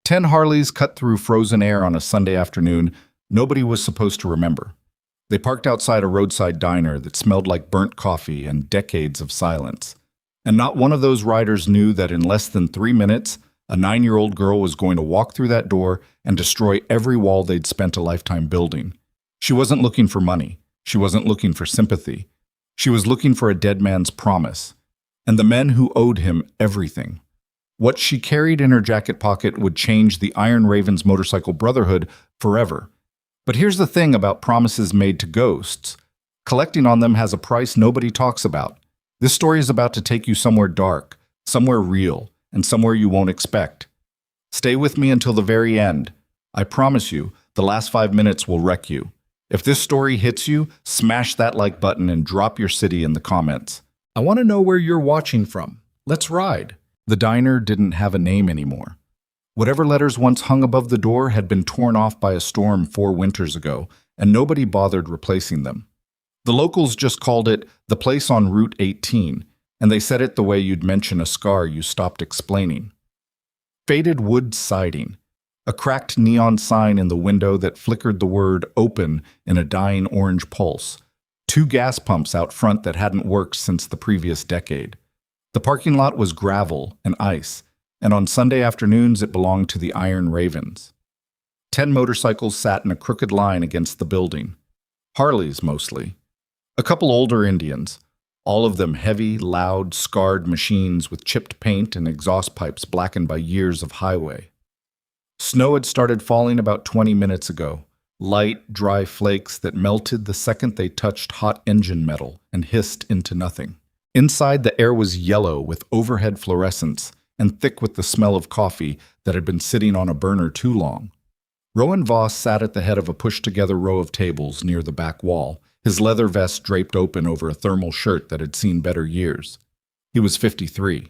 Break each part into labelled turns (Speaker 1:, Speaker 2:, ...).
Speaker 1: 10 Harleys cut through frozen air on a Sunday afternoon nobody was supposed to remember. They parked outside a roadside diner that smelled like burnt coffee and decades of silence. And not one of those riders knew that in less than 3 minutes, a 9-year-old girl was going to walk through that door and destroy every wall they'd spent a lifetime building. She wasn't looking for money. She wasn't looking for sympathy. She was looking for a dead man's promise, and the men who owed him everything. What she carried in her jacket pocket would change the Iron Raven's motorcycle Brotherhood forever. But here's the thing about promises made to ghosts. Collecting on them has a price nobody talks about. This story is about to take you somewhere dark, somewhere real, and somewhere you won't expect. Stay with me until the very end. I promise you, the last 5 minutes will wreck you. If this story hits you, smash that like button and drop your city in the comments. I want to know where you're watching from. Let's ride. The diner didn't have a name anymore. Whatever letters once hung above the door had been torn off by a storm 4 winters ago, and nobody bothered replacing them. The locals just called it the place on Route 18, and they said it the way you'd mention a scar you stopped explaining. Faded wood siding, a cracked neon sign in the window that flickered the word open in a dying orange pulse, 2 gas pumps out front that hadn't worked since the previous decade. The parking lot was gravel and ice, and on Sunday afternoons it belonged to the Iron Ravens. 10 motorcycles sat in a crooked line against the building. Harleys, mostly. A couple older Indians, all of them heavy, loud, scarred machines with chipped paint and exhaust pipes blackened by years of highway. Snow had started falling about 20 minutes ago, light, dry flakes that melted the second they touched hot engine metal and hissed into nothing. Inside, the air was yellow with overhead fluorescence and thick with the smell of coffee that had been sitting on a burner too long. Rowan Voss sat at the head of a pushed-together row of tables near the back wall, his leather vest draped open over a thermal shirt that had seen better years. He was 53.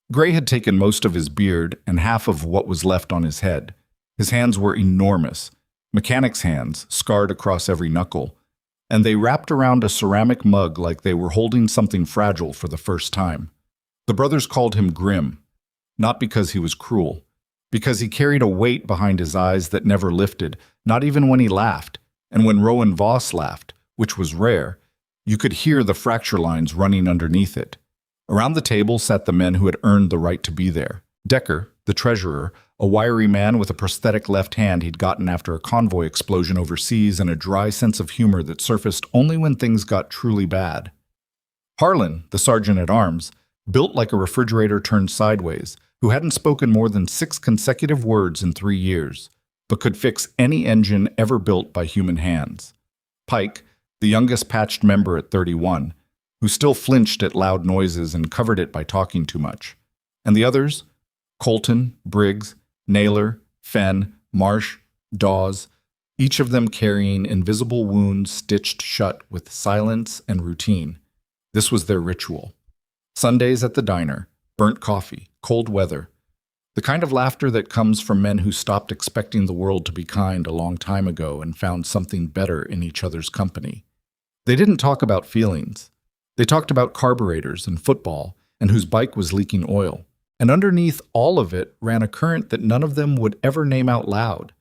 Speaker 1: Gray had taken most of his beard and half of what was left on his head. His hands were enormous, mechanic's hands, scarred across every knuckle, and they wrapped around a ceramic mug like they were holding something fragile for the first time. The brothers called him Grim, not because he was cruel, because he carried a weight behind his eyes that never lifted, not even when he laughed, and when Rowan Voss laughed, which was rare, you could hear the fracture lines running underneath it. Around the table sat the men who had earned the right to be there. Decker, the treasurer, a wiry man with a prosthetic left hand he'd gotten after a convoy explosion overseas and a dry sense of humor that surfaced only when things got truly bad. Harlan, the sergeant-at-arms, built like a refrigerator turned sideways, who hadn't spoken more than 6 consecutive words in 3 years, but could fix any engine ever built by human hands. Pike, the youngest patched member at 31, who still flinched at loud noises and covered it by talking too much. And the others? Colton, Briggs, Naylor, Fenn, Marsh, Dawes, each of them carrying invisible wounds stitched shut with silence and routine. This was their ritual. Sundays at the diner, burnt coffee, cold weather, the kind of laughter that comes from men who stopped expecting the world to be kind a long time ago and found something better in each other's company. They didn't talk about feelings. They talked about carburetors and football and whose bike was leaking oil. And underneath all of it ran a current that none of them would ever name out loud.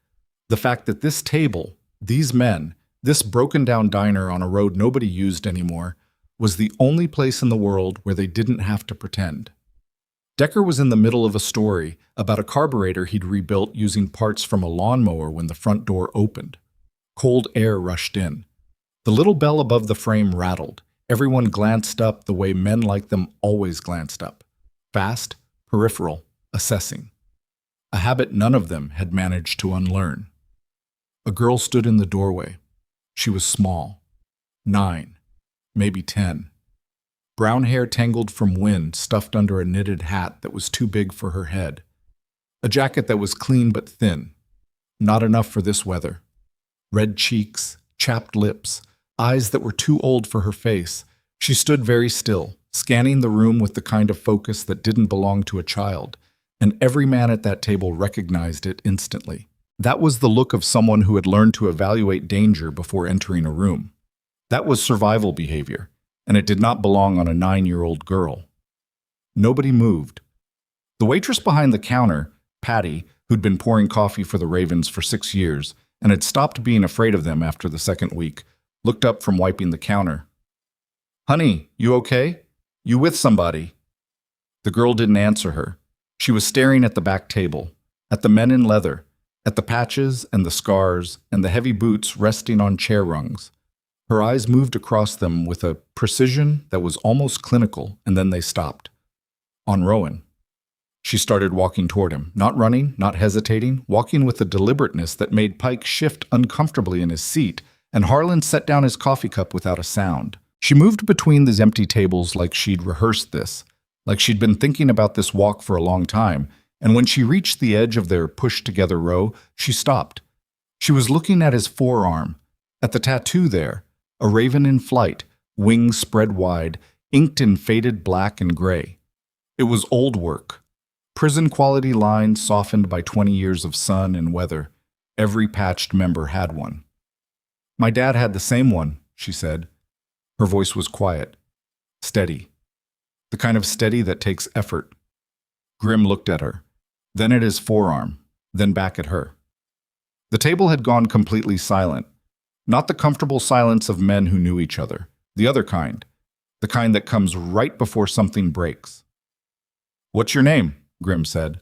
Speaker 1: The fact that this table, these men, this broken-down diner on a road nobody used anymore, was the only place in the world where they didn't have to pretend. Decker was in the middle of a story about a carburetor he'd rebuilt using parts from a lawnmower when the front door opened. Cold air rushed in. The little bell above the frame rattled. Everyone glanced up the way men like them always glanced up. Fast, peripheral, assessing. A habit none of them had managed to unlearn. A girl stood in the doorway. She was small. 9, maybe 10. Brown hair tangled from wind stuffed under a knitted hat that was too big for her head. A jacket that was clean but thin. Not enough for this weather. Red cheeks, chapped lips, eyes that were too old for her face. She stood very still, scanning the room with the kind of focus that didn't belong to a child, and every man at that table recognized it instantly. That was the look of someone who had learned to evaluate danger before entering a room. That was survival behavior, and it did not belong on a 9-year-old girl. Nobody moved. The waitress behind the counter, Patty, who'd been pouring coffee for the Ravens for 6 years and had stopped being afraid of them after the second week, looked up from wiping the counter. "Honey, you okay? You with somebody?" The girl didn't answer her. She was staring at the back table, at the men in leather, at the patches and the scars and the heavy boots resting on chair rungs. Her eyes moved across them with a precision that was almost clinical, and then they stopped. On Rowan. She started walking toward him, not running, not hesitating, walking with a deliberateness that made Pike shift uncomfortably in his seat, and Harlan set down his coffee cup without a sound. She moved between these empty tables like she'd rehearsed this, like she'd been thinking about this walk for a long time, and when she reached the edge of their pushed-together row, she stopped. She was looking at his forearm, at the tattoo there, a raven in flight, wings spread wide, inked in faded black and gray. It was old work. Prison-quality lines softened by 20 years of sun and weather. Every patched member had one. "My dad had the same one," she said. Her voice was quiet, steady. The kind of steady that takes effort. Grim looked at her, then at his forearm, then back at her. The table had gone completely silent. Not the comfortable silence of men who knew each other. The other kind. The kind that comes right before something breaks. "What's your name?" Grim said.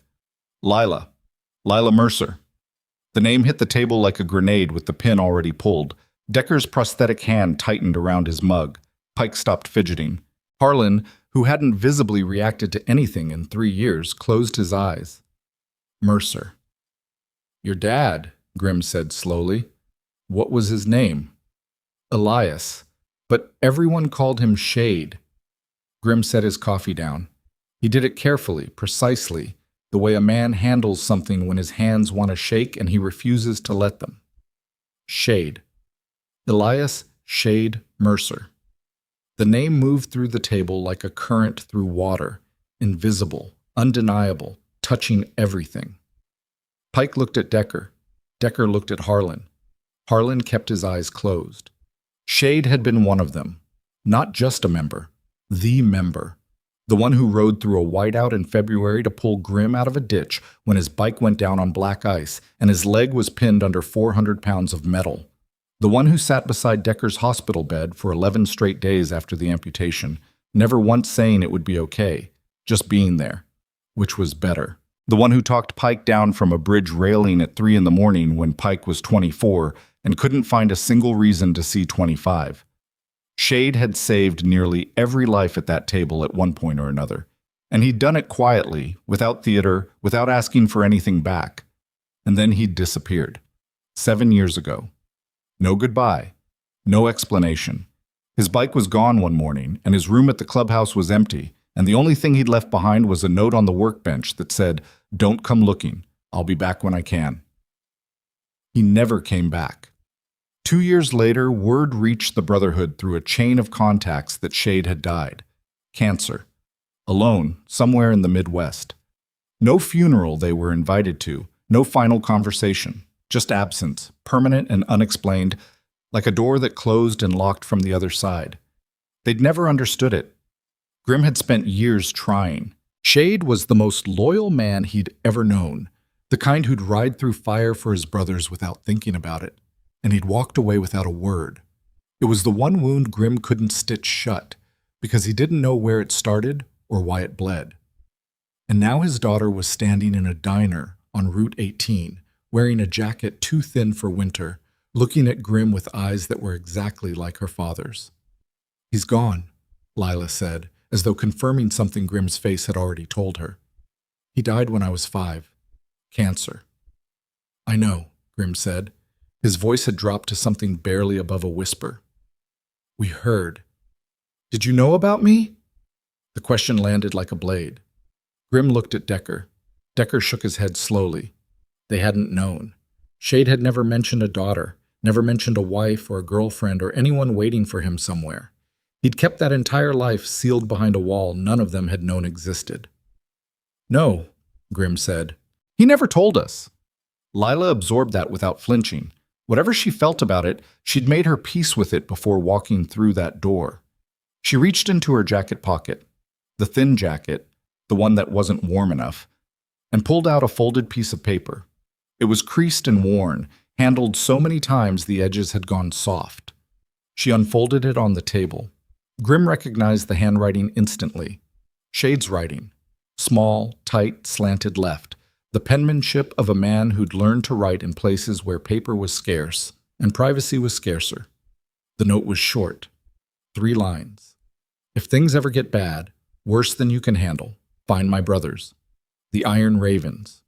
Speaker 1: "Lila. Lila Mercer." The name hit the table like a grenade with the pin already pulled. Decker's prosthetic hand tightened around his mug. Pike stopped fidgeting. Harlan, who hadn't visibly reacted to anything in 3 years, closed his eyes. "Mercer." "Your dad," Grim said slowly. "What was his name?" "Elias. But everyone called him Shade." Grim set his coffee down. He did it carefully, precisely, the way a man handles something when his hands want to shake and he refuses to let them. Shade. Elias Shade Mercer. The name moved through the table like a current through water, invisible, undeniable, touching everything. Pike looked at Decker. Decker looked at Harlan. Harlan kept his eyes closed. Shade had been one of them. Not just a member. The member. The one who rode through a whiteout in February to pull Grim out of a ditch when his bike went down on black ice and his leg was pinned under 400 pounds of metal. The one who sat beside Decker's hospital bed for 11 straight days after the amputation, never once saying it would be okay, just being there, which was better. The one who talked Pike down from a bridge railing at 3 a.m. when Pike was 24 and couldn't find a single reason to see 25. Shade had saved nearly every life at that table at one point or another, and he'd done it quietly, without theater, without asking for anything back. And then he'd disappeared. 7 years ago. No goodbye. No explanation. His bike was gone one morning, and his room at the clubhouse was empty, and the only thing he'd left behind was a note on the workbench that said, "Don't come looking. I'll be back when I can." He never came back. 2 years later, word reached the Brotherhood through a chain of contacts that Shade had died. Cancer. Alone, somewhere in the Midwest. No funeral they were invited to, no final conversation, just absence, permanent and unexplained, like a door that closed and locked from the other side. They'd never understood it. Grim had spent years trying. Shade was the most loyal man he'd ever known, the kind who'd ride through fire for his brothers without thinking about it. And he'd walked away without a word. It was the one wound Grim couldn't stitch shut, because he didn't know where it started or why it bled. And now his daughter was standing in a diner on Route 18, wearing a jacket too thin for winter, looking at Grim with eyes that were exactly like her father's. "He's gone," Lila said, as though confirming something Grim's face had already told her. "He died when I was 5. Cancer." "I know," Grim said. His voice had dropped to something barely above a whisper. "We heard. Did you know about me?" The question landed like a blade. Grim looked at Decker. Decker shook his head slowly. They hadn't known. Shade had never mentioned a daughter, never mentioned a wife or a girlfriend or anyone waiting for him somewhere. He'd kept that entire life sealed behind a wall none of them had known existed. "No," Grim said. "He never told us." Lila absorbed that without flinching. Whatever she felt about it, she'd made her peace with it before walking through that door. She reached into her jacket pocket, the thin jacket, the one that wasn't warm enough, and pulled out a folded piece of paper. It was creased and worn, handled so many times the edges had gone soft. She unfolded it on the table. Grimm recognized the handwriting instantly. Shade's writing. Small, tight, slanted left. The penmanship of a man who'd learned to write in places where paper was scarce and privacy was scarcer. The note was short. 3 lines. If things ever get bad, worse than you can handle, find my brothers. The Iron Ravens.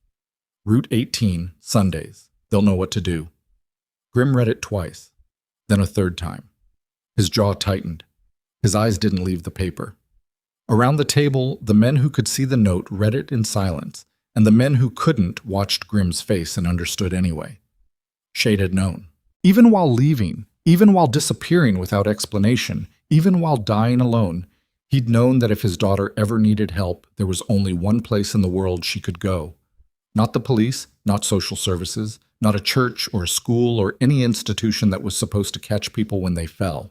Speaker 1: Route 18, Sundays. They'll know what to do. Grimm read it twice, then a third time. His jaw tightened. His eyes didn't leave the paper. Around the table, the men who could see the note read it in silence, and the men who couldn't watched Grimm's face and understood anyway. Shade had known. Even while leaving, even while disappearing without explanation, even while dying alone, he'd known that if his daughter ever needed help, there was only one place in the world she could go. Not the police, not social services, not a church or a school or any institution that was supposed to catch people when they fell.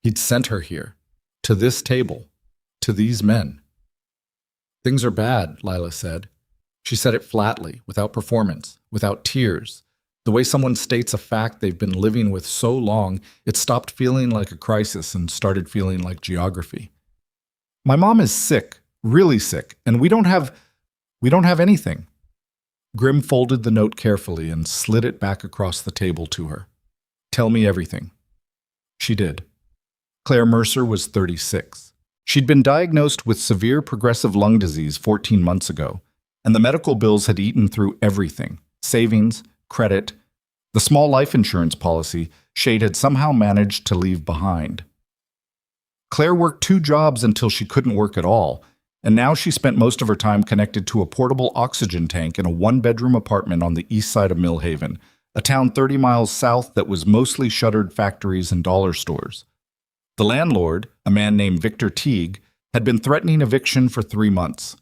Speaker 1: He'd sent her here, to this table, to these men. Things are bad, Lila said. She said it flatly, without performance, without tears. The way someone states a fact they've been living with so long, it stopped feeling like a crisis and started feeling like geography. My mom is sick, really sick, and we don't have anything. Grimm folded the note carefully and slid it back across the table to her. Tell me everything. She did. Claire Mercer was 36. She'd been diagnosed with severe progressive lung disease 14 months ago, and the medical bills had eaten through everything: savings, credit, the small life insurance policy Shade had somehow managed to leave behind. Claire worked 2 jobs until she couldn't work at all, and now she spent most of her time connected to a portable oxygen tank in a 1-bedroom apartment on the east side of Millhaven, a town 30 miles south that was mostly shuttered factories and dollar stores. The landlord, a man named Victor Teague, had been threatening eviction for 3 months.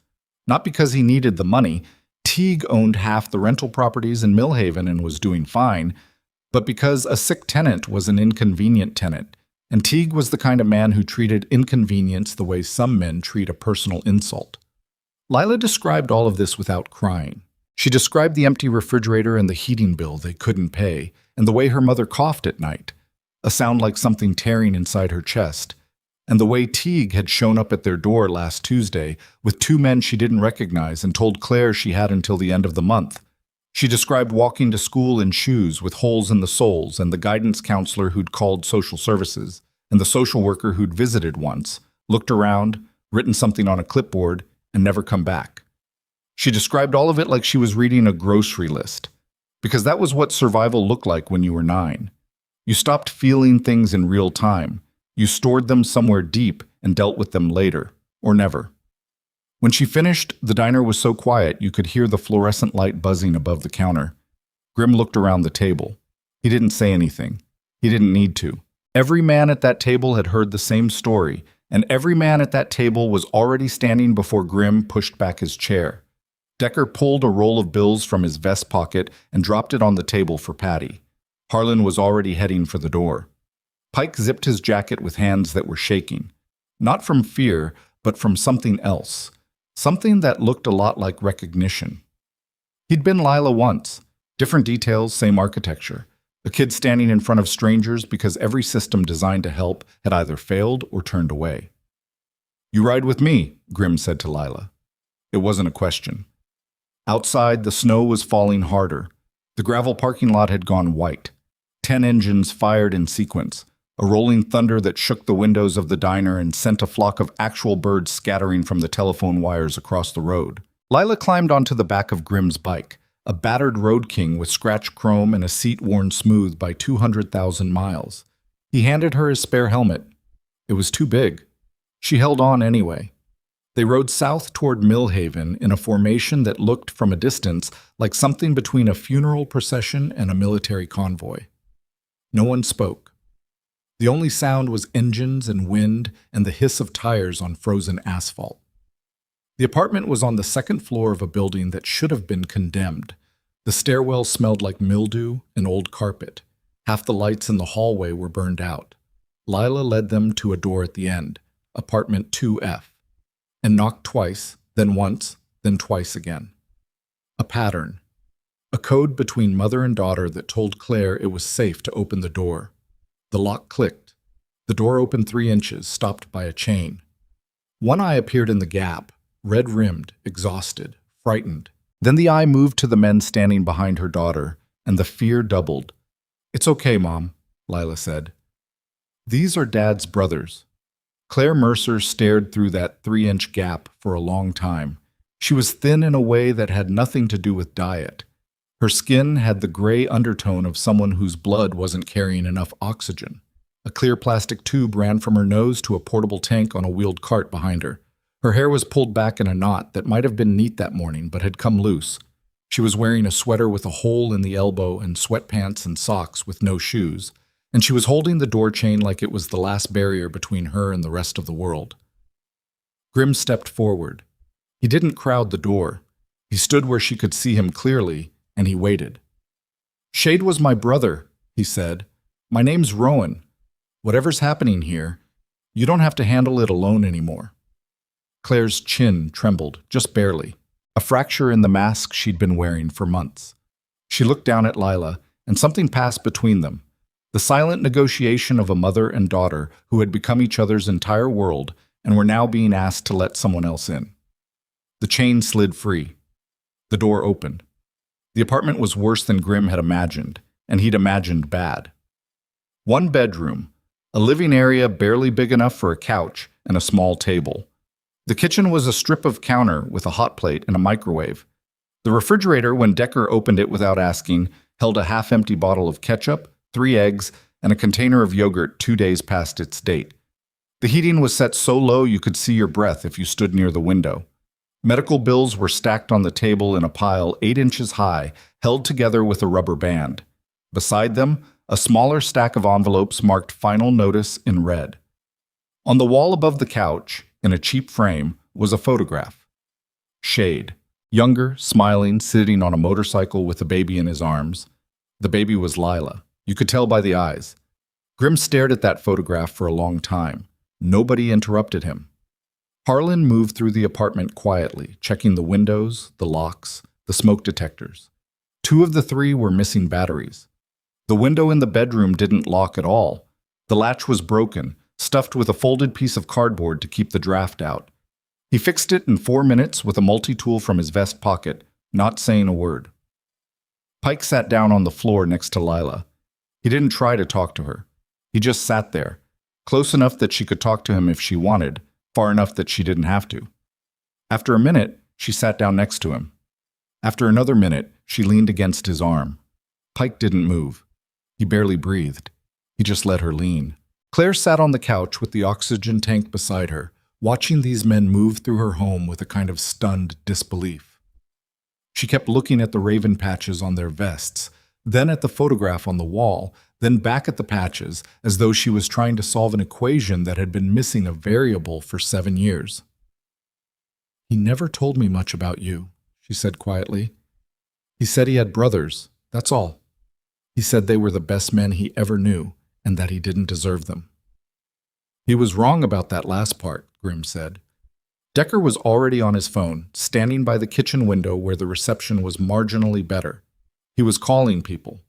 Speaker 1: Not because he needed the money. Teague owned half the rental properties in Millhaven and was doing fine, but because a sick tenant was an inconvenient tenant, and Teague was the kind of man who treated inconvenience the way some men treat a personal insult. Lila described all of this without crying. She described the empty refrigerator and the heating bill they couldn't pay, and the way her mother coughed at night, a sound like something tearing inside her chest, and the way Teague had shown up at their door last Tuesday with 2 men she didn't recognize and told Claire she had until the end of the month. She described walking to school in shoes with holes in the soles, and the guidance counselor who'd called social services, and the social worker who'd visited once, looked around, written something on a clipboard, and never come back. She described all of it like she was reading a grocery list, because that was what survival looked like when you were 9. You stopped feeling things in real time. You stored them somewhere deep and dealt with them later, or never. When she finished, the diner was so quiet you could hear the fluorescent light buzzing above the counter. Grimm looked around the table. He didn't say anything. He didn't need to. Every man at that table had heard the same story, and every man at that table was already standing before Grimm pushed back his chair. Decker pulled a roll of bills from his vest pocket and dropped it on the table for Patty. Harlan was already heading for the door. Pike zipped his jacket with hands that were shaking. Not from fear, but from something else. Something that looked a lot like recognition. He'd been Lila once. Different details, same architecture. A kid standing in front of strangers because every system designed to help had either failed or turned away. You ride with me, Grimm said to Lila. It wasn't a question. Outside, the snow was falling harder. The gravel parking lot had gone white. 10 engines fired in sequence. A rolling thunder that shook the windows of the diner and sent a flock of actual birds scattering from the telephone wires across the road. Lila climbed onto the back of Grimm's bike, a battered Road King with scratched chrome and a seat worn smooth by 200,000 miles. He handed her his spare helmet. It was too big. She held on anyway. They rode south toward Millhaven in a formation that looked from a distance like something between a funeral procession and a military convoy. No one spoke. The only sound was engines and wind and the hiss of tires on frozen asphalt. The apartment was on the 2nd floor of a building that should have been condemned. The stairwell smelled like mildew and old carpet. Half the lights in the hallway were burned out. Lila led them to a door at the end, apartment 2F, and knocked twice, then once, then twice again. A pattern. A code between mother and daughter that told Claire it was safe to open the door. The lock clicked. The door opened 3 inches, stopped by a chain. One eye appeared in the gap, red-rimmed, exhausted, frightened. Then the eye moved to the men standing behind her daughter, and the fear doubled. "It's okay, Mom," Lila said. "These are Dad's brothers." Claire Mercer stared through that 3-inch gap for a long time. She was thin in a way that had nothing to do with diet. Her skin had the gray undertone of someone whose blood wasn't carrying enough oxygen. A clear plastic tube ran from her nose to a portable tank on a wheeled cart behind her. Her hair was pulled back in a knot that might have been neat that morning but had come loose. She was wearing a sweater with a hole in the elbow and sweatpants and socks with no shoes, and she was holding the door chain like it was the last barrier between her and the rest of the world. Grimm stepped forward. He didn't crowd the door. He stood where she could see him clearly, and he waited. "Shade was my brother," he said. "My name's Rowan. Whatever's happening here, you don't have to handle it alone anymore." Claire's chin trembled, just barely, a fracture in the mask she'd been wearing for months. She looked down at Lila, and something passed between them. The silent negotiation of a mother and daughter who had become each other's entire world and were now being asked to let someone else in. The chain slid free. The door opened. The apartment was worse than Grimm had imagined, and he'd imagined bad. One bedroom, a living area barely big enough for a couch, and a small table. The kitchen was a strip of counter with a hot plate and a microwave. The refrigerator, when Decker opened it without asking, held a half-empty bottle of ketchup, 3 eggs, and a container of yogurt 2 days past its date. The heating was set so low you could see your breath if you stood near the window. Medical bills were stacked on the table in a pile 8 inches high, held together with a rubber band. Beside them, a smaller stack of envelopes marked final notice in red. On the wall above the couch, in a cheap frame, was a photograph. Shade, younger, smiling, sitting on a motorcycle with a baby in his arms. The baby was Lila. You could tell by the eyes. Grimm stared at that photograph for a long time. Nobody interrupted him. Harlan moved through the apartment quietly, checking the windows, the locks, the smoke detectors. 2 of the 3 were missing batteries. The window in the bedroom didn't lock at all. The latch was broken, stuffed with a folded piece of cardboard to keep the draft out. He fixed it in 4 minutes with a multi-tool from his vest pocket, not saying a word. Pike sat down on the floor next to Lila. He didn't try to talk to her. He just sat there, close enough that she could talk to him if she wanted, far enough that she didn't have to. After a minute, she sat down next to him. After another minute, she leaned against his arm. Pike didn't move. He barely breathed. He just let her lean. Claire sat on the couch with the oxygen tank beside her, watching these men move through her home with a kind of stunned disbelief. She kept looking at the raven patches on their vests, then at the photograph on the wall, then back at the patches, as though she was trying to solve an equation that had been missing a variable for 7 years. "He never told me much about you," she said quietly. "He said he had brothers, that's all. He said they were the best men he ever knew, and that he didn't deserve them." "He was wrong about that last part," Grimm said. Decker was already on his phone, standing by the kitchen window where the reception was marginally better. He was calling people.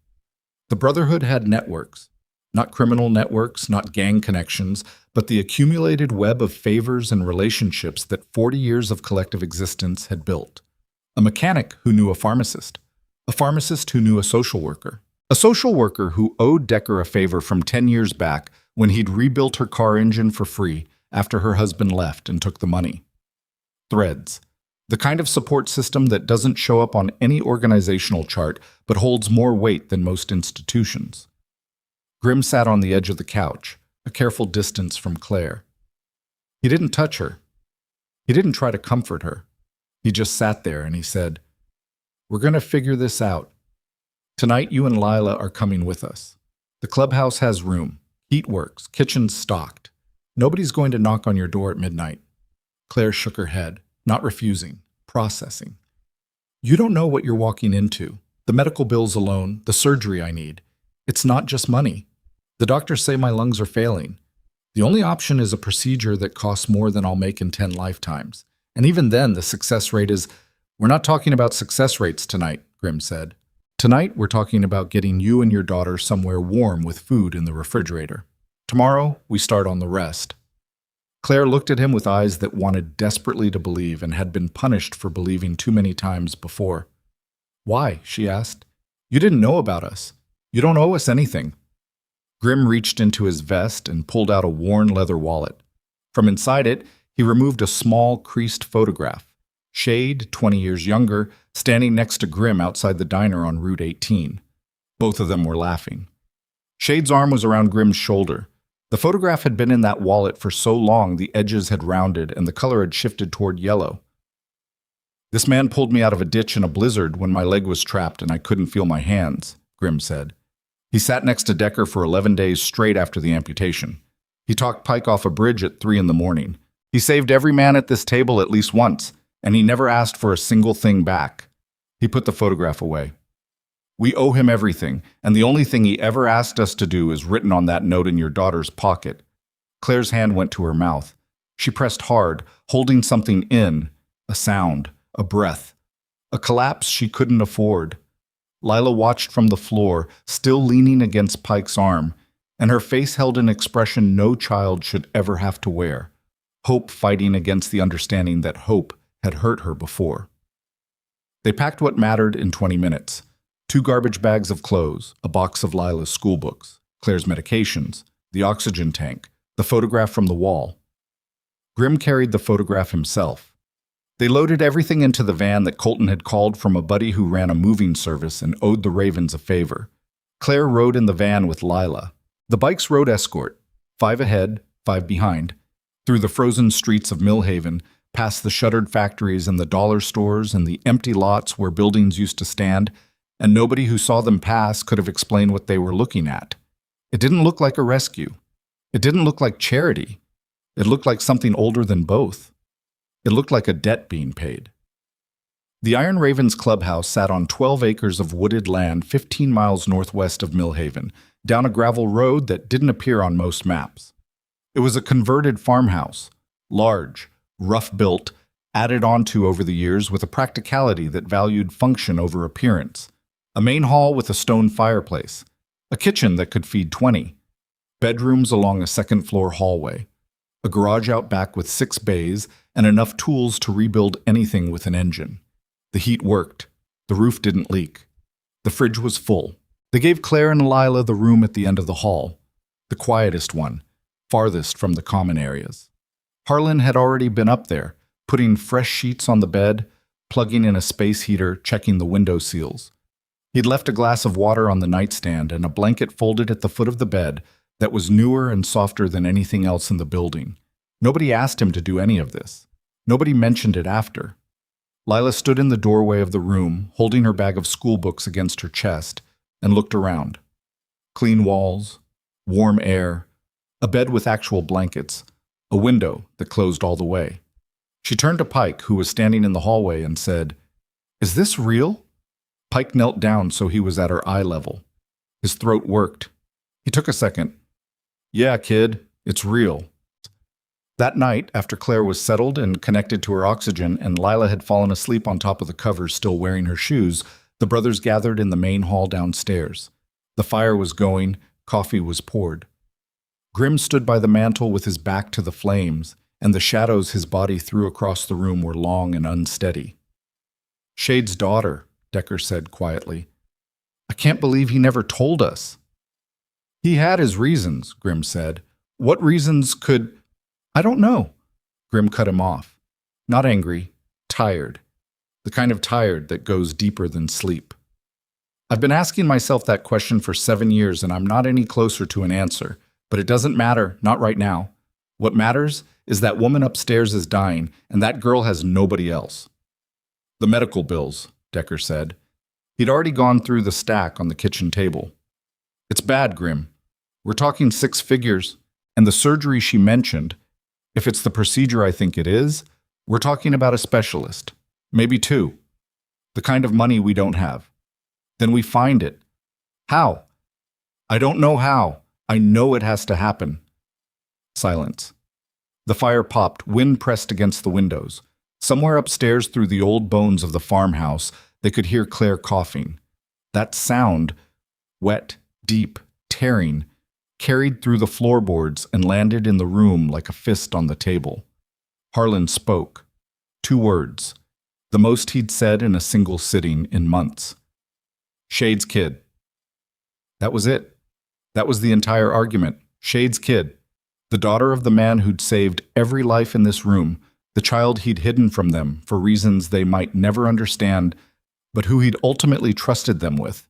Speaker 1: The Brotherhood had networks. Not criminal networks, not gang connections, but the accumulated web of favors and relationships that 40 years of collective existence had built. A mechanic who knew a pharmacist who knew a social worker who owed Decker a favor from 10 years back when he'd rebuilt her car engine for free after her husband left and took the money. Threads. The kind of support system that doesn't show up on any organizational chart but holds more weight than most institutions. Grimm sat on the edge of the couch, a careful distance from Claire. He didn't touch her. He didn't try to comfort her. He just sat there and he said, "We're going to figure this out. Tonight you and Lila are coming with us. The clubhouse has room. Heat works. Kitchen's stocked. Nobody's going to knock on your door at midnight." Claire shook her head, not refusing, processing. "You don't know what you're walking into. The medical bills alone, the surgery I need. It's not just money. The doctors say my lungs are failing. The only option is a procedure that costs more than I'll make in 10 lifetimes. And even then, the success rate is—" "We're not talking about success rates tonight," Grimm said. Tonight, we're talking about getting you and your daughter somewhere warm with food in the refrigerator. Tomorrow, we start on the rest. Claire looked at him with eyes that wanted desperately to believe and had been punished for believing too many times before. Why? She asked. You didn't know about us. You don't owe us anything. Grim reached into his vest and pulled out a worn leather wallet. From inside it, he removed a small, creased photograph. Shade, 20 years younger, standing next to Grim outside the diner on Route 18. Both of them were laughing. Shade's arm was around Grim's shoulder. The photograph had been in that wallet for so long the edges had rounded and the color had shifted toward yellow. This man pulled me out of a ditch in a blizzard when my leg was trapped and I couldn't feel my hands, Grim said. He sat next to Decker for 11 days straight after the amputation. He talked Pike off a bridge at 3 a.m. He saved every man at this table at least once, and he never asked for a single thing back. He put the photograph away. We owe him everything, and the only thing he ever asked us to do is written on that note in your daughter's pocket. Claire's hand went to her mouth. She pressed hard, holding something in, a sound, a breath, a collapse she couldn't afford. Lila watched from the floor, still leaning against Pike's arm, and her face held an expression no child should ever have to wear, hope fighting against the understanding that hope had hurt her before. They packed what mattered in 20 minutes. 2 garbage bags of clothes, a box of Lila's school books, Claire's medications, the oxygen tank, the photograph from the wall. Grim carried the photograph himself. They loaded everything into the van that Colton had called from a buddy who ran a moving service and owed the Ravens a favor. Claire rode in the van with Lila. The bikes rode escort, 5 ahead, 5 behind, through the frozen streets of Millhaven, past the shuttered factories and the dollar stores and the empty lots where buildings used to stand, and nobody who saw them pass could have explained what they were looking at. It didn't look like a rescue. It didn't look like charity. It looked like something older than both. It looked like a debt being paid. The Iron Ravens clubhouse sat on 12 acres of wooded land 15 miles northwest of Millhaven, down a gravel road that didn't appear on most maps. It was a converted farmhouse, large, rough-built, added onto over the years with a practicality that valued function over appearance. A main hall with a stone fireplace, a kitchen that could feed 20, bedrooms along a second-floor hallway, a garage out back with 6 bays, and enough tools to rebuild anything with an engine. The heat worked. The roof didn't leak. The fridge was full. They gave Claire and Lila the room at the end of the hall, the quietest one, farthest from the common areas. Harlan had already been up there, putting fresh sheets on the bed, plugging in a space heater, checking the window seals. He'd left a glass of water on the nightstand and a blanket folded at the foot of the bed that was newer and softer than anything else in the building. Nobody asked him to do any of this. Nobody mentioned it after. Lila stood in the doorway of the room, holding her bag of school books against her chest, and looked around. Clean walls, warm air, a bed with actual blankets, a window that closed all the way. She turned to Pike, who was standing in the hallway, and said, "Is this real?" Pike knelt down so he was at her eye level. His throat worked. He took a second. "Yeah, kid, it's real." That night, after Claire was settled and connected to her oxygen and Lila had fallen asleep on top of the covers still wearing her shoes, the brothers gathered in the main hall downstairs. The fire was going, coffee was poured. Grim stood by the mantel with his back to the flames, and the shadows his body threw across the room were long and unsteady. "Shade's daughter," Decker said quietly. "I can't believe he never told us." "He had his reasons," Grim said. "What reasons could—" "I don't know." Grim cut him off. Not angry, tired. The kind of tired that goes deeper than sleep. "I've been asking myself that question for 7 years and I'm not any closer to an answer. But it doesn't matter, not right now. What matters is that woman upstairs is dying and that girl has nobody else." "The medical bills," Decker said. He'd already gone through the stack on the kitchen table. "It's bad, Grim. We're talking 6 figures. And the surgery she mentioned, if it's the procedure I think it is, we're talking about a specialist. Maybe 2. The kind of money we don't have. Then we find it. How? I don't know how. I know it has to happen." Silence. The fire popped, wind pressed against the windows. Somewhere upstairs through the old bones of the farmhouse, they could hear Claire coughing. That sound, wet, deep, tearing, carried through the floorboards and landed in the room like a fist on the table. Harlan spoke. 2 words, the most he'd said in a single sitting in months. Shade's kid. That was it. That was the entire argument. Shade's kid. The daughter of the man who'd saved every life in this room, the child he'd hidden from them for reasons they might never understand, but who he'd ultimately trusted them with.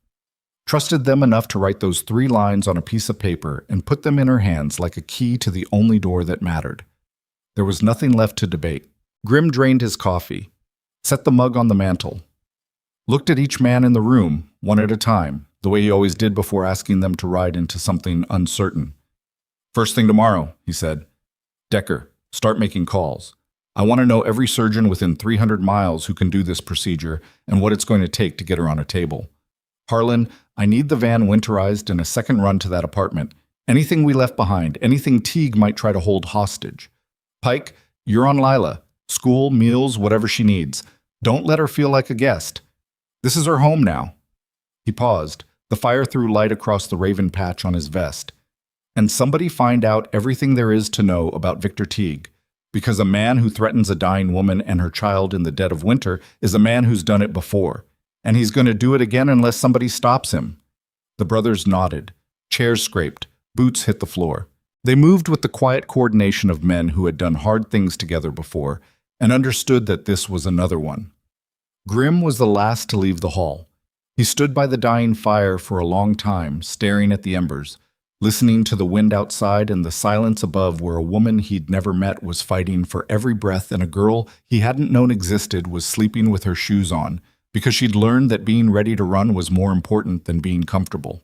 Speaker 1: Trusted them enough to write those 3 lines on a piece of paper and put them in her hands like a key to the only door that mattered. There was nothing left to debate. Grim drained his coffee, set the mug on the mantel, looked at each man in the room, one at a time, the way he always did before asking them to ride into something uncertain. First thing tomorrow, he said. Decker, start making calls. I want to know every surgeon within 300 miles who can do this procedure and what it's going to take to get her on a table. Harlan, I need the van winterized and a second run to that apartment. Anything we left behind, anything Teague might try to hold hostage. Pike, you're on Lila. School, meals, whatever she needs. Don't let her feel like a guest. This is her home now. He paused. The fire threw light across the raven patch on his vest. And somebody find out everything there is to know about Victor Teague, because a man who threatens a dying woman and her child in the dead of winter is a man who's done it before, and he's going to do it again unless somebody stops him. The brothers nodded. Chairs scraped. Boots hit the floor. They moved with the quiet coordination of men who had done hard things together before and understood that this was another one. Grim was the last to leave the hall. He stood by the dying fire for a long time, staring at the embers, listening to the wind outside and the silence above where a woman he'd never met was fighting for every breath and a girl he hadn't known existed was sleeping with her shoes on because she'd learned that being ready to run was more important than being comfortable.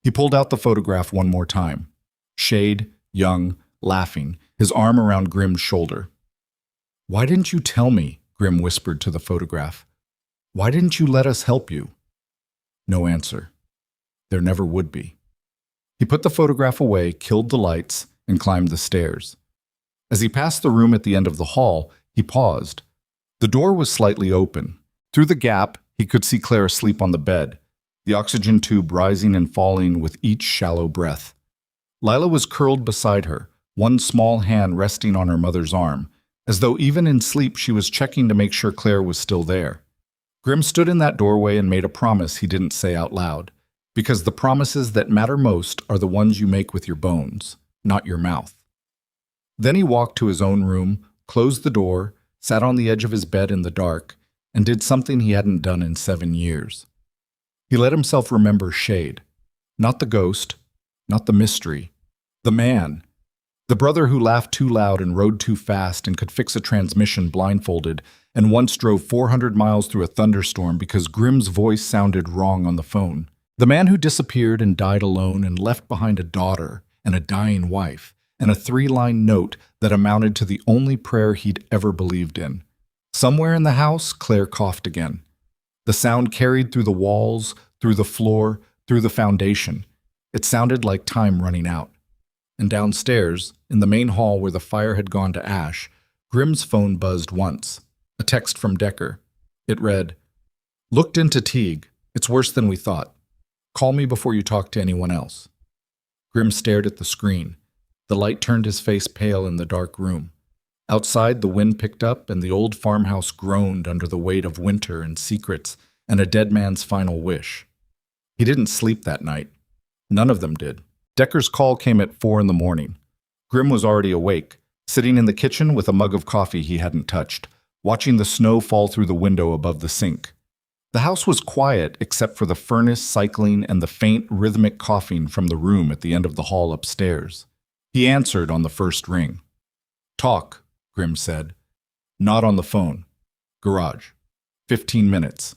Speaker 1: He pulled out the photograph one more time. Shade, young, laughing, his arm around Grim's shoulder. Why didn't you tell me? Grim whispered to the photograph. Why didn't you let us help you? No answer. There never would be. He put the photograph away, killed the lights, and climbed the stairs. As he passed the room at the end of the hall, he paused. The door was slightly open. Through the gap, he could see Claire asleep on the bed, the oxygen tube rising and falling with each shallow breath. Lila was curled beside her, one small hand resting on her mother's arm, as though even in sleep she was checking to make sure Claire was still there. Grim stood in that doorway and made a promise he didn't say out loud, because the promises that matter most are the ones you make with your bones, not your mouth. Then he walked to his own room, closed the door, sat on the edge of his bed in the dark, and did something he hadn't done in 7 years. He let himself remember Shade, not the ghost, not the mystery, the man, the brother who laughed too loud and rode too fast and could fix a transmission blindfolded and once drove 400 miles through a thunderstorm because Grim's voice sounded wrong on the phone. The man who disappeared and died alone and left behind a daughter and a dying wife and a 3-line note that amounted to the only prayer he'd ever believed in. Somewhere in the house, Claire coughed again. The sound carried through the walls, through the floor, through the foundation. It sounded like time running out. And downstairs, in the main hall where the fire had gone to ash, Grim's phone buzzed once. A text from Decker. It read, "Looked into Teague. It's worse than we thought. Call me before you talk to anyone else." Grim stared at the screen. The light turned his face pale in the dark room. Outside, the wind picked up and the old farmhouse groaned under the weight of winter and secrets and a dead man's final wish. He didn't sleep that night. None of them did. Decker's call came at 4 in the morning. Grim was already awake, sitting in the kitchen with a mug of coffee he hadn't touched, watching the snow fall through the window above the sink. The house was quiet except for the furnace cycling and the faint, rhythmic coughing from the room at the end of the hall upstairs. He answered on the first ring. "Talk," Grim said. "Not on the phone. Garage. 15 minutes."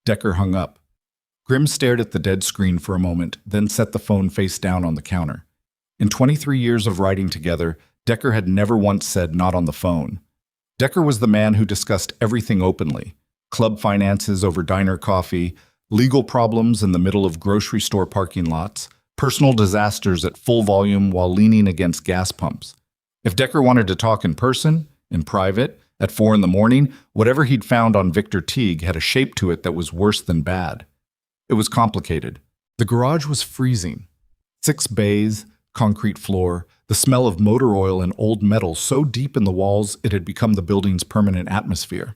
Speaker 1: Decker hung up. Grim stared at the dead screen for a moment, then set the phone face down on the counter. In 23 years of writing together, Decker had never once said not on the phone. Decker was the man who discussed everything openly. Club finances over diner coffee, legal problems in the middle of grocery store parking lots, personal disasters at full volume while leaning against gas pumps. If Decker wanted to talk in person, in private, at 4 in the morning, whatever he'd found on Victor Teague had a shape to it that was worse than bad. It was complicated. The garage was freezing. 6 bays, concrete floor, the smell of motor oil and old metal so deep in the walls it had become the building's permanent atmosphere.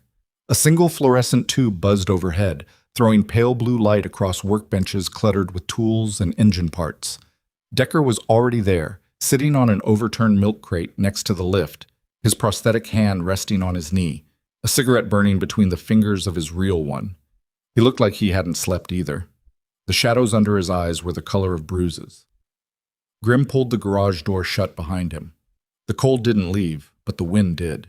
Speaker 1: A single fluorescent tube buzzed overhead, throwing pale blue light across workbenches cluttered with tools and engine parts. Decker was already there, sitting on an overturned milk crate next to the lift, his prosthetic hand resting on his knee, a cigarette burning between the fingers of his real one. He looked like he hadn't slept either. The shadows under his eyes were the color of bruises. Grim pulled the garage door shut behind him. The cold didn't leave, but the wind did.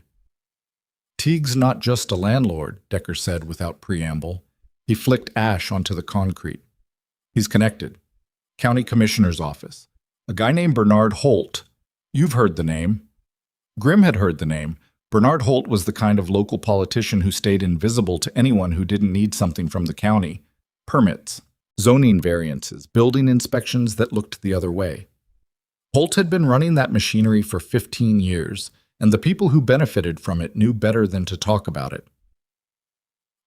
Speaker 1: "Teague's not just a landlord," Decker said without preamble. He flicked ash onto the concrete. "He's connected. County Commissioner's office. A guy named Bernard Holt. You've heard the name." Grim had heard the name. Bernard Holt was the kind of local politician who stayed invisible to anyone who didn't need something from the county. Permits, zoning variances, building inspections that looked the other way. Holt had been running that machinery for 15 years, and the people who benefited from it knew better than to talk about it.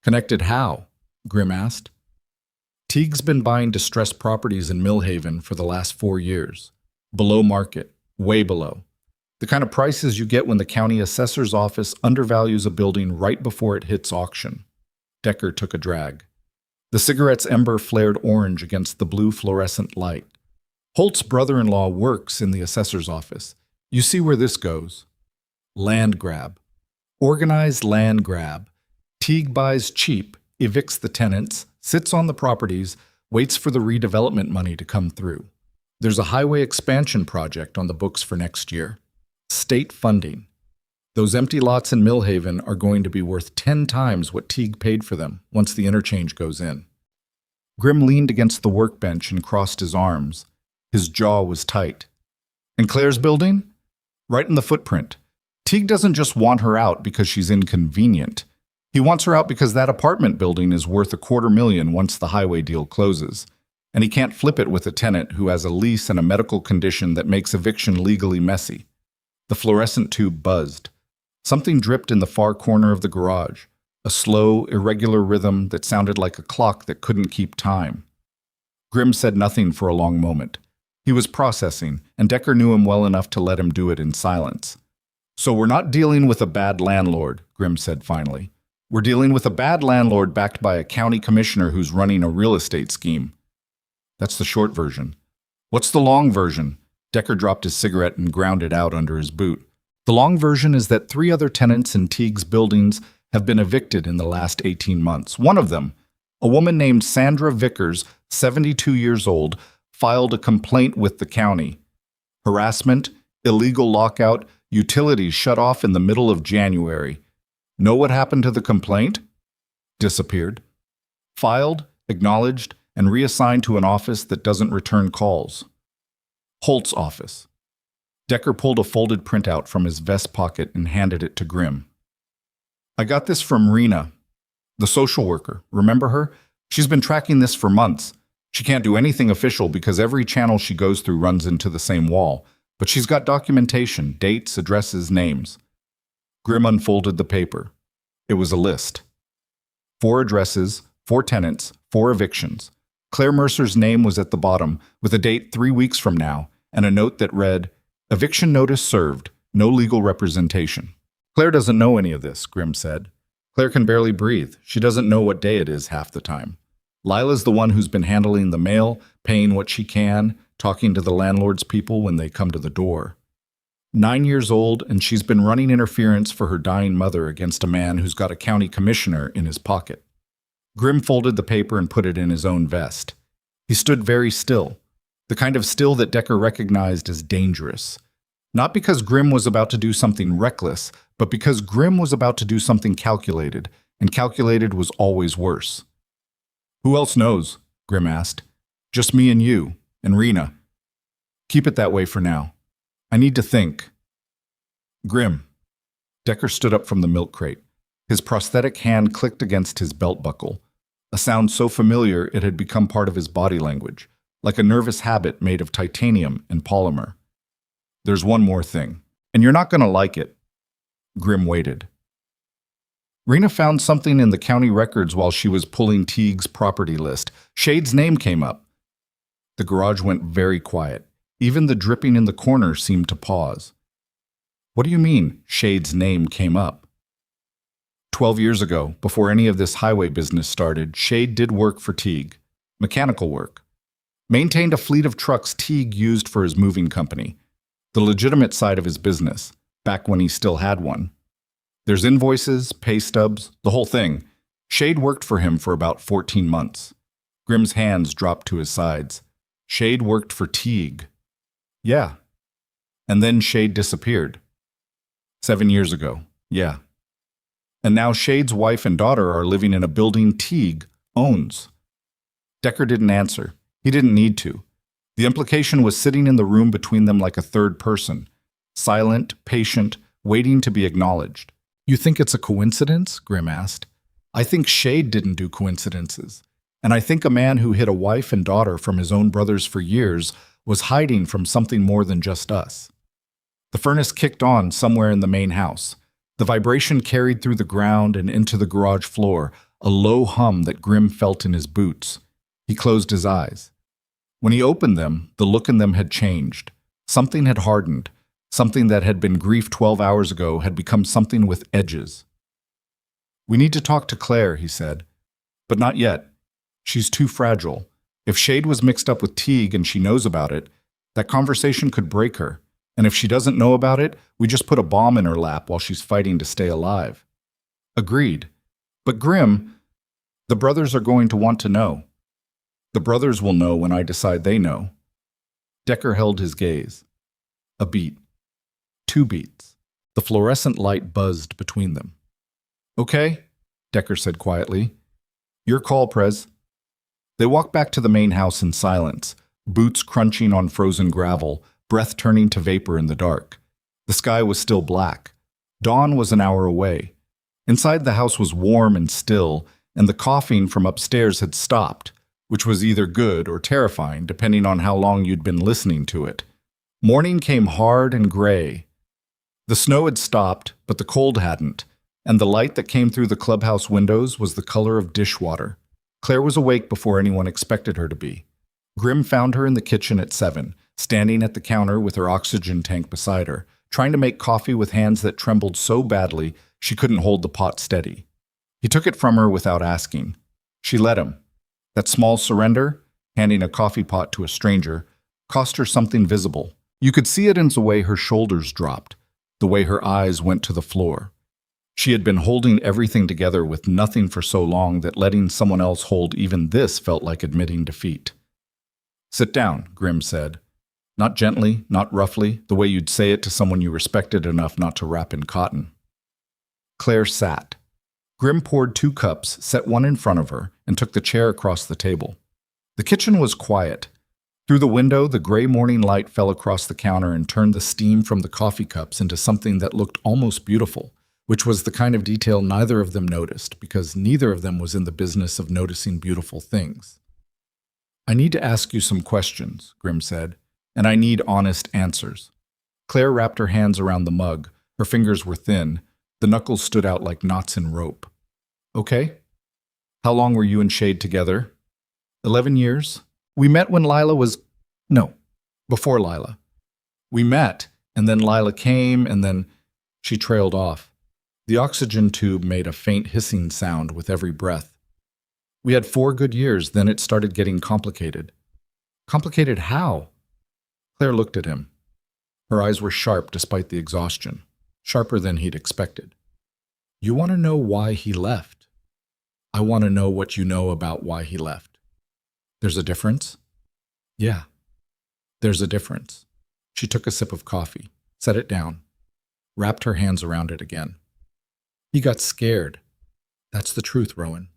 Speaker 1: "Connected how?" Grim asked. "Teague's been buying distressed properties in Millhaven for the last 4 years. Below market, way below. The kind of prices you get when the county assessor's office undervalues a building right before it hits auction." Decker took a drag. The cigarette's ember flared orange against the blue fluorescent light. "Holt's brother-in-law works in the assessor's office. You see where this goes. Land grab. Organized land grab. Teague buys cheap, evicts the tenants, sits on the properties, waits for the redevelopment money to come through. There's a highway expansion project on the books for next year. State funding. Those empty lots in Millhaven are going to be worth 10 times what Teague paid for them once the interchange goes in." Grim leaned against the workbench and crossed his arms. His jaw was tight. "And Claire's building? Right in the footprint. Teague doesn't just want her out because she's inconvenient. He wants her out because that apartment building is worth $250,000 once the highway deal closes. And he can't flip it with a tenant who has a lease and a medical condition that makes eviction legally messy." The fluorescent tube buzzed. Something dripped in the far corner of the garage, a slow, irregular rhythm that sounded like a clock that couldn't keep time. Grim said nothing for a long moment. He was processing, and Decker knew him well enough to let him do it in silence. "So we're not dealing with a bad landlord," Grim said finally. "We're dealing with a bad landlord backed by a county commissioner who's running a real estate scheme." "That's the short version. What's the long version?" Decker dropped his cigarette and ground it out under his boot. "The long version is that 3 other tenants in Teague's buildings have been evicted in the last 18 months. One of them, a woman named Sandra Vickers, 72 years old, filed a complaint with the county. Harassment, illegal lockout, utilities shut off in the middle of January. Know what happened to the complaint? Disappeared. Filed, acknowledged, and reassigned to an office that doesn't return calls. Holt's office." Decker pulled a folded printout from his vest pocket and handed it to Grim. "I got this from Rena, the social worker. Remember her? She's been tracking this for months. She can't do anything official because every channel she goes through runs into the same wall. But she's got documentation, dates, addresses, names." Grim unfolded the paper. It was a list. 4 addresses, 4 tenants, 4 evictions. Claire Mercer's name was at the bottom, with a date 3 weeks from now, and a note that read, "Eviction notice served, no legal representation." "Claire doesn't know any of this," Grim said. "Claire can barely breathe. She doesn't know what day it is half the time. Lila's the one who's been handling the mail, paying what she can, talking to the landlord's people when they come to the door. 9 years old, and she's been running interference for her dying mother against a man who's got a county commissioner in his pocket." Grim folded the paper and put it in his own vest. He stood very still, the kind of still that Decker recognized as dangerous. Not because Grim was about to do something reckless, but because Grim was about to do something calculated, and calculated was always worse. "Who else knows?" Grim asked. "Just me and you, and Rena. Keep it that way for now. I need to think." "Grim." Decker stood up from the milk crate. His prosthetic hand clicked against his belt buckle, a sound so familiar it had become part of his body language, like a nervous habit made of titanium and polymer. "There's one more thing, and you're not going to like it." Grim waited. Rena found something in the county records while she was pulling Teague's property list. Shade's name came up. The garage went very quiet. Even the dripping in the corner seemed to pause. What do you mean, Shade's name came up? 12 years ago, before any of this highway business started, Shade did work for Teague. Mechanical work. Maintained a fleet of trucks Teague used for his moving company. The legitimate side of his business, back when he still had one. There's invoices, pay stubs, the whole thing. Shade worked for him for about 14 months. Grimm's hands dropped to his sides. Shade worked for Teague. Yeah. And then Shade disappeared. 7 years ago. Yeah. And now Shade's wife and daughter are living in a building Teague owns. Decker didn't answer. He didn't need to. The implication was sitting in the room between them like a third person. Silent, patient, waiting to be acknowledged. You think it's a coincidence? Grimm asked. I think Shade didn't do coincidences. And I think a man who hid a wife and daughter from his own brothers for years was hiding from something more than just us. The furnace kicked on somewhere in the main house. The vibration carried through the ground and into the garage floor, a low hum that Grimm felt in his boots. He closed his eyes. When he opened them, the look in them had changed. Something had hardened. Something that had been grief 12 hours ago had become something with edges. We need to talk to Claire, he said. But not yet. She's too fragile. If Shade was mixed up with Teague and she knows about it, that conversation could break her. And if she doesn't know about it, we just put a bomb in her lap while she's fighting to stay alive. Agreed. But Grimm, the brothers are going to want to know. The brothers will know when I decide they know. Decker held his gaze. A beat. 2 beats. The fluorescent light buzzed between them. Okay, Decker said quietly. Your call, Prez. They walked back to the main house in silence, boots crunching on frozen gravel, breath turning to vapor in the dark. The sky was still black. Dawn was an hour away. Inside the house was warm and still, and the coughing from upstairs had stopped, which was either good or terrifying, depending on how long you'd been listening to it. Morning came hard and gray. The snow had stopped, but the cold hadn't, and the light that came through the clubhouse windows was the color of dishwater. Claire was awake before anyone expected her to be. Grimm found her in the kitchen at 7, standing at the counter with her oxygen tank beside her, trying to make coffee with hands that trembled so badly she couldn't hold the pot steady. He took it from her without asking. She let him. That small surrender, handing a coffee pot to a stranger, cost her something visible. You could see it in the way her shoulders dropped, the way her eyes went to the floor. She had been holding everything together with nothing for so long that letting someone else hold even this felt like admitting defeat. Sit down, Grimm said. Not gently, not roughly, the way you'd say it to someone you respected enough not to wrap in cotton. Claire sat. Grimm poured 2 cups, set one in front of her, and took the chair across the table. The kitchen was quiet. Through the window, the gray morning light fell across the counter and turned the steam from the coffee cups into something that looked almost beautiful, which was the kind of detail neither of them noticed, because neither of them was in the business of noticing beautiful things. I need to ask you some questions, Grimm said, and I need honest answers. Claire wrapped her hands around the mug. Her fingers were thin. The knuckles stood out like knots in rope. Okay. How long were you and Shade together? 11 years. We met when Lila was... No, before Lila. We met, and then Lila came, and then... She trailed off. The oxygen tube made a faint hissing sound with every breath. We had 4 good years, then it started getting complicated. Complicated how? Claire looked at him. Her eyes were sharp despite the exhaustion, sharper than he'd expected. You want to know why he left? I want to know what you know about why he left. There's a difference? Yeah, there's a difference. She took a sip of coffee, set it down, wrapped her hands around it again. He got scared. That's the truth, Rowan.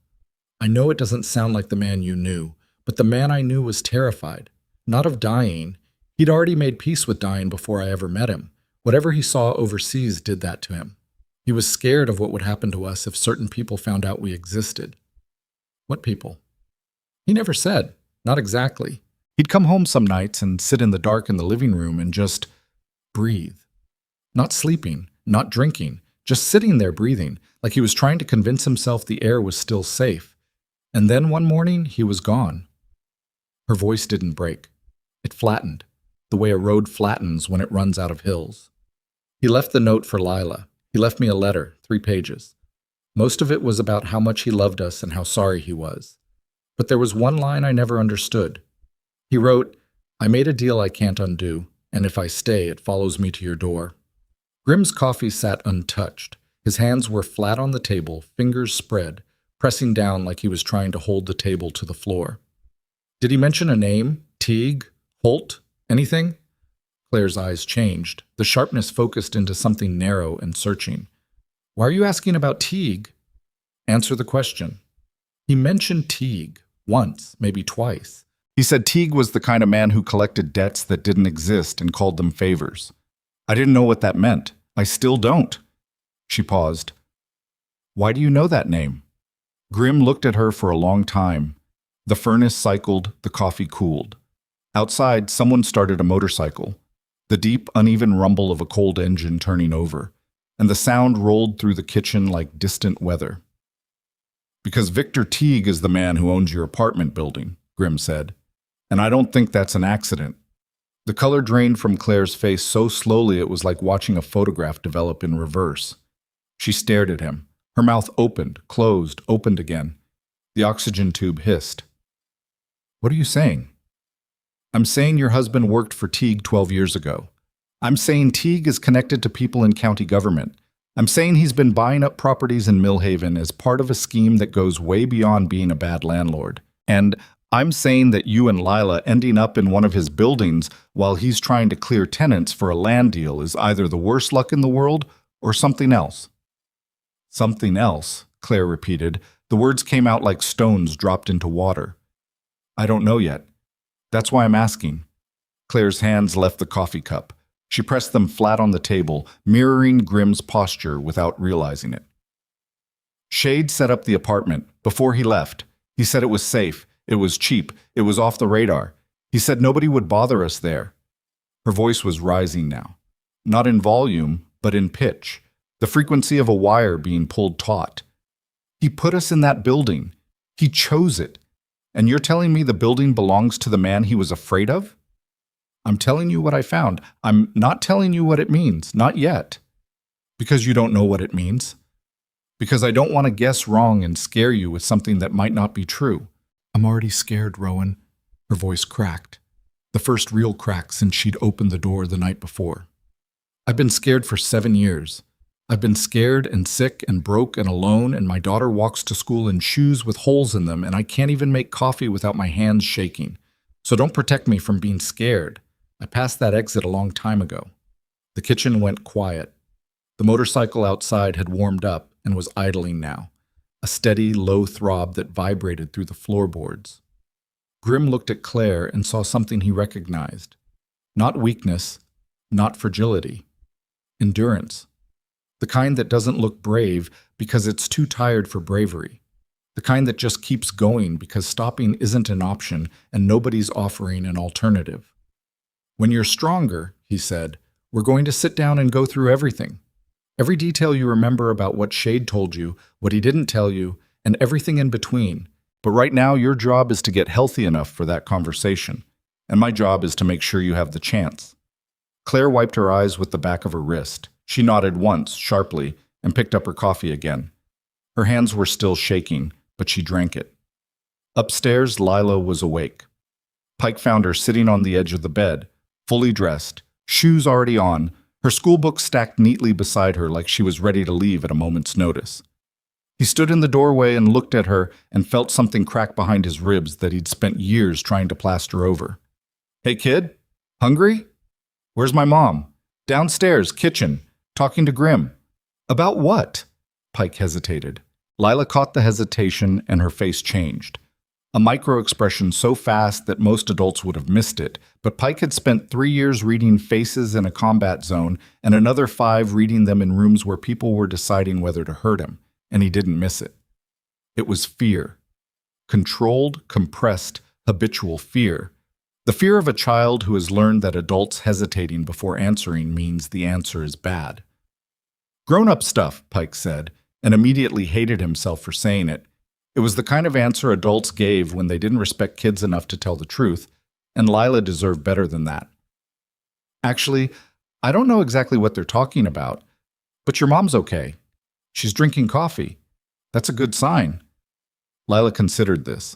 Speaker 1: I know it doesn't sound like the man you knew, but the man I knew was terrified. Not of dying. He'd already made peace with dying before I ever met him. Whatever he saw overseas did that to him. He was scared of what would happen to us if certain people found out we existed. What people? He never said. Not exactly. He'd come home some nights and sit in the dark in the living room and just breathe. Not sleeping, not drinking, just sitting there breathing, like he was trying to convince himself the air was still safe. And then one morning, he was gone. Her voice didn't break. It flattened, the way a road flattens when it runs out of hills. He left the note for Lila. He left me a letter, 3 pages. Most of it was about how much he loved us and how sorry he was. But there was one line I never understood. He wrote, "I made a deal I can't undo, and if I stay, it follows me to your door." Grimm's coffee sat untouched. His hands were flat on the table, fingers spread, pressing down like he was trying to hold the table to the floor. Did he mention a name? Teague? Holt? Anything? Claire's eyes changed. The sharpness focused into something narrow and searching. Why are you asking about Teague? Answer the question. He mentioned Teague. Once, maybe twice. He said Teague was the kind of man who collected debts that didn't exist and called them favors. I didn't know what that meant. I still don't. She paused. Why do you know that name? Grimm looked at her for a long time. The furnace cycled, the coffee cooled. Outside, someone started a motorcycle. The deep, uneven rumble of a cold engine turning over, and the sound rolled through the kitchen like distant weather. Because Victor Teague is the man who owns your apartment building, Grimm said. And I don't think that's an accident. The color drained from Claire's face so slowly it was like watching a photograph develop in reverse. She stared at him. Her mouth opened, closed, opened again. The oxygen tube hissed. What are you saying? I'm saying your husband worked for Teague 12 years ago. I'm saying Teague is connected to people in county government. I'm saying he's been buying up properties in Millhaven as part of a scheme that goes way beyond being a bad landlord. And I'm saying that you and Lila ending up in one of his buildings while he's trying to clear tenants for a land deal is either the worst luck in the world or something else. Something else, Claire repeated. The words came out like stones dropped into water. I don't know yet. That's why I'm asking. Claire's hands left the coffee cup. She pressed them flat on the table, mirroring Grimm's posture without realizing it. Shade set up the apartment before he left. He said it was safe, it was cheap, it was off the radar. He said nobody would bother us there. Her voice was rising now. Not in volume, but in pitch. The frequency of a wire being pulled taut. He put us in that building. He chose it. And you're telling me the building belongs to the man he was afraid of? I'm telling you what I found. I'm not telling you what it means, not yet. Because you don't know what it means. Because I don't want to guess wrong and scare you with something that might not be true. I'm already scared, Rowan. Her voice cracked. The first real crack since she'd opened the door the night before. I've been scared for 7 years. I've been scared and sick and broke and alone, and my daughter walks to school in shoes with holes in them, and I can't even make coffee without my hands shaking. So don't protect me from being scared. I passed that exit a long time ago. The kitchen went quiet. The motorcycle outside had warmed up and was idling now, a steady, low throb that vibrated through the floorboards. Grimm looked at Claire and saw something he recognized. Not weakness, not fragility. Endurance. The kind that doesn't look brave because it's too tired for bravery. The kind that just keeps going because stopping isn't an option and nobody's offering an alternative. When you're stronger, he said, we're going to sit down and go through everything. Every detail you remember about what Shade told you, what he didn't tell you, and everything in between. But right now, your job is to get healthy enough for that conversation. And my job is to make sure you have the chance. Claire wiped her eyes with the back of her wrist. She nodded once, sharply, and picked up her coffee again. Her hands were still shaking, but she drank it. Upstairs, Lila was awake. Pike found her sitting on the edge of the bed, fully dressed, shoes already on, her schoolbook stacked neatly beside her like she was ready to leave at a moment's notice. He stood in the doorway and looked at her and felt something crack behind his ribs that he'd spent years trying to plaster over. Hey, kid? Hungry? Where's my mom? Downstairs, kitchen. Talking to Grimm. About what? Pike hesitated. Lila caught the hesitation and her face changed. A micro-expression so fast that most adults would have missed it, but Pike had spent 3 years reading faces in a combat zone and another 5 reading them in rooms where people were deciding whether to hurt him, and he didn't miss it. It was fear. Controlled, compressed, habitual fear. The fear of a child who has learned that adults hesitating before answering means the answer is bad. Grown-up stuff, Pike said, and immediately hated himself for saying it. It was the kind of answer adults gave when they didn't respect kids enough to tell the truth, and Lila deserved better than that. Actually, I don't know exactly what they're talking about, but your mom's okay. She's drinking coffee. That's a good sign. Lila considered this.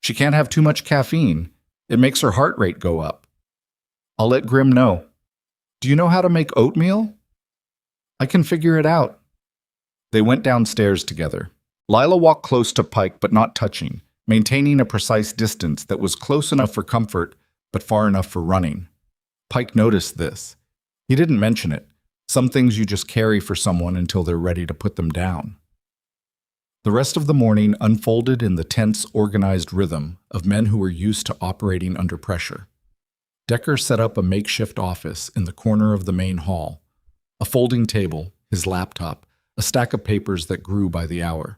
Speaker 1: She can't have too much caffeine. It makes her heart rate go up. I'll let Grim know. Do you know how to make oatmeal? I can figure it out. They went downstairs together. Lila walked close to Pike but not touching, maintaining a precise distance that was close enough for comfort but far enough for running. Pike noticed this. He didn't mention it. Some things you just carry for someone until they're ready to put them down. The rest of the morning unfolded in the tense, organized rhythm of men who were used to operating under pressure. Decker set up a makeshift office in the corner of the main hall. A folding table, his laptop, a stack of papers that grew by the hour.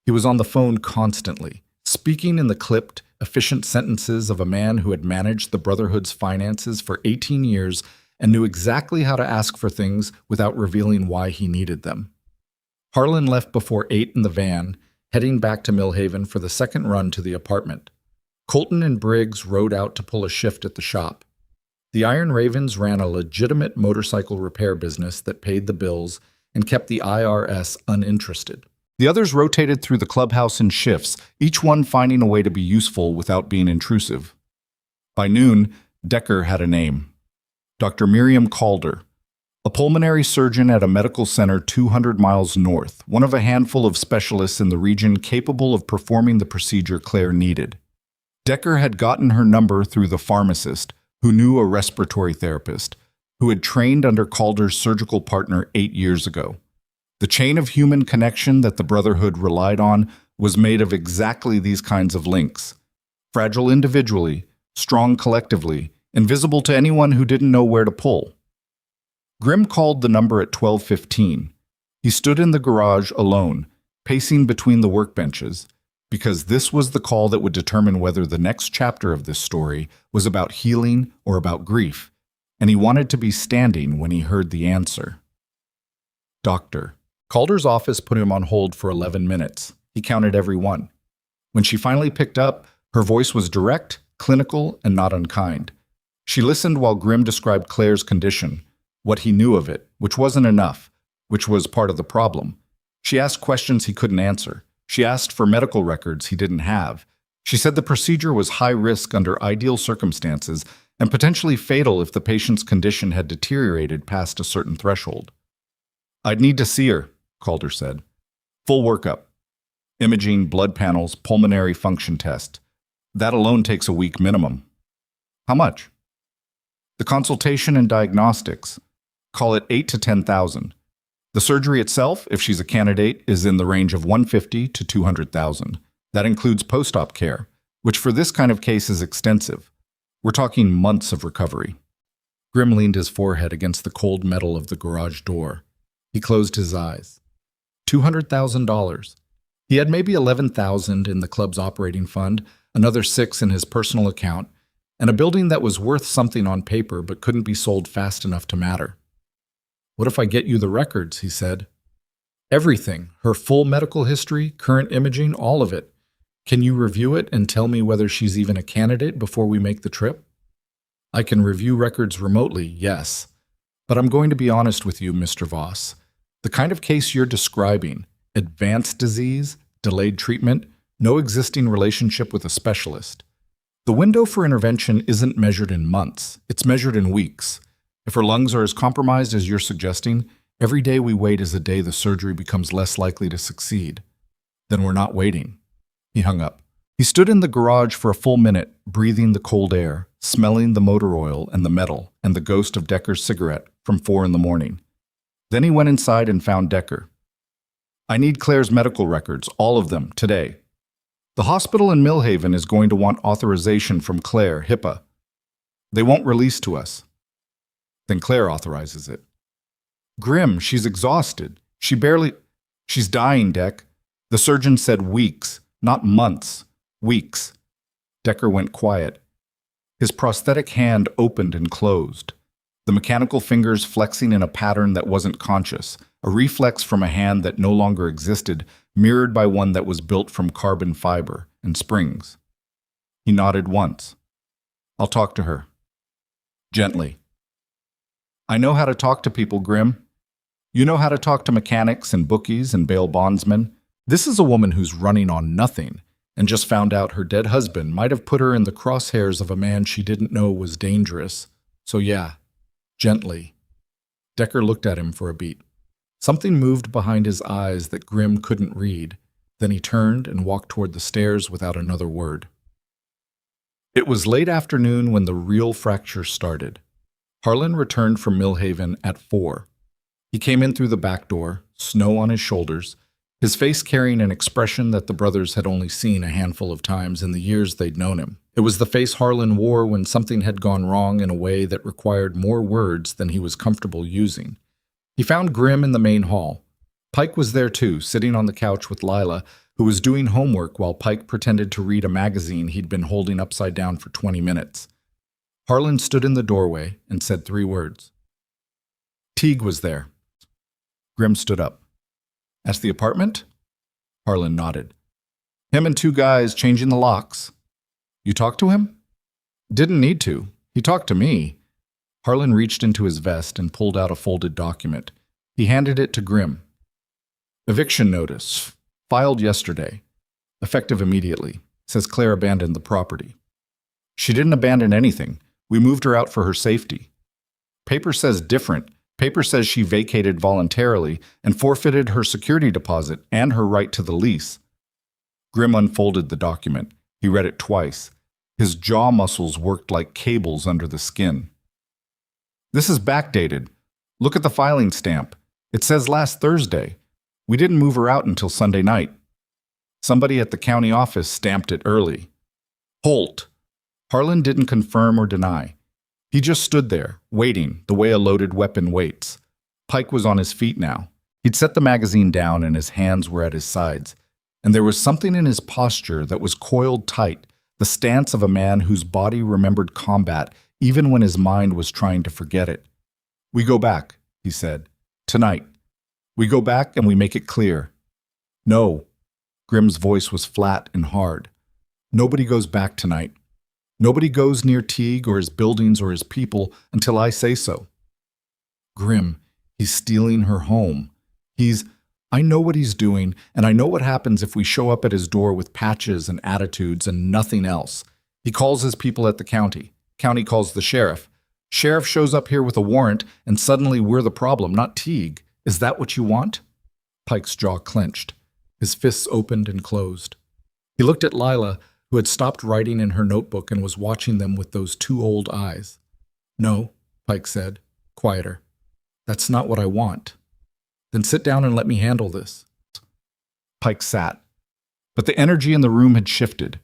Speaker 1: He was on the phone constantly, speaking in the clipped, efficient sentences of a man who had managed the Brotherhood's finances for 18 years and knew exactly how to ask for things without revealing why he needed them. Harlan left before 8 in the van, heading back to Millhaven for the second run to the apartment. Colton and Briggs rode out to pull a shift at the shop. The Iron Ravens ran a legitimate motorcycle repair business that paid the bills and kept the IRS uninterested. The others rotated through the clubhouse in shifts, each one finding a way to be useful without being intrusive. By noon, Decker had a name. Dr. Miriam Calder, a pulmonary surgeon at a medical center 200 miles north, one of a handful of specialists in the region capable of performing the procedure Claire needed. Decker had gotten her number through the pharmacist, who knew a respiratory therapist, who had trained under Calder's surgical partner 8 years ago. The chain of human connection that the Brotherhood relied on was made of exactly these kinds of links. Fragile individually, strong collectively, invisible to anyone who didn't know where to pull. Grim called the number at 12:15. He stood in the garage alone, pacing between the workbenches, because this was the call that would determine whether the next chapter of this story was about healing or about grief, and he wanted to be standing when he heard the answer. Doctor. Calder's office put him on hold for 11 minutes. He counted every one. When she finally picked up, her voice was direct, clinical, and not unkind. She listened while Grim described Claire's condition, what he knew of it, which wasn't enough, which was part of the problem. She asked questions he couldn't answer. She asked for medical records he didn't have. She said the procedure was high risk under ideal circumstances and potentially fatal if the patient's condition had deteriorated past a certain threshold. I'd need to see her, Calder said. Full workup. Imaging, blood panels, pulmonary function test. That alone takes a week minimum. How much? The consultation and diagnostics. Call it 8 to 10,000. The surgery itself, if she's a candidate, is in the range of 150 to 200,000. That includes post-op care, which for this kind of case is extensive. We're talking months of recovery. Grim leaned his forehead against the cold metal of the garage door. He closed his eyes. $200,000. He had maybe $11,000 in the club's operating fund, another $6,000 in his personal account, and a building that was worth something on paper but couldn't be sold fast enough to matter. What if I get you the records, he said. Everything, her full medical history, current imaging, all of it. Can you review it and tell me whether she's even a candidate before we make the trip? I can review records remotely, yes. But I'm going to be honest with you, Mr. Voss. The kind of case you're describing, advanced disease, delayed treatment, no existing relationship with a specialist. The window for intervention isn't measured in months, it's measured in weeks. If her lungs are as compromised as you're suggesting, every day we wait is a day the surgery becomes less likely to succeed. Then we're not waiting. He hung up. He stood in the garage for a full minute, breathing the cold air, smelling the motor oil and the metal and the ghost of Decker's cigarette from 4 in the morning. Then he went inside and found Decker. I need Claire's medical records, all of them, today. The hospital in Millhaven is going to want authorization from Claire, HIPAA. They won't release to us. Then Claire authorizes it. Grim, she's exhausted. She's dying, Deck. The surgeon said weeks, not months. Weeks. Decker went quiet. His prosthetic hand opened and closed, the mechanical fingers flexing in a pattern that wasn't conscious, a reflex from a hand that no longer existed, mirrored by one that was built from carbon fiber and springs. He nodded once. "I'll talk to her." Gently. "I know how to talk to people, Grim. You know how to talk to mechanics and bookies and bail bondsmen. This is a woman who's running on nothing and just found out her dead husband might have put her in the crosshairs of a man she didn't know was dangerous. So yeah, gently." Decker looked at him for a beat. Something moved behind his eyes that Grim couldn't read. Then he turned and walked toward the stairs without another word. It was late afternoon when the real fracture started. Harlan returned from Millhaven at 4. He came in through the back door, snow on his shoulders, his face carrying an expression that the brothers had only seen a handful of times in the years they'd known him. It was the face Harlan wore when something had gone wrong in a way that required more words than he was comfortable using. He found Grim in the main hall. Pike was there too, sitting on the couch with Lila, who was doing homework while Pike pretended to read a magazine he'd been holding upside down for 20 minutes. Harlan stood in the doorway and said 3 words. Teague was there. Grim stood up. "At the apartment?" Harlan nodded. "Him and 2 guys changing the locks." "You talked to him?" "Didn't need to. He talked to me." Harlan reached into his vest and pulled out a folded document. He handed it to Grim. "Eviction notice. Filed yesterday. Effective immediately. Says Claire abandoned the property." "She didn't abandon anything. We moved her out for her safety." "Paper says different. Paper says she vacated voluntarily and forfeited her security deposit and her right to the lease." Grim unfolded the document. He read it twice. His jaw muscles worked like cables under the skin. "This is backdated. Look at the filing stamp. It says last Thursday. We didn't move her out until Sunday night. Somebody at the county office stamped it early." "Holt." Harlan didn't confirm or deny. He just stood there, waiting, the way a loaded weapon waits. Pike was on his feet now. He'd set the magazine down and his hands were at his sides. And there was something in his posture that was coiled tight, the stance of a man whose body remembered combat even when his mind was trying to forget it. "We go back," he said. "Tonight. We go back and we make it clear." "No." Grim's voice was flat and hard. "Nobody goes back tonight. Nobody goes near Teague or his buildings or his people until I say so." "Grim, he's stealing her home. I know what he's doing, and I know what happens if we show up at his door with patches and attitudes and nothing else. He calls his people at the county. County calls the sheriff. Sheriff shows up here with a warrant, and suddenly we're the problem, not Teague. Is that what you want?" Pike's jaw clenched. His fists opened and closed. He looked at Lila, who had stopped writing in her notebook and was watching them with those 2 old eyes. "No," Pike said, quieter. "That's not what I want." "Then sit down and let me handle this." Pike sat. But the energy in the room had shifted.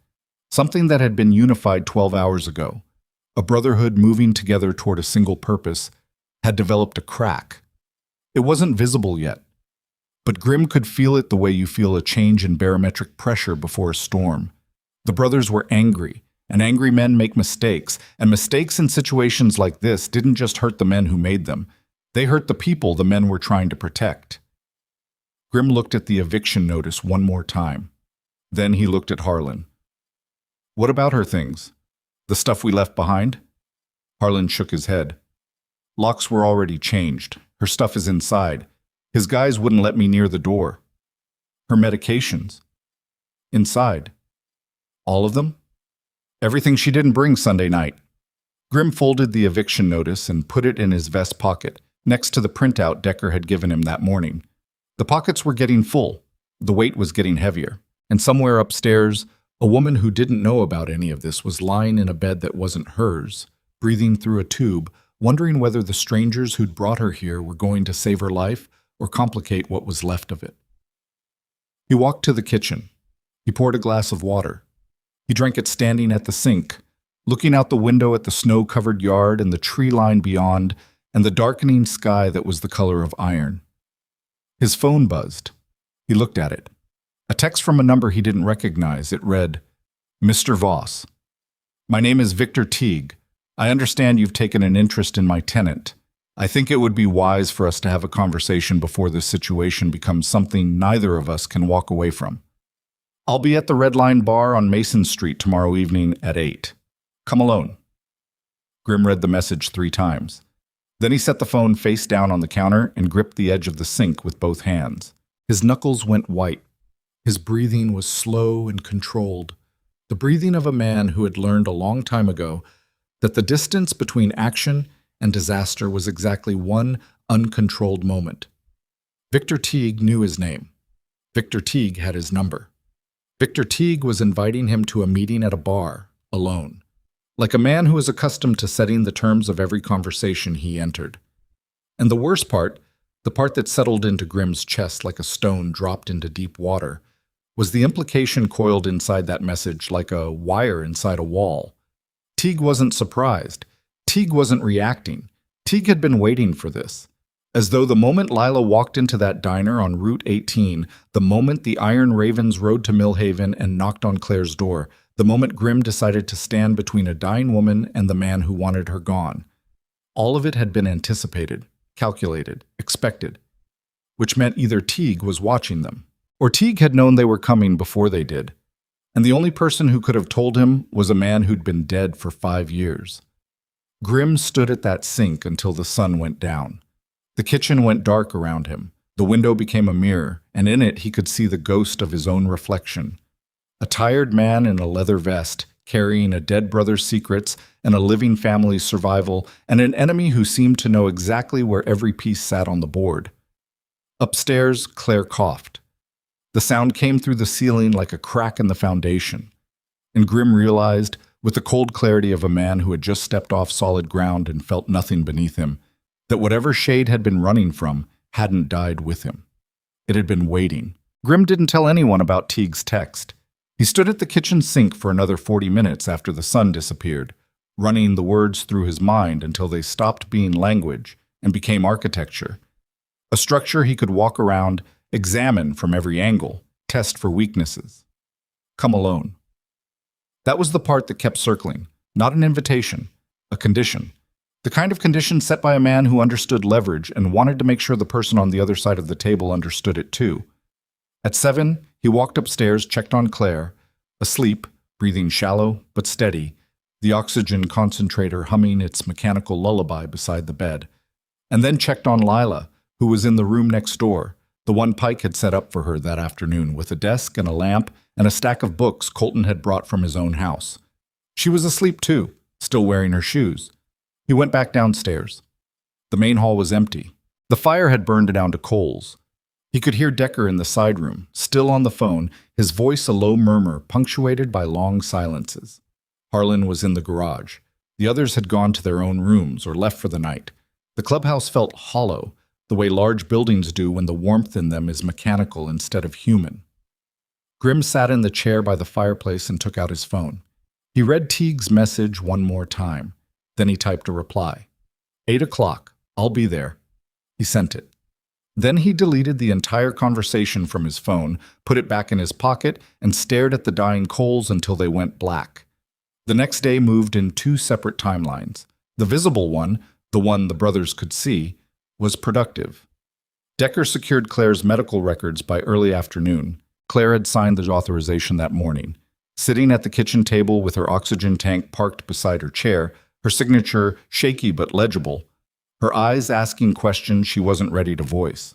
Speaker 1: Something that had been unified 12 hours ago, a brotherhood moving together toward a single purpose, had developed a crack. It wasn't visible yet, but Grim could feel it the way you feel a change in barometric pressure before a storm. The brothers were angry, and angry men make mistakes, and mistakes in situations like this didn't just hurt the men who made them. They hurt the people the men were trying to protect. Grim looked at the eviction notice one more time. Then he looked at Harlan. "What about her things? The stuff we left behind?" Harlan shook his head. "Locks were already changed. Her stuff is inside. His guys wouldn't let me near the door." "Her medications?" "Inside." "All of them?" "Everything she didn't bring Sunday night." Grim folded the eviction notice and put it in his vest pocket, next to the printout Decker had given him that morning. The pockets were getting full. The weight was getting heavier. And somewhere upstairs, a woman who didn't know about any of this was lying in a bed that wasn't hers, breathing through a tube, wondering whether the strangers who'd brought her here were going to save her life or complicate what was left of it. He walked to the kitchen. He poured a glass of water. He drank it standing at the sink, looking out the window at the snow-covered yard and the tree line beyond, and the darkening sky that was the color of iron. His phone buzzed. He looked at it. A text from a number he didn't recognize. It read, "Mr. Voss. My name is Victor Teague. I understand you've taken an interest in my tenant. I think it would be wise for us to have a conversation before this situation becomes something neither of us can walk away from. I'll be at the Red Line Bar on Mason Street tomorrow evening at 8. Come alone." Grimm read the message 3 times. Then he set the phone face down on the counter and gripped the edge of the sink with both hands. His knuckles went white. His breathing was slow and controlled, the breathing of a man who had learned a long time ago that the distance between action and disaster was exactly one uncontrolled moment. Victor Teague knew his name. Victor Teague had his number. Victor Teague was inviting him to a meeting at a bar, alone, like a man who was accustomed to setting the terms of every conversation he entered. And the worst part, the part that settled into Grimm's chest like a stone dropped into deep water, was the implication coiled inside that message like a wire inside a wall. Teague wasn't surprised. Teague wasn't reacting. Teague had been waiting for this. As though the moment Lila walked into that diner on Route 18, the moment the Iron Ravens rode to Millhaven and knocked on Claire's door, the moment Grimm decided to stand between a dying woman and the man who wanted her gone. All of it had been anticipated, calculated, expected, which meant either Teague was watching them, or Teague had known they were coming before they did. And the only person who could have told him was a man who'd been dead for 5 years. Grimm stood at that sink until the sun went down. The kitchen went dark around him. The window became a mirror, and in it he could see the ghost of his own reflection. A tired man in a leather vest, carrying a dead brother's secrets and a living family's survival, and an enemy who seemed to know exactly where every piece sat on the board. Upstairs, Claire coughed. The sound came through the ceiling like a crack in the foundation. And Grimm realized, with the cold clarity of a man who had just stepped off solid ground and felt nothing beneath him, that whatever shade had been running from hadn't died with him. It had been waiting. Grimm didn't tell anyone about Teague's text. He stood at the kitchen sink for another 40 minutes after the sun disappeared, running the words through his mind until they stopped being language and became architecture. A structure he could walk around, examine from every angle, test for weaknesses. Come alone. That was the part that kept circling, not an invitation, a condition. The kind of condition set by a man who understood leverage and wanted to make sure the person on the other side of the table understood it too. At 7, he walked upstairs, checked on Claire, asleep, breathing shallow but steady, the oxygen concentrator humming its mechanical lullaby beside the bed, and then checked on Lila, who was in the room next door, the one Pike had set up for her that afternoon with a desk and a lamp and a stack of books Colton had brought from his own house. She was asleep too, still wearing her shoes. He went back downstairs. The main hall was empty. The fire had burned down to coals. He could hear Decker in the side room, still on the phone, his voice a low murmur punctuated by long silences. Harlan was in the garage. The others had gone to their own rooms or left for the night. The clubhouse felt hollow, the way large buildings do when the warmth in them is mechanical instead of human. Grimm sat in the chair by the fireplace and took out his phone. He read Teague's message one more time. Then he typed a reply. 8 o'clock. I'll be there. He sent it. Then he deleted the entire conversation from his phone, put it back in his pocket, and stared at the dying coals until they went black. The next day moved in 2 separate timelines. The visible one, the one the brothers could see, was productive. Decker secured Claire's medical records by early afternoon. Claire had signed the authorization that morning. Sitting at the kitchen table with her oxygen tank parked beside her chair, her signature shaky but legible, her eyes asking questions she wasn't ready to voice.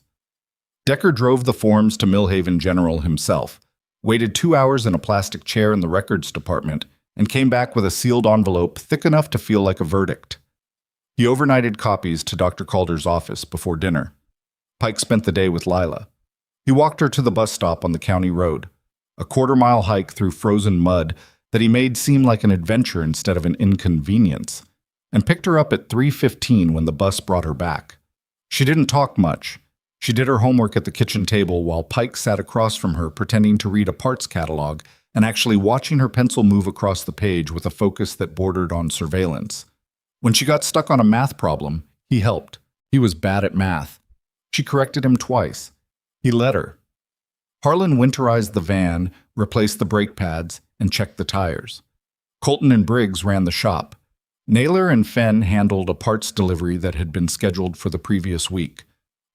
Speaker 1: Decker drove the forms to Millhaven General himself, waited 2 hours in a plastic chair in the records department, and came back with a sealed envelope thick enough to feel like a verdict. He overnighted copies to Dr. Calder's office before dinner. Pike spent the day with Lila. He walked her to the bus stop on the county road, a quarter-mile hike through frozen mud that he made seem like an adventure instead of an inconvenience, and picked her up at 3:15 when the bus brought her back. She didn't talk much. She did her homework at the kitchen table while Pike sat across from her pretending to read a parts catalog and actually watching her pencil move across the page with a focus that bordered on surveillance. When she got stuck on a math problem, he helped. He was bad at math. She corrected him twice. He let her. Harlan winterized the van, replaced the brake pads, and checked the tires. Colton and Briggs ran the shop. Naylor and Fenn handled a parts delivery that had been scheduled for the previous week.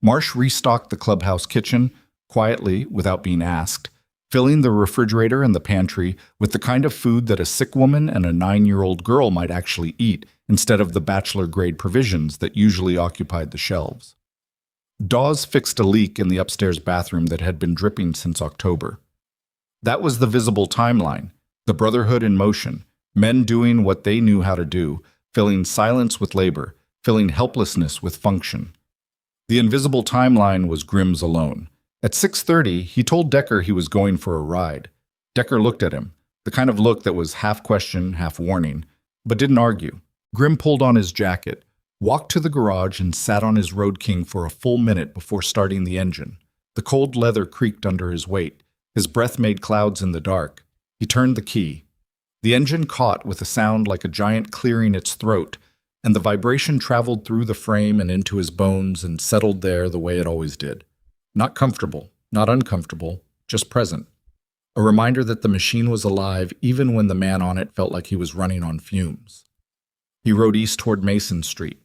Speaker 1: Marsh restocked the clubhouse kitchen, quietly, without being asked, filling the refrigerator and the pantry with the kind of food that a sick woman and a 9-year-old girl might actually eat, instead of the bachelor-grade provisions that usually occupied the shelves. Dawes fixed a leak in the upstairs bathroom that had been dripping since October. That was the visible timeline, the Brotherhood in motion, men doing what they knew how to do, filling silence with labor, filling helplessness with function. The invisible timeline was Grimm's alone. At 6:30, he told Decker he was going for a ride. Decker looked at him, the kind of look that was half question, half warning, but didn't argue. Grimm pulled on his jacket, walked to the garage, and sat on his Road King for a full minute before starting the engine. The cold leather creaked under his weight. His breath made clouds in the dark. He turned the key. The engine caught with a sound like a giant clearing its throat, and the vibration traveled through the frame and into his bones and settled there the way it always did. Not comfortable, not uncomfortable, just present. A reminder that the machine was alive even when the man on it felt like he was running on fumes. He rode east toward Mason Street.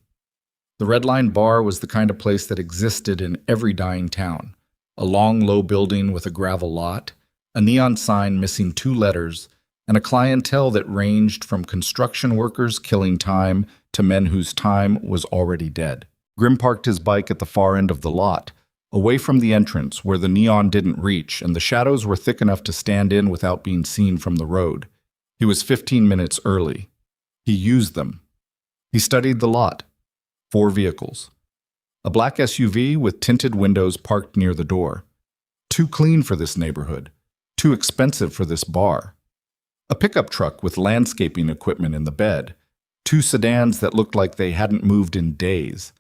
Speaker 1: The Red Line Bar was the kind of place that existed in every dying town. A long, low building with a gravel lot, a neon sign missing 2 letters, and a clientele that ranged from construction workers killing time to men whose time was already dead. Grimm parked his bike at the far end of the lot, away from the entrance where the neon didn't reach and the shadows were thick enough to stand in without being seen from the road. He was 15 minutes early. He used them. He studied the lot. 4 vehicles. A black SUV with tinted windows parked near the door. Too clean for this neighborhood. Too expensive for this bar. A pickup truck with landscaping equipment in the bed. 2 sedans that looked like they hadn't moved in days.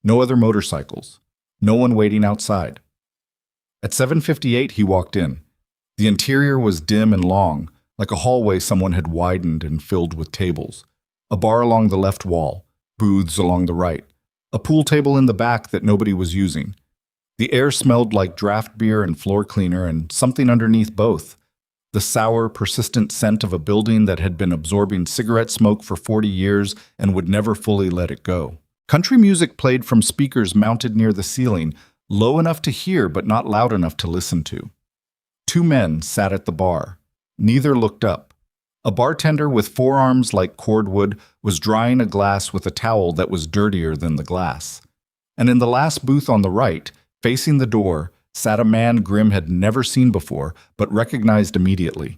Speaker 1: No other motorcycles. No one waiting outside. At 7:58, he walked in. The interior was dim and long, like a hallway someone had widened and filled with tables. A bar along the left wall, booths along the right, a pool table in the back that nobody was using. The air smelled like draft beer and floor cleaner and something underneath both. The sour, persistent scent of a building that had been absorbing cigarette smoke for 40 years and would never fully let it go. Country music played from speakers mounted near the ceiling, low enough to hear but not loud enough to listen to. 2 men sat at the bar. Neither looked up. A bartender with forearms like cordwood was drying a glass with a towel that was dirtier than the glass. And in the last booth on the right, facing the door, sat a man Grimm had never seen before but recognized immediately.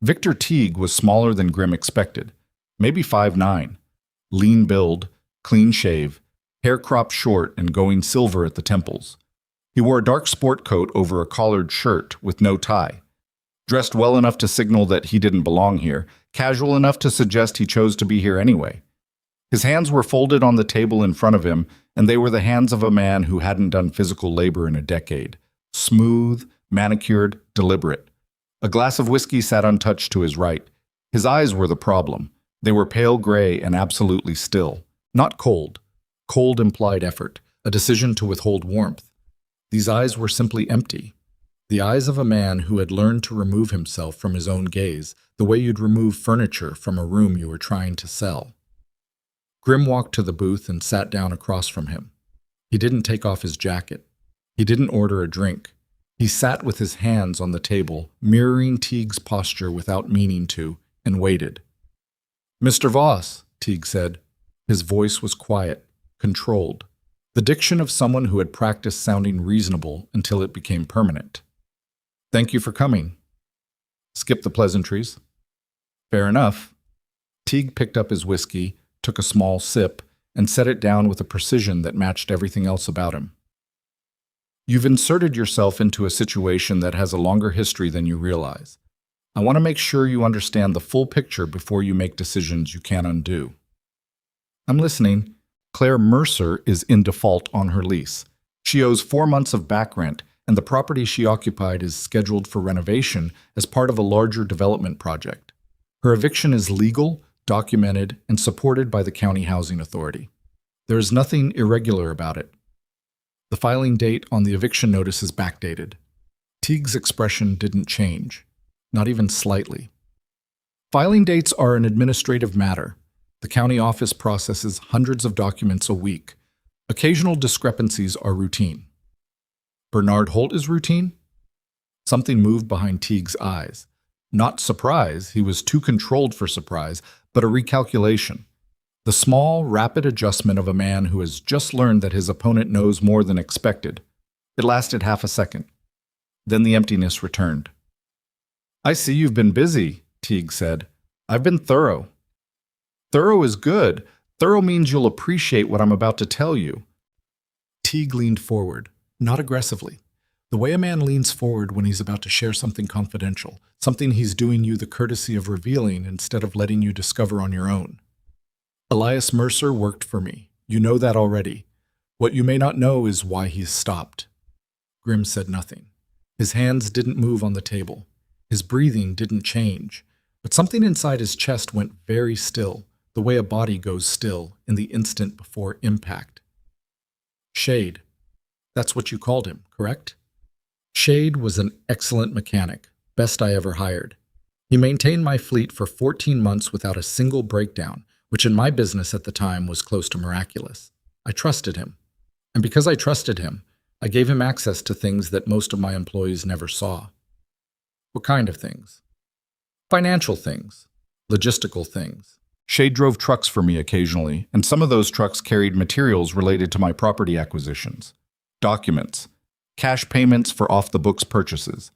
Speaker 1: Victor Teague was smaller than Grimm expected, maybe 5'9", lean build, clean shave, hair cropped short and going silver at the temples. He wore a dark sport coat over a collared shirt with no tie. Dressed well enough to signal that he didn't belong here, casual enough to suggest he chose to be here anyway. His hands were folded on the table in front of him, and they were the hands of a man who hadn't done physical labor in a decade. Smooth, manicured, deliberate. A glass of whiskey sat untouched to his right. His eyes were the problem. They were pale gray and absolutely still. Not cold. Cold implied effort, a decision to withhold warmth. These eyes were simply empty. The eyes of a man who had learned to remove himself from his own gaze, the way you'd remove furniture from a room you were trying to sell. Grimm walked to the booth and sat down across from him. He didn't take off his jacket. He didn't order a drink. He sat with his hands on the table, mirroring Teague's posture without meaning to, and waited. "Mr. Voss," Teague said. His voice was quiet, controlled, the diction of someone who had practiced sounding reasonable until it became permanent. "Thank you for coming." "Skip the pleasantries." "Fair enough." Teague picked up his whiskey, took a small sip, and set it down with a precision that matched everything else about him. "You've inserted yourself into a situation that has a longer history than you realize. I want to make sure you understand the full picture before you make decisions you can't undo." "I'm listening." Claire Mercer is in default on her lease. She owes 4 months of back rent, and the property she occupied is scheduled for renovation as part of a larger development project. Her eviction is legal, documented, and supported by the County Housing Authority. There is nothing irregular about it. The filing date on the eviction notice is backdated. Teague's expression didn't change, not even slightly. "Filing dates are an administrative matter. The county office processes hundreds of documents a week. Occasional discrepancies are routine. Bernard Holt is routine? Something moved behind Teague's eyes. Not surprise, he was too controlled for surprise, but a recalculation. The small, rapid adjustment of a man who has just learned that his opponent knows more than expected. It lasted half a second. Then the emptiness returned. "I see you've been busy," Teague said. "I've been thorough." "Thorough is good. Thorough means you'll appreciate what I'm about to tell you." Teague leaned forward, not aggressively. The way a man leans forward when he's about to share something confidential, something he's doing you the courtesy of revealing instead of letting you discover on your own. "Elias Mercer worked for me. You know that already. What you may not know is why he's stopped." Grimm said nothing. His hands didn't move on the table. His breathing didn't change. But something inside his chest went very still, the way a body goes still in the instant before impact. "Shade. That's what you called him, correct?" Shade was an excellent mechanic, best I ever hired. He maintained my fleet for 14 months without a single breakdown, which in my business at the time was close to miraculous. I trusted him. And because I trusted him, I gave him access to things that most of my employees never saw. What kind of things? Financial things, logistical things. Shade drove trucks for me occasionally, and some of those trucks carried materials related to my property acquisitions. Documents, cash payments for off-the-books purchases,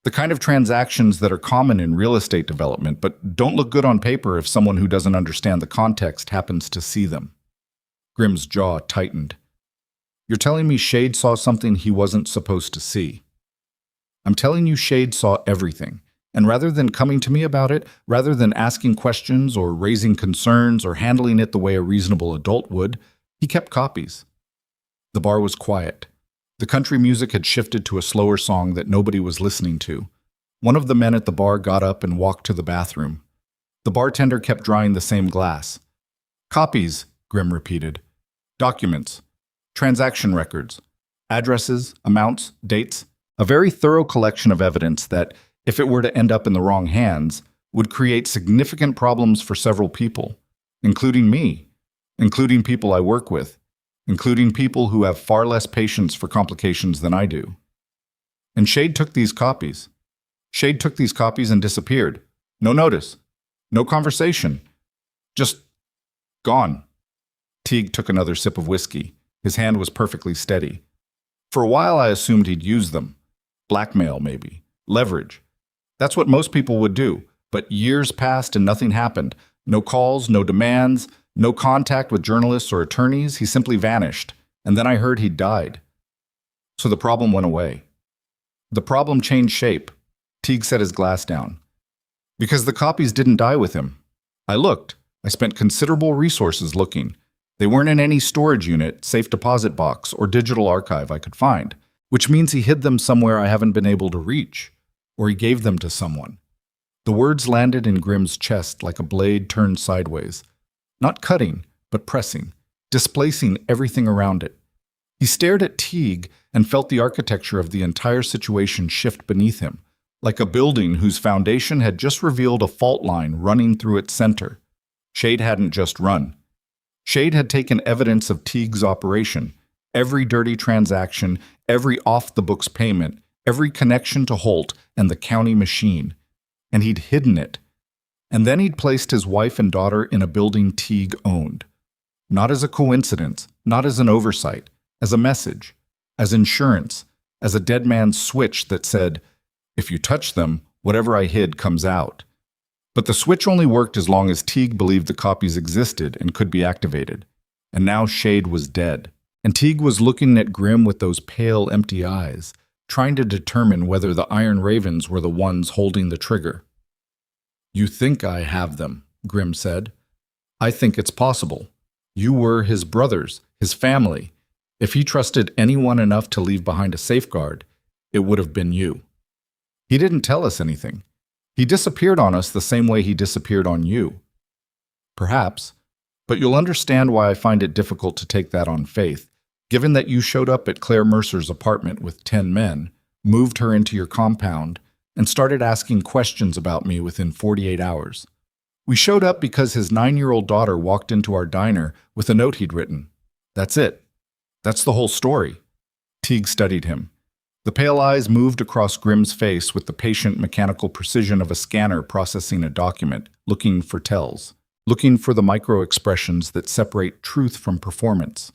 Speaker 1: the kind of transactions that are common in real estate development but don't look good on paper if someone who doesn't understand the context happens to see them. Grimm's jaw tightened. "You're telling me Shade saw something he wasn't supposed to see?" "I'm telling you Shade saw everything, and rather than coming to me about it, rather than asking questions or raising concerns or handling it the way a reasonable adult would, he kept copies." The bar was quiet. The country music had shifted to a slower song that nobody was listening to. One of the men at the bar got up and walked to the bathroom. The bartender kept drying the same glass. "Copies," Grimm repeated. "Documents. Transaction records. Addresses, amounts, dates. A very thorough collection of evidence that, if it were to end up in the wrong hands, would create significant problems for several people, including me, including people I work with, including people who have far less patience for complications than I do." And Shade took these copies. Shade took these copies and disappeared. No notice. No conversation. Just gone. Teague took another sip of whiskey. His hand was perfectly steady. For a while I assumed he'd use them. Blackmail, maybe. Leverage. That's what most people would do. But years passed and nothing happened. No calls, no demands, no contact with journalists or attorneys. He simply vanished. And then I heard he'd died. So the problem went away. The problem changed shape. Teague set his glass down. Because the copies didn't die with him. I looked. I spent considerable resources looking. They weren't in any storage unit, safe deposit box, or digital archive I could find, which means he hid them somewhere I haven't been able to reach, or he gave them to someone. The words landed in Grimm's chest like a blade turned sideways, not cutting, but pressing, displacing everything around it. He stared at Teague and felt the architecture of the entire situation shift beneath him, like a building whose foundation had just revealed a fault line running through its center. Shade hadn't just run. Shade had taken evidence of Teague's operation, every dirty transaction, every off-the-books payment, every connection to Holt and the county machine, and he'd hidden it. And then he'd placed his wife and daughter in a building Teague owned. Not as a coincidence, not as an oversight, as a message, as insurance, as a dead man's switch that said, "If you touch them, whatever I hid comes out." But the switch only worked as long as Teague believed the copies existed and could be activated. And now Shade was dead. And Teague was looking at Grimm with those pale, empty eyes, trying to determine whether the Iron Ravens were the ones holding the trigger. "You think I have them," Grimm said. "I think it's possible. You were his brothers, his family. If he trusted anyone enough to leave behind a safeguard, it would have been you. He didn't tell us anything. He disappeared on us the same way he disappeared on you. Perhaps, but you'll understand why I find it difficult to take that on faith, given that you showed up at Claire Mercer's apartment with 10 men, moved her into your compound, and started asking questions about me within 48 hours. We showed up because his 9-year-old daughter walked into our diner with a note he'd written. That's it. That's the whole story. Teague studied him. The pale eyes moved across Grimm's face with the patient mechanical precision of a scanner processing a document, looking for tells, looking for the micro-expressions that separate truth from performance.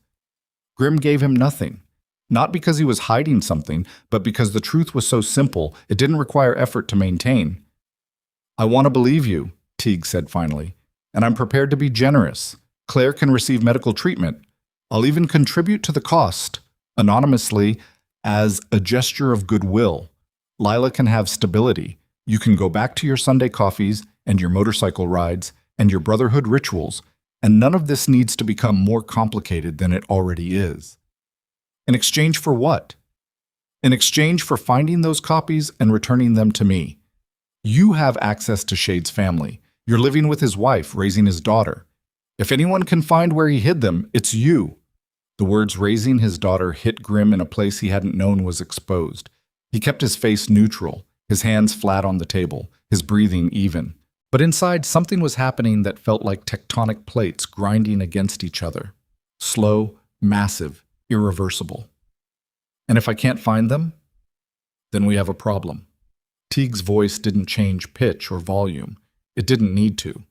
Speaker 1: Grimm gave him nothing. Not because he was hiding something, but because the truth was so simple, it didn't require effort to maintain. I want to believe you, Teague said finally, and I'm prepared to be generous. Claire can receive medical treatment. I'll even contribute to the cost, anonymously, as a gesture of goodwill. Lila can have stability. You can go back to your Sunday coffees and your motorcycle rides and your Brotherhood rituals, and none of this needs to become more complicated than it already is. In exchange for what? In exchange for finding those copies and returning them to me. You have access to Shade's family. You're living with his wife, raising his daughter. If anyone can find where he hid them, it's you. The words raising his daughter hit Grimm in a place he hadn't known was exposed. He kept his face neutral, his hands flat on the table, his breathing even. But inside, something was happening that felt like tectonic plates grinding against each other. Slow, massive, irreversible. And if I can't find them, then we have a problem. Teague's voice didn't change pitch or volume. It didn't need to.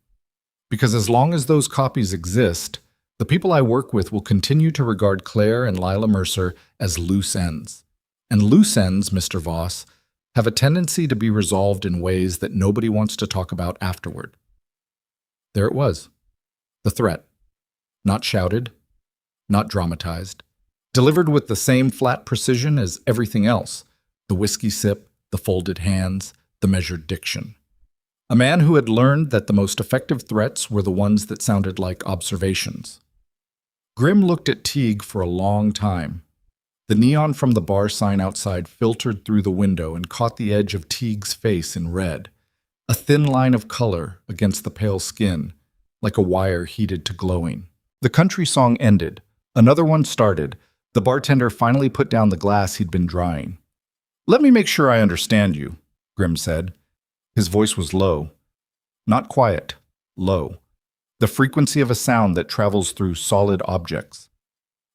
Speaker 1: Because as long as those copies exist, the people I work with will continue to regard Claire and Lila Mercer as loose ends. And loose ends, Mr. Voss, have a tendency to be resolved in ways that nobody wants to talk about afterward. There it was. The threat. Not shouted, not dramatized. Delivered with the same flat precision as everything else. The whiskey sip, the folded hands, the measured diction. A man who had learned that the most effective threats were the ones that sounded like observations. Grimm looked at Teague for a long time. The neon from the bar sign outside filtered through the window and caught the edge of Teague's face in red, a thin line of color against the pale skin, like a wire heated to glowing. The country song ended. Another one started. The bartender finally put down the glass he'd been drying. "Let me make sure I understand you," Grimm said. His voice was low. Not quiet, low. The frequency of a sound that travels through solid objects.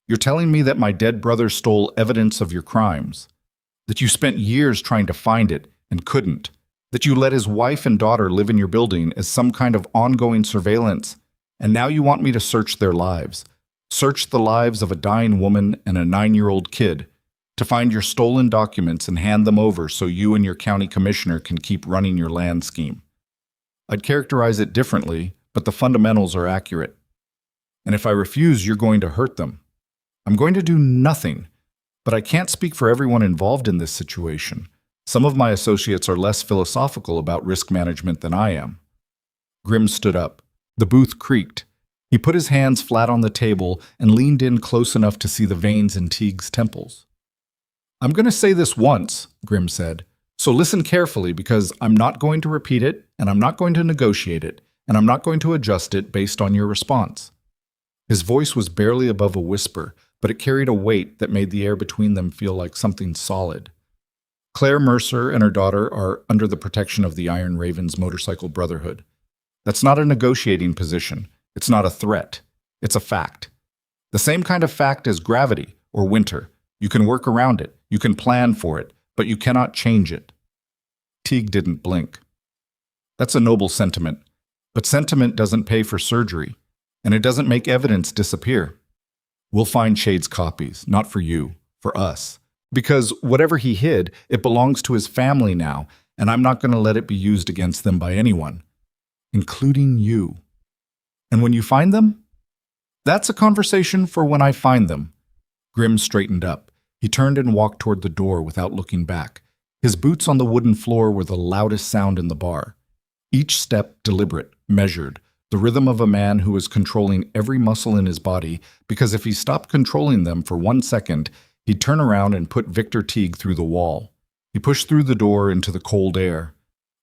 Speaker 1: You're telling me that my dead brother stole evidence of your crimes, that you spent years trying to find it and couldn't, that you let his wife and daughter live in your building as some kind of ongoing surveillance, and now you want me to search their lives, search the lives of a dying woman and a 9-year-old kid, to find your stolen documents and hand them over so you and your county commissioner can keep running your land scheme. I'd characterize it differently, but the fundamentals are accurate. And if I refuse, you're going to hurt them. I'm going to do nothing, but I can't speak for everyone involved in this situation. Some of my associates are less philosophical about risk management than I am. Grimm stood up. The booth creaked. He put his hands flat on the table and leaned in close enough to see the veins in Teague's temples. "I'm going to say this once," Grimm said, "so listen carefully because I'm not going to repeat it, and I'm not going to negotiate it, and I'm not going to adjust it based on your response." His voice was barely above a whisper, but it carried a weight that made the air between them feel like something solid. Claire Mercer and her daughter are under the protection of the Iron Ravens Motorcycle Brotherhood. That's not a negotiating position. It's not a threat. It's a fact. The same kind of fact as gravity or winter. You can work around it. You can plan for it, but you cannot change it. Teague didn't blink. That's a noble sentiment, but sentiment doesn't pay for surgery, and it doesn't make evidence disappear. We'll find Shade's copies, not for you, for us. Because whatever he hid, it belongs to his family now, and I'm not going to let it be used against them by anyone, including you. And when you find them? That's a conversation for when I find them. Grimm straightened up. He turned and walked toward the door without looking back. His boots on the wooden floor were the loudest sound in the bar. Each step deliberate, measured, the rhythm of a man who was controlling every muscle in his body, because if he stopped controlling them for 1 second, he'd turn around and put Victor Teague through the wall. He pushed through the door into the cold air.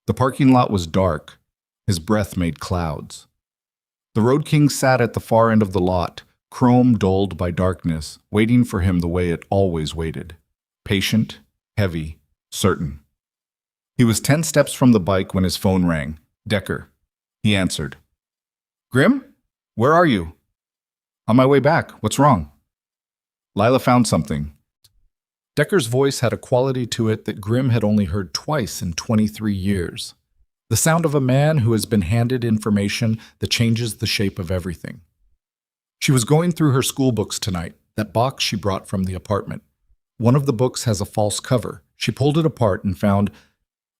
Speaker 1: The parking lot was dark. His breath made clouds. The Road King sat at the far end of the lot, chrome dulled by darkness, waiting for him the way it always waited. Patient, heavy, certain. He was 10 steps from the bike when his phone rang. Decker. He answered. Grim? Where are you? On my way back. What's wrong? Lila found something. Decker's voice had a quality to it that Grim had only heard twice in 23 years. The sound of a man who has been handed information that changes the shape of everything. She was going through her school books tonight, that box she brought from the apartment. One of the books has a false cover. She pulled it apart and found...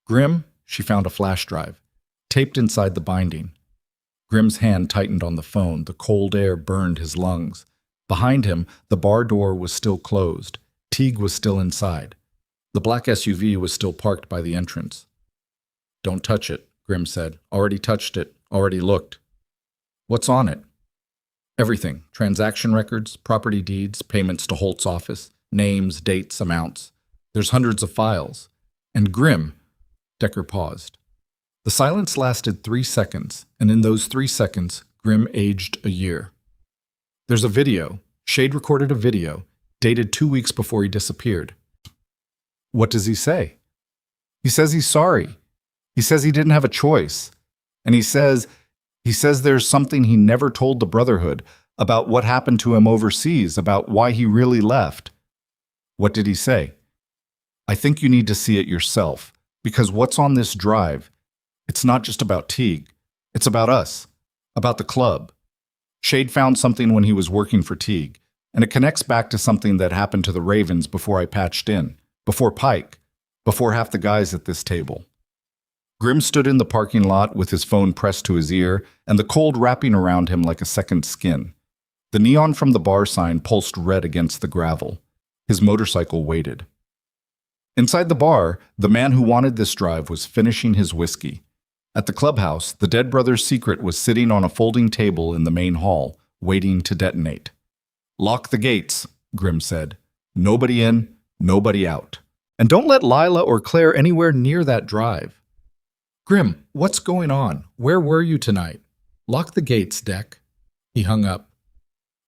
Speaker 1: Grim, she found a flash drive, taped inside the binding. Grim's hand tightened on the phone. The cold air burned his lungs. Behind him, the bar door was still closed. Teague was still inside. The black SUV was still parked by the entrance. Don't touch it, Grim said. Already touched it. Already looked. What's on it? Everything. Transaction records, property deeds, payments to Holt's office, names, dates, amounts. There's hundreds of files. And Grim... Decker paused. The silence lasted 3 seconds, and in those 3 seconds, Grim aged a year. There's a video. Shade recorded a video, dated 2 weeks before he disappeared. What does he say? He says he's sorry. He says he didn't have a choice. And he says there's something he never told the Brotherhood about what happened to him overseas, about why he really left. What did he say? I think you need to see it yourself, because what's on this drive, it's not just about Teague. It's about us, about the club. Shade found something when he was working for Teague, and it connects back to something that happened to the Ravens before I patched in, before Pike, before half the guys at this table. Grim stood in the parking lot with his phone pressed to his ear and the cold wrapping around him like a second skin. The neon from the bar sign pulsed red against the gravel. His motorcycle waited. Inside the bar, the man who wanted this drive was finishing his whiskey. At the clubhouse, the dead brother's secret was sitting on a folding table in the main hall, waiting to detonate. Lock the gates, Grim said. Nobody in, nobody out. And don't let Lila or Claire anywhere near that drive. Grim, what's going on? Where were you tonight? Lock the gates, Deck. He hung up.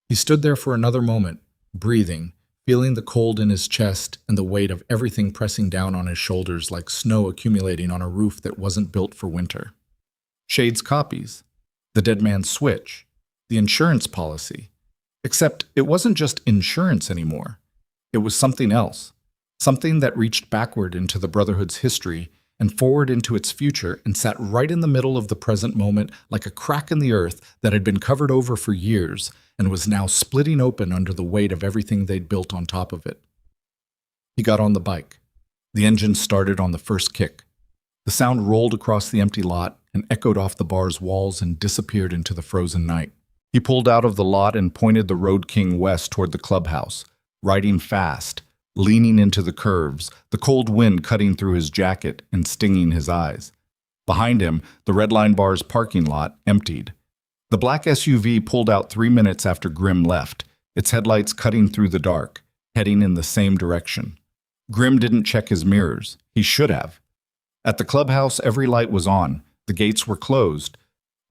Speaker 1: He stood there for another moment, breathing, feeling the cold in his chest and the weight of everything pressing down on his shoulders like snow accumulating on a roof that wasn't built for winter. Shade's copies, the dead man's switch, the insurance policy. Except it wasn't just insurance anymore. It was something else, something that reached backward into the Brotherhood's history and forward into its future and sat right in the middle of the present moment like a crack in the earth that had been covered over for years and was now splitting open under the weight of everything they'd built on top of it. He got on the bike. The engine started on the first kick. The sound rolled across the empty lot and echoed off the bar's walls and disappeared into the frozen night. He pulled out of the lot and pointed the Road King west toward the clubhouse, riding fast, leaning into the curves, the cold wind cutting through his jacket and stinging his eyes. Behind him, the Red Line Bar's parking lot emptied. The black SUV pulled out 3 minutes after Grim left, its headlights cutting through the dark, heading in the same direction. Grim didn't check his mirrors. He should have. At the clubhouse, every light was on. The gates were closed.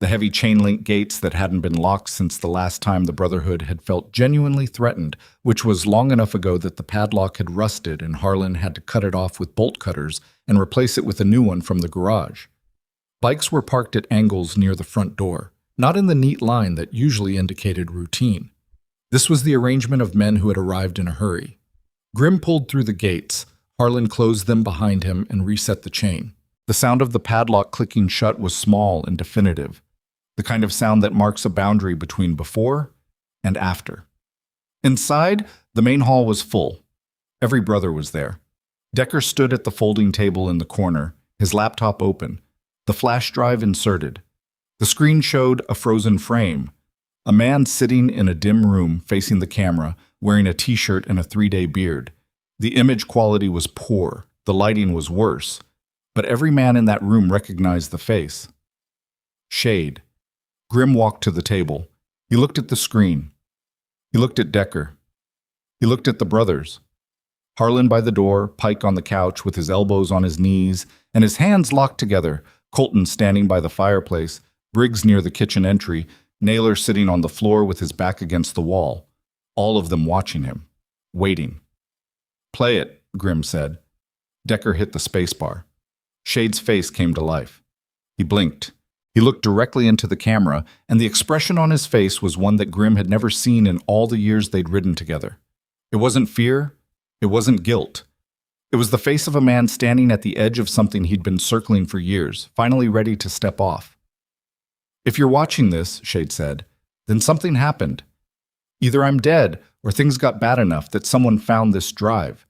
Speaker 1: The heavy chain-link gates that hadn't been locked since the last time the Brotherhood had felt genuinely threatened, which was long enough ago that the padlock had rusted and Harlan had to cut it off with bolt cutters and replace it with a new one from the garage. Bikes were parked at angles near the front door, not in the neat line that usually indicated routine. This was the arrangement of men who had arrived in a hurry. Grim pulled through the gates. Harlan closed them behind him and reset the chain. The sound of the padlock clicking shut was small and definitive, the kind of sound that marks a boundary between before and after. Inside, the main hall was full. Every brother was there. Decker stood at the folding table in the corner, his laptop open, the flash drive inserted. The screen showed a frozen frame, a man sitting in a dim room facing the camera, wearing a t-shirt and a 3-day beard. The image quality was poor, the lighting was worse, but every man in that room recognized the face. Shade. Grim walked to the table. He looked at the screen. He looked at Decker. He looked at the brothers. Harlan by the door, Pike on the couch with his elbows on his knees and his hands locked together, Colton standing by the fireplace, Briggs near the kitchen entry, Naylor sitting on the floor with his back against the wall, all of them watching him, waiting. Play it, Grim said. Decker hit the spacebar. Shade's face came to life. He blinked. He looked directly into the camera, and the expression on his face was one that Grimm had never seen in all the years they'd ridden together. It wasn't fear. It wasn't guilt. It was the face of a man standing at the edge of something he'd been circling for years, finally ready to step off. "If you're watching this," Shade said, "then something happened. Either I'm dead, or things got bad enough that someone found this drive.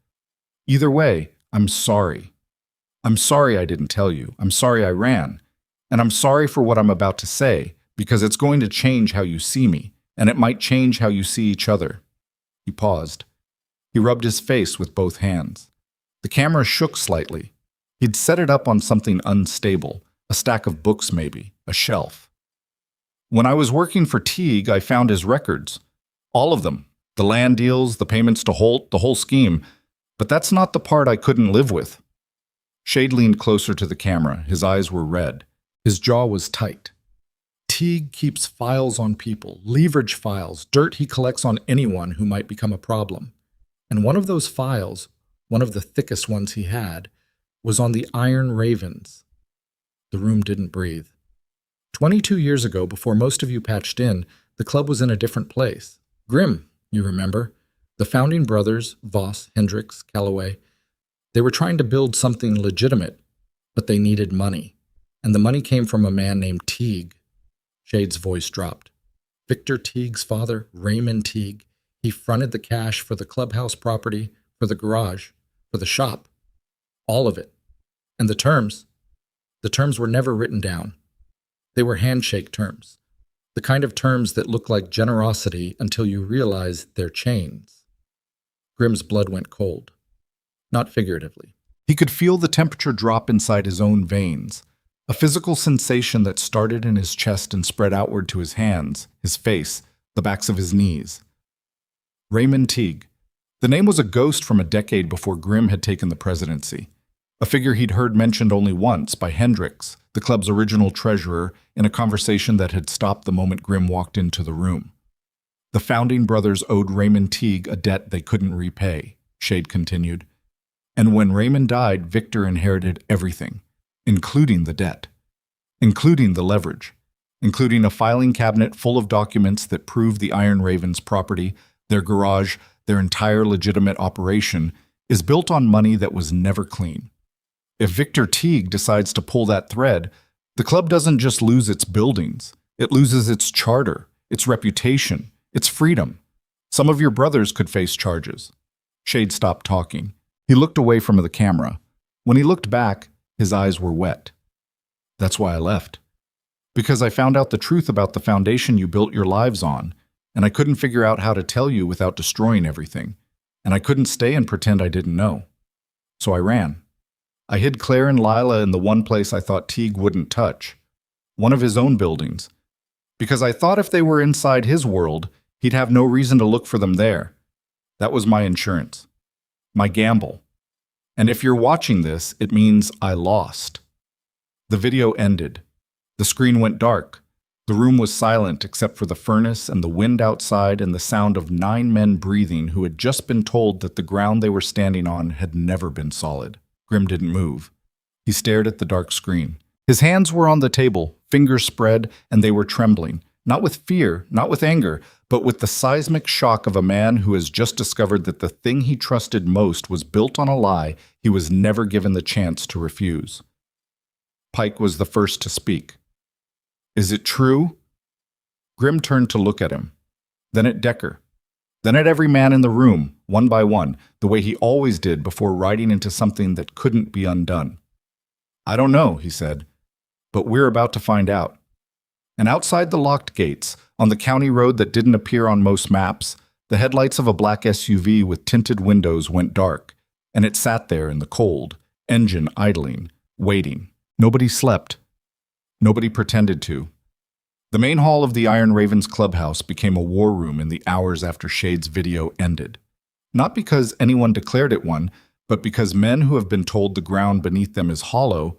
Speaker 1: Either way, I'm sorry. I'm sorry I didn't tell you. I'm sorry I ran. And I'm sorry for what I'm about to say, because it's going to change how you see me, and it might change how you see each other." He paused. He rubbed his face with both hands. The camera shook slightly. He'd set it up on something unstable, a stack of books maybe, a shelf. "When I was working for Teague, I found his records. All of them. The land deals, the payments to Holt, the whole scheme. But that's not the part I couldn't live with." Shade leaned closer to the camera. His eyes were red. His jaw was tight. "Teague keeps files on people, leverage files, dirt he collects on anyone who might become a problem. And one of those files, one of the thickest ones he had, was on the Iron Ravens." The room didn't breathe. 22 years ago, before most of you patched in, the club was in a different place. Grimm, you remember. The founding brothers, Voss, Hendricks, Calloway. They were trying to build something legitimate, but they needed money. And the money came from a man named Teague. Shade's voice dropped. Victor Teague's father, Raymond Teague, he fronted the cash for the clubhouse property, for the garage, for the shop. All of it. And the terms were never written down. They were handshake terms. The kind of terms that look like generosity until you realize they're chains. Grimm's blood went cold. Not figuratively. He could feel the temperature drop inside his own veins. A physical sensation that started in his chest and spread outward to his hands, his face, the backs of his knees. Raymond Teague. The name was a ghost from a decade before Grimm had taken the presidency. A figure he'd heard mentioned only once by Hendricks, the club's original treasurer, in a conversation that had stopped the moment Grimm walked into the room. The founding brothers owed Raymond Teague a debt they couldn't repay, Shade continued. And when Raymond died, Victor inherited everything, including the debt, including the leverage, including a filing cabinet full of documents that prove the Iron Ravens' property, their garage, their entire legitimate operation, is built on money that was never clean. If Victor Teague decides to pull that thread, the club doesn't just lose its buildings, it loses its charter, its reputation, its freedom. Some of your brothers could face charges. Shade stopped talking. He looked away from the camera. When he looked back, his eyes were wet. That's why I left. Because I found out the truth about the foundation you built your lives on, and I couldn't figure out how to tell you without destroying everything, and I couldn't stay and pretend I didn't know. So I ran. I hid Claire and Lila in the one place I thought Teague wouldn't touch, one of his own buildings, because I thought if they were inside his world, he'd have no reason to look for them there. That was my insurance, my gamble. And if you're watching this, it means I lost. The video ended. The screen went dark. The room was silent except for the furnace and the wind outside and the sound of 9 men breathing who had just been told that the ground they were standing on had never been solid. Grimm didn't move. He stared at the dark screen. His hands were on the table, fingers spread, and they were trembling. Not with fear, not with anger, but with the seismic shock of a man who has just discovered that the thing he trusted most was built on a lie he was never given the chance to refuse. Pike was the first to speak. Is it true? Grimm turned to look at him, then at Decker, then at every man in the room, one by one, the way he always did before riding into something that couldn't be undone. I don't know, he said, but we're about to find out. And outside the locked gates, on the county road that didn't appear on most maps, the headlights of a black SUV with tinted windows went dark, and it sat there in the cold, engine idling, waiting. Nobody slept. Nobody pretended to. The main hall of the Iron Ravens clubhouse became a war room in the hours after Shade's video ended. Not because anyone declared it one, but because men who have been told the ground beneath them is hollow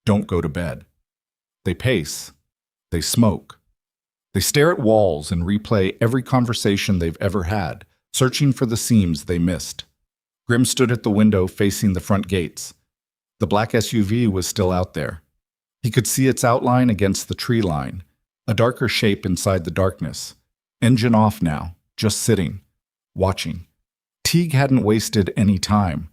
Speaker 1: don't go to bed. They pace. They smoke. They stare at walls and replay every conversation they've ever had, searching for the seams they missed. Grimm stood at the window facing the front gates. The black SUV was still out there. He could see its outline against the tree line, a darker shape inside the darkness. Engine off now, just sitting, watching. Teague hadn't wasted any time.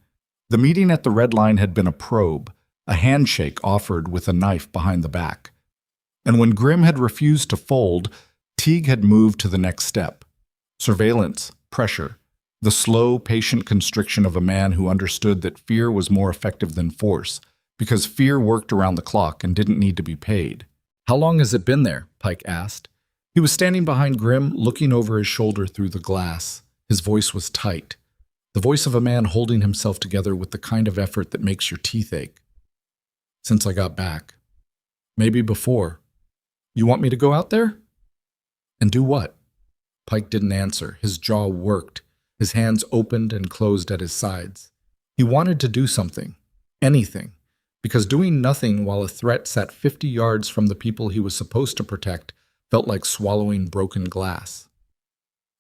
Speaker 1: The meeting at the red line had been a probe, a handshake offered with a knife behind the back. And when Grimm had refused to fold, Teague had moved to the next step. Surveillance, pressure, the slow, patient constriction of a man who understood that fear was more effective than force, because fear worked around the clock and didn't need to be paid. "How long has it been there?" Pike asked. He was standing behind Grimm, looking over his shoulder through the glass. His voice was tight, the voice of a man holding himself together with the kind of effort that makes your teeth ache. "Since I got back. Maybe before. You want me to go out there?" "And do what?" Pike didn't answer. His jaw worked. His hands opened and closed at his sides. He wanted to do something. Anything. Because doing nothing while a threat sat 50 yards from the people he was supposed to protect felt like swallowing broken glass.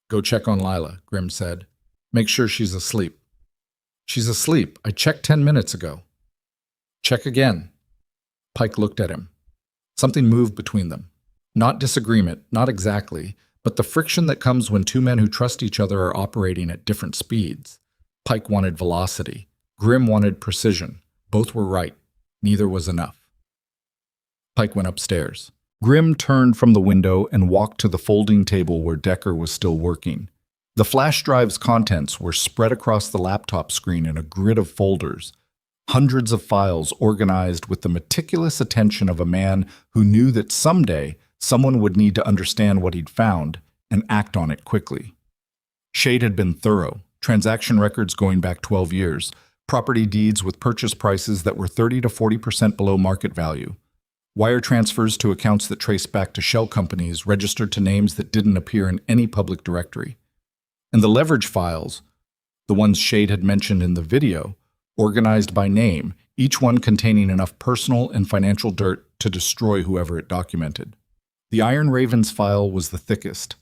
Speaker 1: "Go check on Lila," Grimm said. "Make sure she's asleep." "She's asleep. I checked 10 minutes ago." "Check again." Pike looked at him. Something moved between them. Not disagreement, not exactly, but the friction that comes when two men who trust each other are operating at different speeds. Pike wanted velocity. Grimm wanted precision. Both were right. Neither was enough. Pike went upstairs. Grimm turned from the window and walked to the folding table where Decker was still working. The flash drive's contents were spread across the laptop screen in a grid of folders, hundreds of files organized with the meticulous attention of a man who knew that someday someone would need to understand what he'd found and act on it quickly. Shade had been thorough, transaction records going back 12 years, property deeds with purchase prices that were 30 to 40% below market value, wire transfers to accounts that traced back to shell companies registered to names that didn't appear in any public directory. And the leverage files, the ones Shade had mentioned in the video, organized by name, each one containing enough personal and financial dirt to destroy whoever it documented. The Iron Ravens file was the thickest.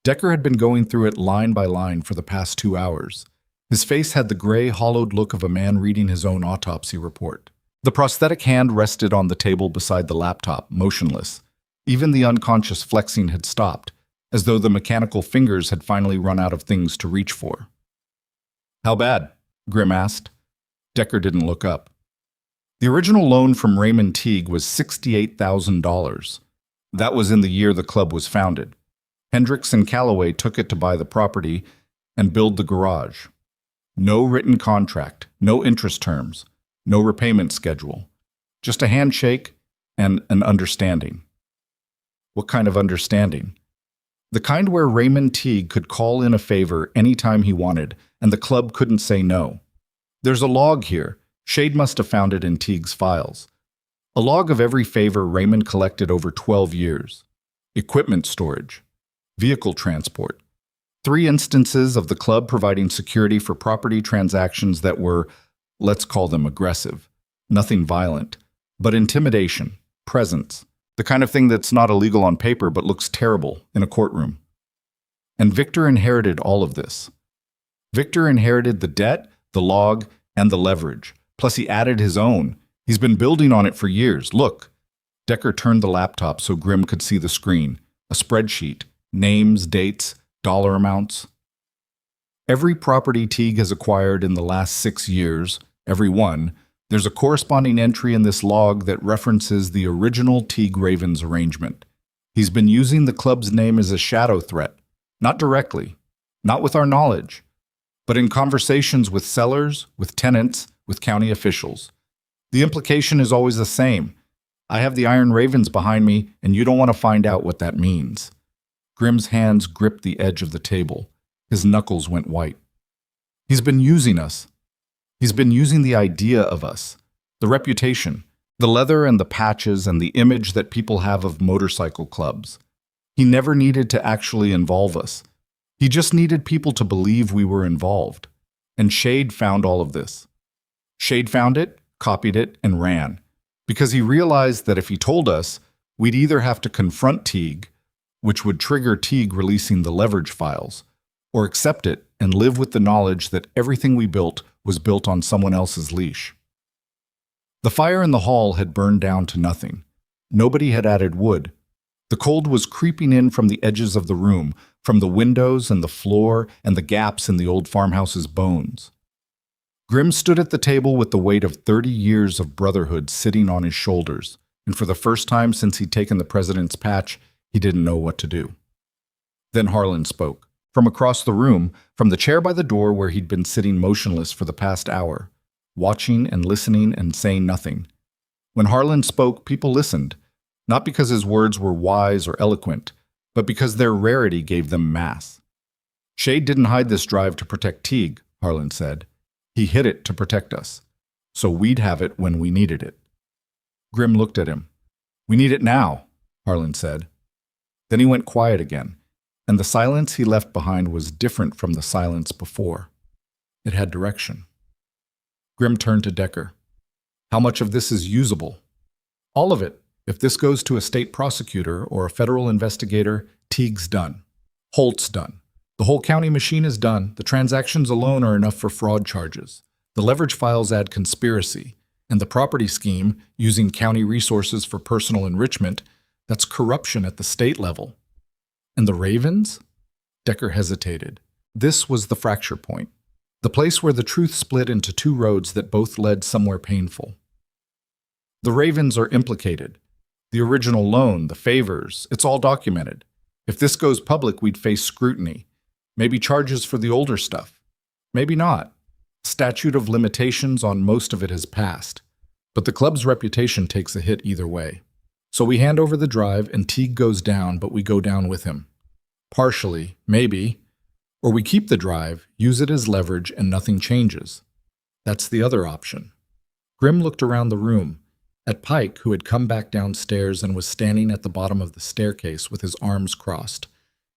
Speaker 1: Decker had been going through it line by line for the past 2 hours. His face had the gray, hollowed look of a man reading his own autopsy report. The prosthetic hand rested on the table beside the laptop, motionless. Even the unconscious flexing had stopped, as though the mechanical fingers had finally run out of things to reach for. "How bad?" Grimm asked. Decker didn't look up. The original loan from Raymond Teague was $68,000. That was in the year the club was founded. Hendricks and Calloway took it to buy the property and build the garage. No written contract, no interest terms, no repayment schedule. Just a handshake and an understanding. What kind of understanding? The kind where Raymond Teague could call in a favor anytime he wanted, and the club couldn't say no. There's a log here. Shade must have found it in Teague's files. A log of every favor Raymond collected over 12 years. Equipment storage. Vehicle transport. 3 instances of the club providing security for property transactions that were, let's call them aggressive. Nothing violent. But intimidation. Presence. The kind of thing that's not illegal on paper but looks terrible in a courtroom. And Victor inherited all of this. Victor inherited the debt, the log, and the leverage. Plus he added his own. He's been building on it for years. Look. Decker turned the laptop so Grimm could see the screen. A spreadsheet. Names, dates, dollar amounts. Every property Teague has acquired in the last 6 years, every one, there's a corresponding entry in this log that references the original Teague-Ravens arrangement. He's been using the club's name as a shadow threat. Not directly. Not with our knowledge. But in conversations with sellers, with tenants, with county officials. The implication is always the same. I have the Iron Ravens behind me, and you don't want to find out what that means. Grimm's hands gripped the edge of the table. His knuckles went white. He's been using us. He's been using the idea of us, the reputation, the leather and the patches and the image that people have of motorcycle clubs. He never needed to actually involve us. He just needed people to believe we were involved. And Shade found all of this. Shade found it, copied it, and ran. Because he realized that if he told us, we'd either have to confront Teague, which would trigger Teague releasing the leverage files, or accept it and live with the knowledge that everything we built was built on someone else's leash. The fire in the hall had burned down to nothing. Nobody had added wood. The cold was creeping in from the edges of the room, from the windows and the floor and the gaps in the old farmhouse's bones. Grim stood at the table with the weight of 30 years of Brotherhood sitting on his shoulders, and for the first time since he'd taken the president's patch, he didn't know what to do. Then Harlan spoke. From across the room, from the chair by the door where he'd been sitting motionless for the past hour, watching and listening and saying nothing. When Harlan spoke, people listened, not because his words were wise or eloquent, but because their rarity gave them mass. Shade didn't hide this drive to protect Teague, Harlan said. He hid it to protect us, so we'd have it when we needed it. Grim looked at him. We need it now, Harlan said. Then he went quiet again, and the silence he left behind was different from the silence before. It had direction. Grim turned to Decker. How much of this is usable? All of it. If this goes to a state prosecutor or a federal investigator, Teague's done. Holt's done. The whole county machine is done. The transactions alone are enough for fraud charges. The leverage files add conspiracy. And the property scheme, using county resources for personal enrichment, that's corruption at the state level. And the Ravens? Decker hesitated. This was the fracture point. The place where the truth split into two roads that both led somewhere painful. The Ravens are implicated. The original loan, the favors, it's all documented. If this goes public, we'd face scrutiny. Maybe charges for the older stuff. Maybe not. Statute of limitations on most of it has passed. But the club's reputation takes a hit either way. So we hand over the drive and Teague goes down, but we go down with him. Partially, maybe. Or we keep the drive, use it as leverage, and nothing changes. That's the other option. Grim looked around the room. At Pike, who had come back downstairs and was standing at the bottom of the staircase with his arms crossed.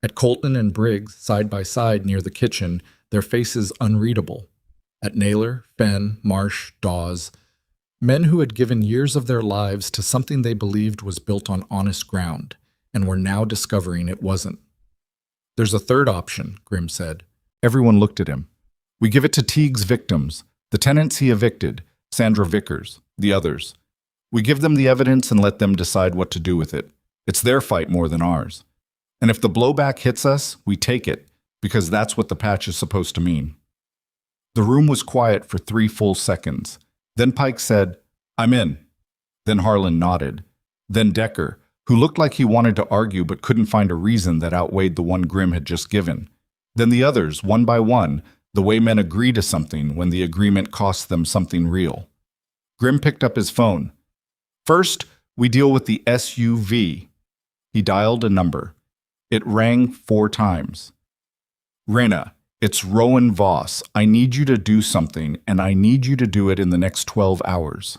Speaker 1: At Colton and Briggs, side by side near the kitchen, their faces unreadable. At Naylor, Fenn, Marsh, Dawes, men who had given years of their lives to something they believed was built on honest ground, and were now discovering it wasn't. There's a third option, Grim said. Everyone looked at him. We give it to Teague's victims, the tenants he evicted, Sandra Vickers, the others. We give them the evidence and let them decide what to do with it. It's their fight more than ours. And if the blowback hits us, we take it, because that's what the patch is supposed to mean. The room was quiet for 3 full seconds. Then Pike said, I'm in. Then Harlan nodded. Then Decker, who looked like he wanted to argue but couldn't find a reason that outweighed the one Grim had just given. Then the others, one by one, the way men agree to something when the agreement costs them something real. Grim picked up his phone. First, we deal with the SUV. He dialed a number. It rang 4 times. Rena, it's Rowan Voss. I need you to do something, and I need you to do it in the next 12 hours.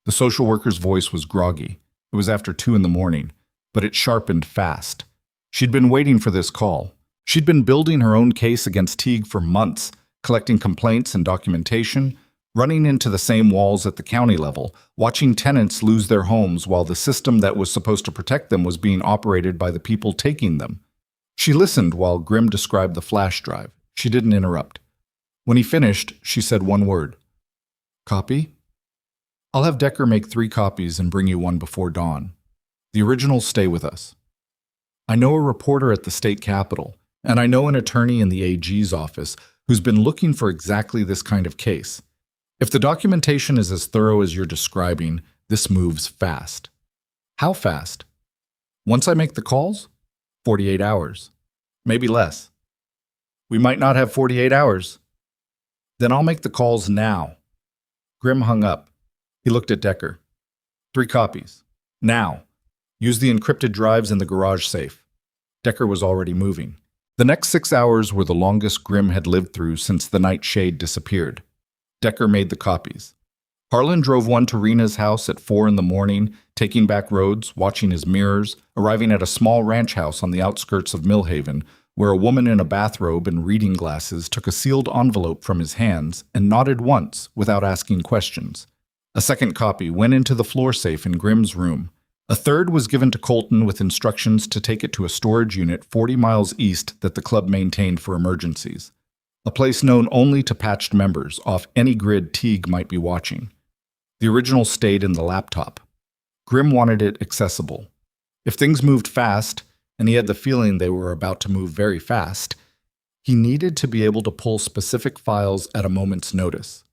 Speaker 1: The social worker's voice was groggy. It was after 2 in the morning, but it sharpened fast. She'd been waiting for this call. She'd been building her own case against Teague for months, collecting complaints and documentation, running into the same walls at the county level, watching tenants lose their homes while the system that was supposed to protect them was being operated by the people taking them. She listened while Grim described the flash drive. She didn't interrupt. When he finished, she said one word. Copy? I'll have Decker make 3 copies and bring you one before dawn. The originals stay with us. I know a reporter at the state capitol, and I know an attorney in the AG's office who's been looking for exactly this kind of case. If the documentation is as thorough as you're describing, this moves fast. How fast? Once I make the calls? 48 hours. Maybe less. We might not have 48 hours. Then I'll make the calls now. Grim hung up. He looked at Decker. 3 copies. Now. Use the encrypted drives in the garage safe. Decker was already moving. The next 6 hours were the longest Grim had lived through since the night Shade disappeared. Decker made the copies. Harlan drove one to Rena's house at 4 in the morning, taking back roads, watching his mirrors, arriving at a small ranch house on the outskirts of Millhaven, where a woman in a bathrobe and reading glasses took a sealed envelope from his hands and nodded once without asking questions. A second copy went into the floor safe in Grim's room. A third was given to Colton with instructions to take it to a storage unit 40 miles east that the club maintained for emergencies. A place known only to patched members off any grid Teague might be watching. The original stayed in the laptop. Grim wanted it accessible. If things moved fast, and he had the feeling they were about to move very fast, he needed to be able to pull specific files at a moment's notice.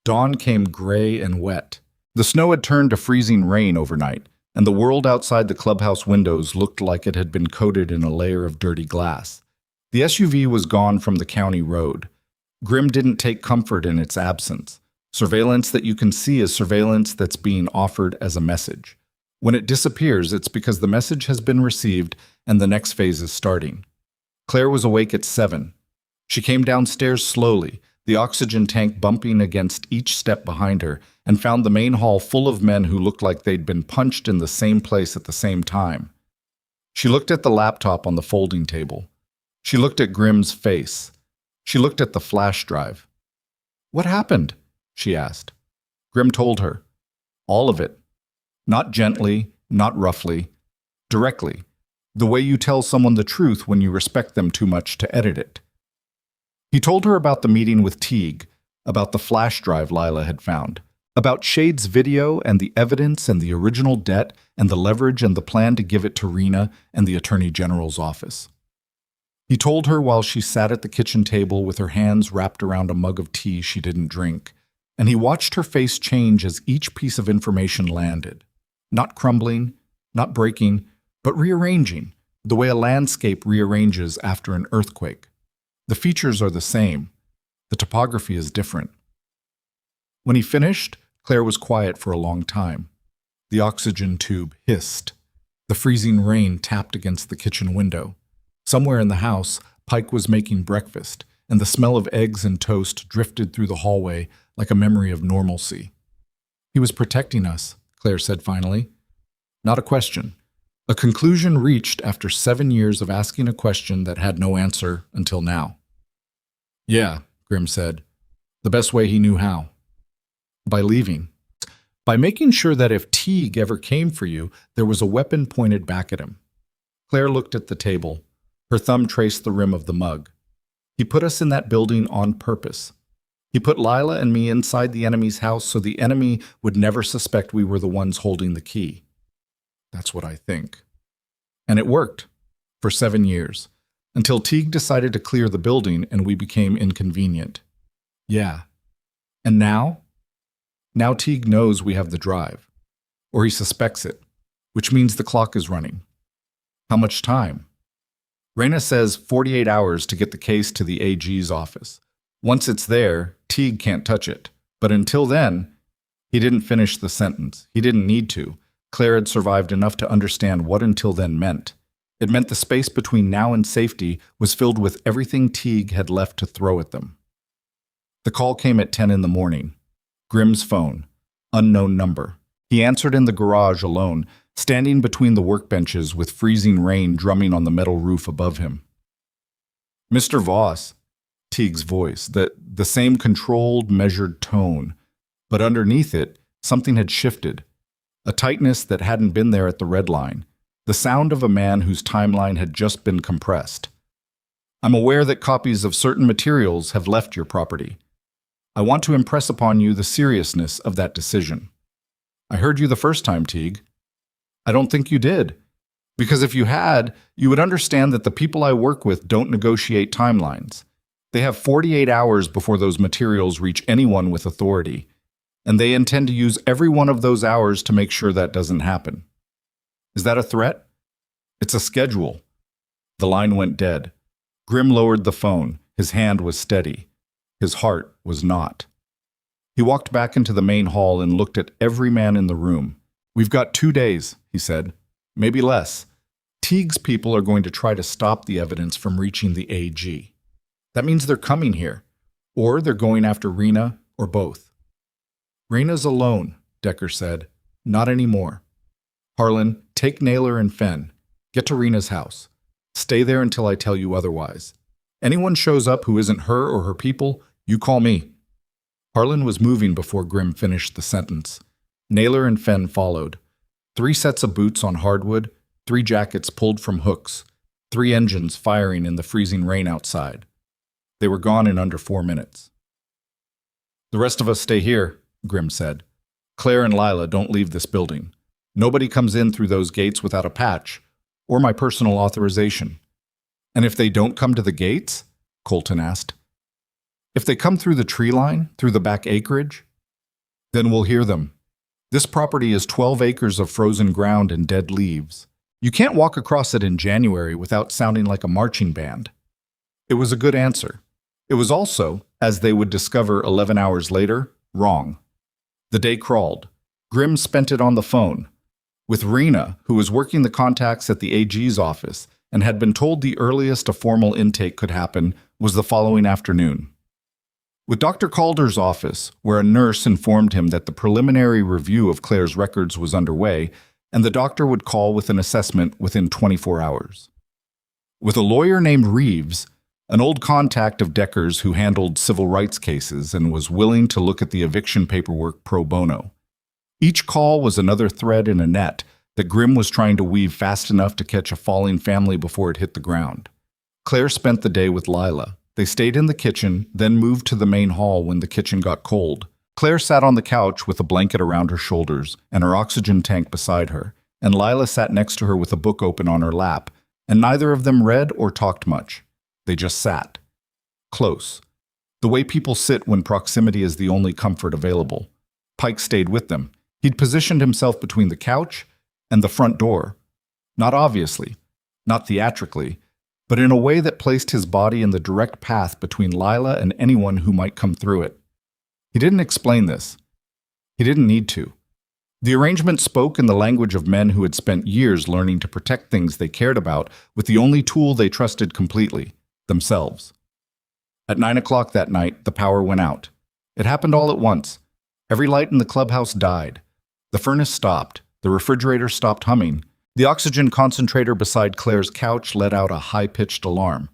Speaker 1: Dawn came gray and wet. The snow had turned to freezing rain overnight, and the world outside the clubhouse windows looked like it had been coated in a layer of dirty glass. The SUV was gone from the county road. Grim didn't take comfort in its absence. Surveillance that you can see is surveillance that's being offered as a message. When it disappears, it's because the message has been received and the next phase is starting. Claire was awake at 7. She came downstairs slowly, the oxygen tank bumping against each step behind her, and found the main hall full of men who looked like they'd been punched in the same place at the same time. She looked at the laptop on the folding table. She looked at Grim's face. She looked at the flash drive. "What happened?" she asked. Grim told her. All of it. Not gently, not roughly, directly. The way you tell someone the truth when you respect them too much to edit it. He told her about the meeting with Teague, about the flash drive Lila had found, about Shade's video and the evidence and the original debt and the leverage and the plan to give it to Rena and the Attorney General's office. He told her while she sat at the kitchen table with her hands wrapped around a mug of tea she didn't drink, and he watched her face change as each piece of information landed. Not crumbling, not breaking, but rearranging, the way a landscape rearranges after an earthquake. The features are the same. The topography is different. When he finished, Claire was quiet for a long time. The oxygen tube hissed. The freezing rain tapped against the kitchen window. Somewhere in the house, Pike was making breakfast, and the smell of eggs and toast drifted through the hallway like a memory of normalcy. "He was protecting us," Claire said finally. Not a question. A conclusion reached after 7 years of asking a question that had no answer until now. "Yeah," Grim said. "The best way he knew how. By leaving. By making sure that if Teague ever came for you, there was a weapon pointed back at him." Claire looked at the table. Her thumb traced the rim of the mug. "He put us in that building on purpose. He put Lila and me inside the enemy's house so the enemy would never suspect we were the ones holding the key. That's what I think. And it worked. For 7 years. Until Teague decided to clear the building and we became inconvenient. Yeah. And now? Now Teague knows we have the drive. Or he suspects it. Which means the clock is running. How much time? Reyna says 48 hours to get the case to the AG's office. Once it's there, Teague can't touch it. But until then, he didn't finish the sentence. He didn't need to. Claire had survived enough to understand what until then meant. It meant the space between now and safety was filled with everything Teague had left to throw at them. The call came at 10 in the morning. Grim's phone. Unknown number. He answered in the garage alone, standing between the workbenches with freezing rain drumming on the metal roof above him. "Mr. Voss," Teague's voice, the same controlled, measured tone. But underneath it, something had shifted. A tightness that hadn't been there at the red line. The sound of a man whose timeline had just been compressed. "I'm aware that copies of certain materials have left your property. I want to impress upon you the seriousness of that decision. I heard you the first time, Teague. I don't think you did. Because if you had, you would understand that the people I work with don't negotiate timelines. They have 48 hours before those materials reach anyone with authority, and they intend to use every one of those hours to make sure that doesn't happen. Is that a threat? It's a schedule." The line went dead. Grim lowered the phone. His hand was steady. His heart was not. He walked back into the main hall and looked at every man in the room. "We've got 2 days," he said. "Maybe less. Teague's people are going to try to stop the evidence from reaching the AG. That means they're coming here. Or they're going after Rena, or both." "Rena's alone," Decker said. "Not anymore. Harlan, take Naylor and Fenn. Get to Rena's house. Stay there until I tell you otherwise. Anyone shows up who isn't her or her people, you call me." Harlan was moving before Grim finished the sentence. Naylor and Fenn followed. 3 sets of boots on hardwood, 3 jackets pulled from hooks, 3 engines firing in the freezing rain outside. They were gone in under 4 minutes. "The rest of us stay here," Grim said. "Claire and Lila don't leave this building. Nobody comes in through those gates without a patch, or my personal authorization. And if they don't come to the gates? Colton asked. If they come through the tree line, through the back acreage? Then we'll hear them. This property is 12 acres of frozen ground and dead leaves. You can't walk across it in January without sounding like a marching band. It was a good answer. It was also, as they would discover 11 hours later, wrong. The day crawled. Grimm spent it on the phone with Rena, who was working the contacts at the AG's office and had been told the earliest a formal intake could happen was the following afternoon. With Dr. Calder's office, where a nurse informed him that the preliminary review of Claire's records was underway, and the doctor would call with an assessment within 24 hours. With a lawyer named Reeves, an old contact of Decker's who handled civil rights cases and was willing to look at the eviction paperwork pro bono. Each call was another thread in a net that Grimm was trying to weave fast enough to catch a falling family before it hit the ground. Claire spent the day with Lila. They stayed in the kitchen, then moved to the main hall when the kitchen got cold. Claire sat on the couch with a blanket around her shoulders and her oxygen tank beside her, and Lila sat next to her with a book open on her lap, and neither of them read or talked much. They just sat. Close. The way people sit when proximity is the only comfort available. Pike stayed with them. He'd positioned himself between the couch and the front door. Not obviously, not theatrically, but in a way that placed his body in the direct path between Lila and anyone who might come through it. He didn't explain this. He didn't need to. The arrangement spoke in the language of men who had spent years learning to protect things they cared about with the only tool they trusted completely, themselves. At 9 o'clock that night, the power went out. It happened all at once. Every light in the clubhouse died. The furnace stopped. The refrigerator stopped humming. The oxygen concentrator beside Claire's couch let out a high-pitched alarm.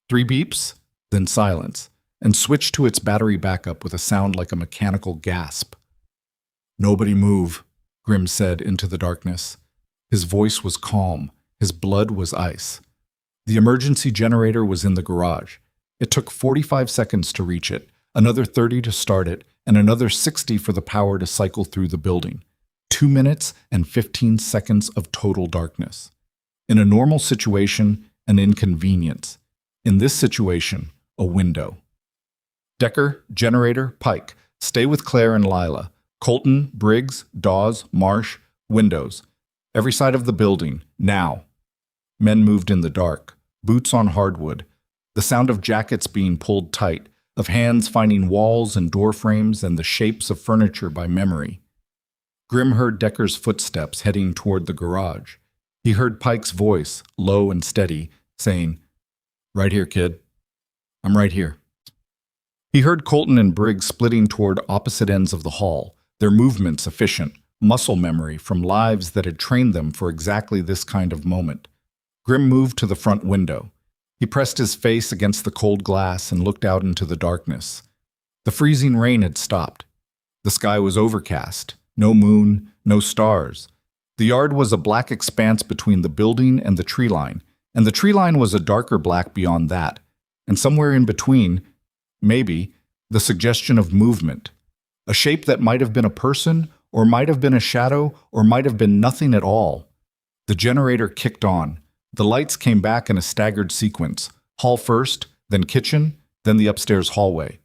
Speaker 1: 3 beeps, then silence, and switched to its battery backup with a sound like a mechanical gasp. "Nobody move," Grimm said into the darkness. His voice was calm. His blood was ice. The emergency generator was in the garage. It took 45 seconds to reach it, another 30 to start it, and another 60 for the power to cycle through the building. 2 minutes and 15 seconds of total darkness. In a normal situation, an inconvenience. In this situation, a window. Decker, generator, Pike. Stay with Claire and Lila. Colton, Briggs, Dawes, Marsh, windows. Every side of the building, now. Men moved in the dark, boots on hardwood. The sound of jackets being pulled tight, of hands finding walls and door frames and the shapes of furniture by memory. Grimm heard Decker's footsteps heading toward the garage. He heard Pike's voice, low and steady, saying, "Right here, kid. I'm right here." He heard Colton and Briggs splitting toward opposite ends of the hall, their movements efficient, muscle memory from lives that had trained them for exactly this kind of moment. Grimm moved to the front window. He pressed his face against the cold glass and looked out into the darkness. The freezing rain had stopped. The sky was overcast. No moon, no stars. The yard was a black expanse between the building and the tree line, and the tree line was a darker black beyond that, and somewhere in between, maybe, the suggestion of movement. A shape that might have been a person, or might have been a shadow, or might have been nothing at all. The generator kicked on. The lights came back in a staggered sequence. Hall first, then kitchen, then the upstairs hallway.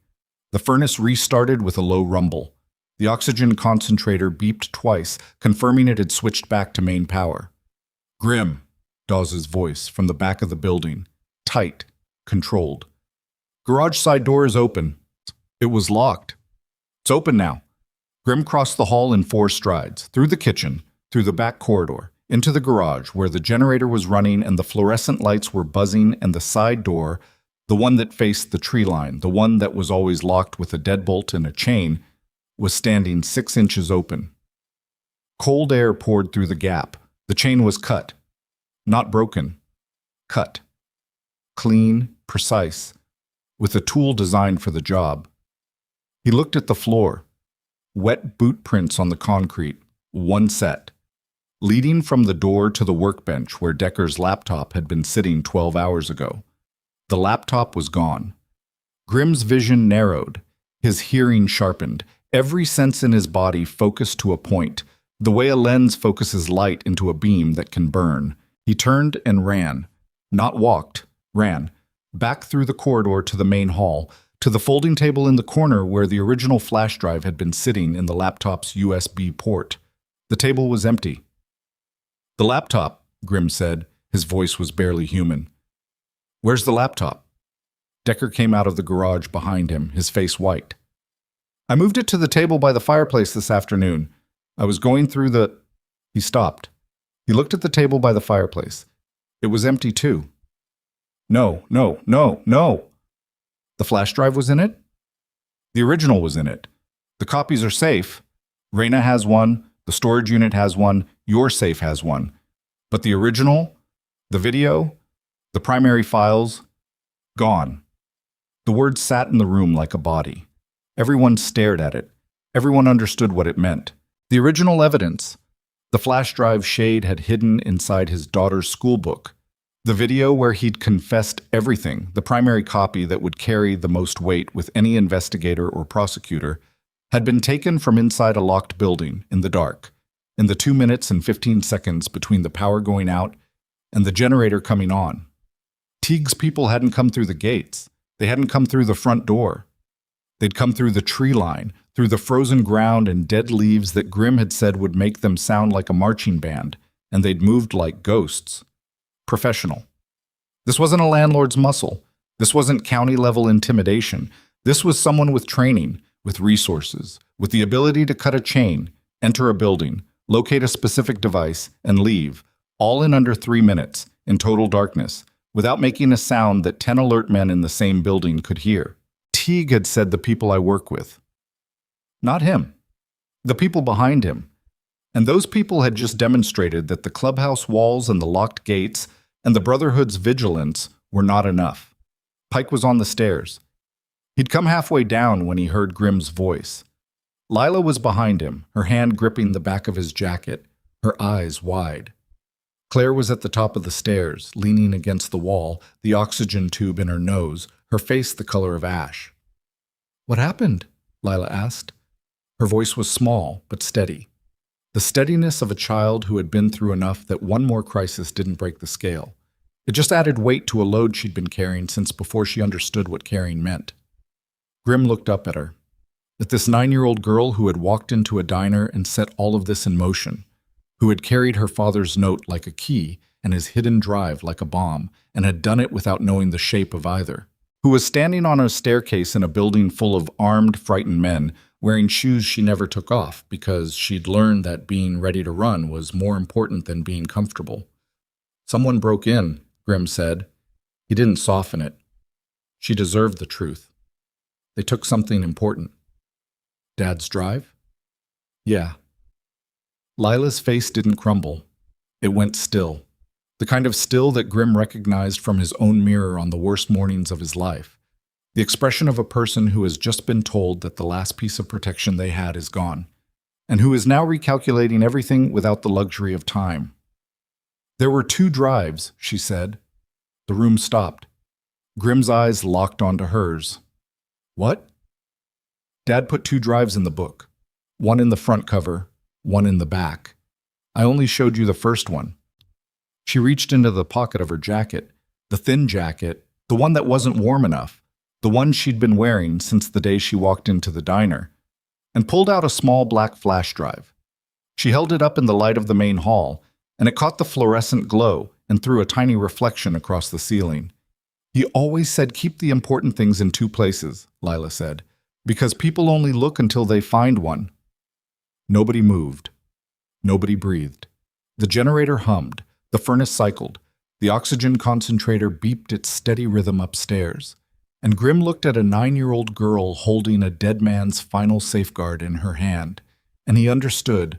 Speaker 1: The furnace restarted with a low rumble. The oxygen concentrator beeped twice, confirming it had switched back to main power. "Grimm," Dawes' voice from the back of the building. Tight, controlled. "Garage side door is open." It was locked. "It's open now." Grimm crossed the hall in 4 strides, through the kitchen, through the back corridor, into the garage where the generator was running and the fluorescent lights were buzzing, and the side door, the one that faced the tree line, the one that was always locked with a deadbolt and a chain, was standing 6 inches open. Cold air poured through the gap. The chain was cut. Not broken. Cut. Clean, precise, with a tool designed for the job. He looked at the floor. Wet boot prints on the concrete, 1 set. Leading from the door to the workbench where Decker's laptop had been sitting 12 hours ago. The laptop was gone. Grimm's vision narrowed. His hearing sharpened. Every sense in his body focused to a point, the way a lens focuses light into a beam that can burn. He turned and ran. Not walked, ran. Back through the corridor to the main hall, to the folding table in the corner where the original flash drive had been sitting in the laptop's USB port. The table was empty. "The laptop," Grimm said. His voice was barely human. "Where's the laptop?" Decker came out of the garage behind him, his face white. "I moved it to the table by the fireplace this afternoon. I was going through the—" He stopped. He looked at the table by the fireplace. It was empty too. No. The flash drive was in it? The original was in it. The copies are safe. Raina has one, the storage unit has one, your safe has one. But the original, the video, the primary files, gone. The words sat in the room like a body. Everyone stared at it. Everyone understood what it meant. The original evidence, the flash drive Shade had hidden inside his daughter's school book. The video where he'd confessed everything, the primary copy that would carry the most weight with any investigator or prosecutor, had been taken from inside a locked building in the dark, in the 2 minutes and 15 seconds between the power going out and the generator coming on. Teague's people hadn't come through the gates. They hadn't come through the front door. They'd come through the tree line, through the frozen ground and dead leaves that Grimm had said would make them sound like a marching band, and they'd moved like ghosts. Professional. This wasn't a landlord's muscle. This wasn't county-level intimidation. This was someone with training, with resources, with the ability to cut a chain, enter a building, locate a specific device, and leave, all in under 3 minutes, in total darkness, without making a sound that 10 alert men in the same building could hear. Teague had said the people I work with. Not him. The people behind him. And those people had just demonstrated that the clubhouse walls and the locked gates and the Brotherhood's vigilance were not enough. Pike was on the stairs. He'd come halfway down when he heard Grimm's voice. Lila was behind him, her hand gripping the back of his jacket, her eyes wide. Claire was at the top of the stairs, leaning against the wall, the oxygen tube in her nose, her face the color of ash. "What happened?" Lila asked. Her voice was small, but steady. The steadiness of a child who had been through enough that one more crisis didn't break the scale. It just added weight to a load she'd been carrying since before she understood what carrying meant. Grimm looked up at her. At this 9-year-old girl who had walked into a diner and set all of this in motion, who had carried her father's note like a key and his hidden drive like a bomb, and had done it without knowing the shape of either, who was standing on a staircase in a building full of armed, frightened men, wearing shoes she never took off because she'd learned that being ready to run was more important than being comfortable. "Someone broke in," Grimm said. He didn't soften it. She deserved the truth. They took something important. "Dad's drive?" "Yeah." Lila's face didn't crumble. It went still. The kind of still that Grimm recognized from his own mirror on the worst mornings of his life. The expression of a person who has just been told that the last piece of protection they had is gone, and who is now recalculating everything without the luxury of time. "There were 2 drives," she said. The room stopped. Grimm's eyes locked onto hers. "What?" "Dad put 2 drives in the book. One in the front cover, one in the back. I only showed you the first one." She reached into the pocket of her jacket, the thin jacket, the one that wasn't warm enough, the one she'd been wearing since the day she walked into the diner, and pulled out a small black flash drive. She held it up in the light of the main hall, and it caught the fluorescent glow and threw a tiny reflection across the ceiling. "He always said keep the important things in 2 places," Lila said, "because people only look until they find one." Nobody moved. Nobody breathed. The generator hummed. The furnace cycled. The oxygen concentrator beeped its steady rhythm upstairs. And Grimm looked at a 9-year-old girl holding a dead man's final safeguard in her hand, and he understood,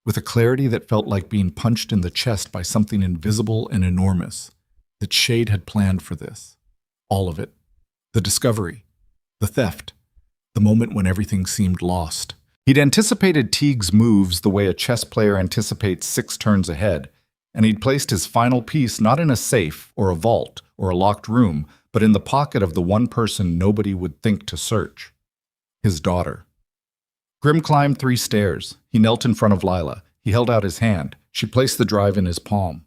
Speaker 1: with a clarity that felt like being punched in the chest by something invisible and enormous, that Shade had planned for this. All of it. The discovery. The theft. The moment when everything seemed lost. He'd anticipated Teague's moves the way a chess player anticipates 6 turns ahead, and he'd placed his final piece not in a safe or a vault or a locked room, but in the pocket of the one person nobody would think to search. His daughter. Grim climbed 3 stairs. He knelt in front of Lila. He held out his hand. She placed the drive in his palm.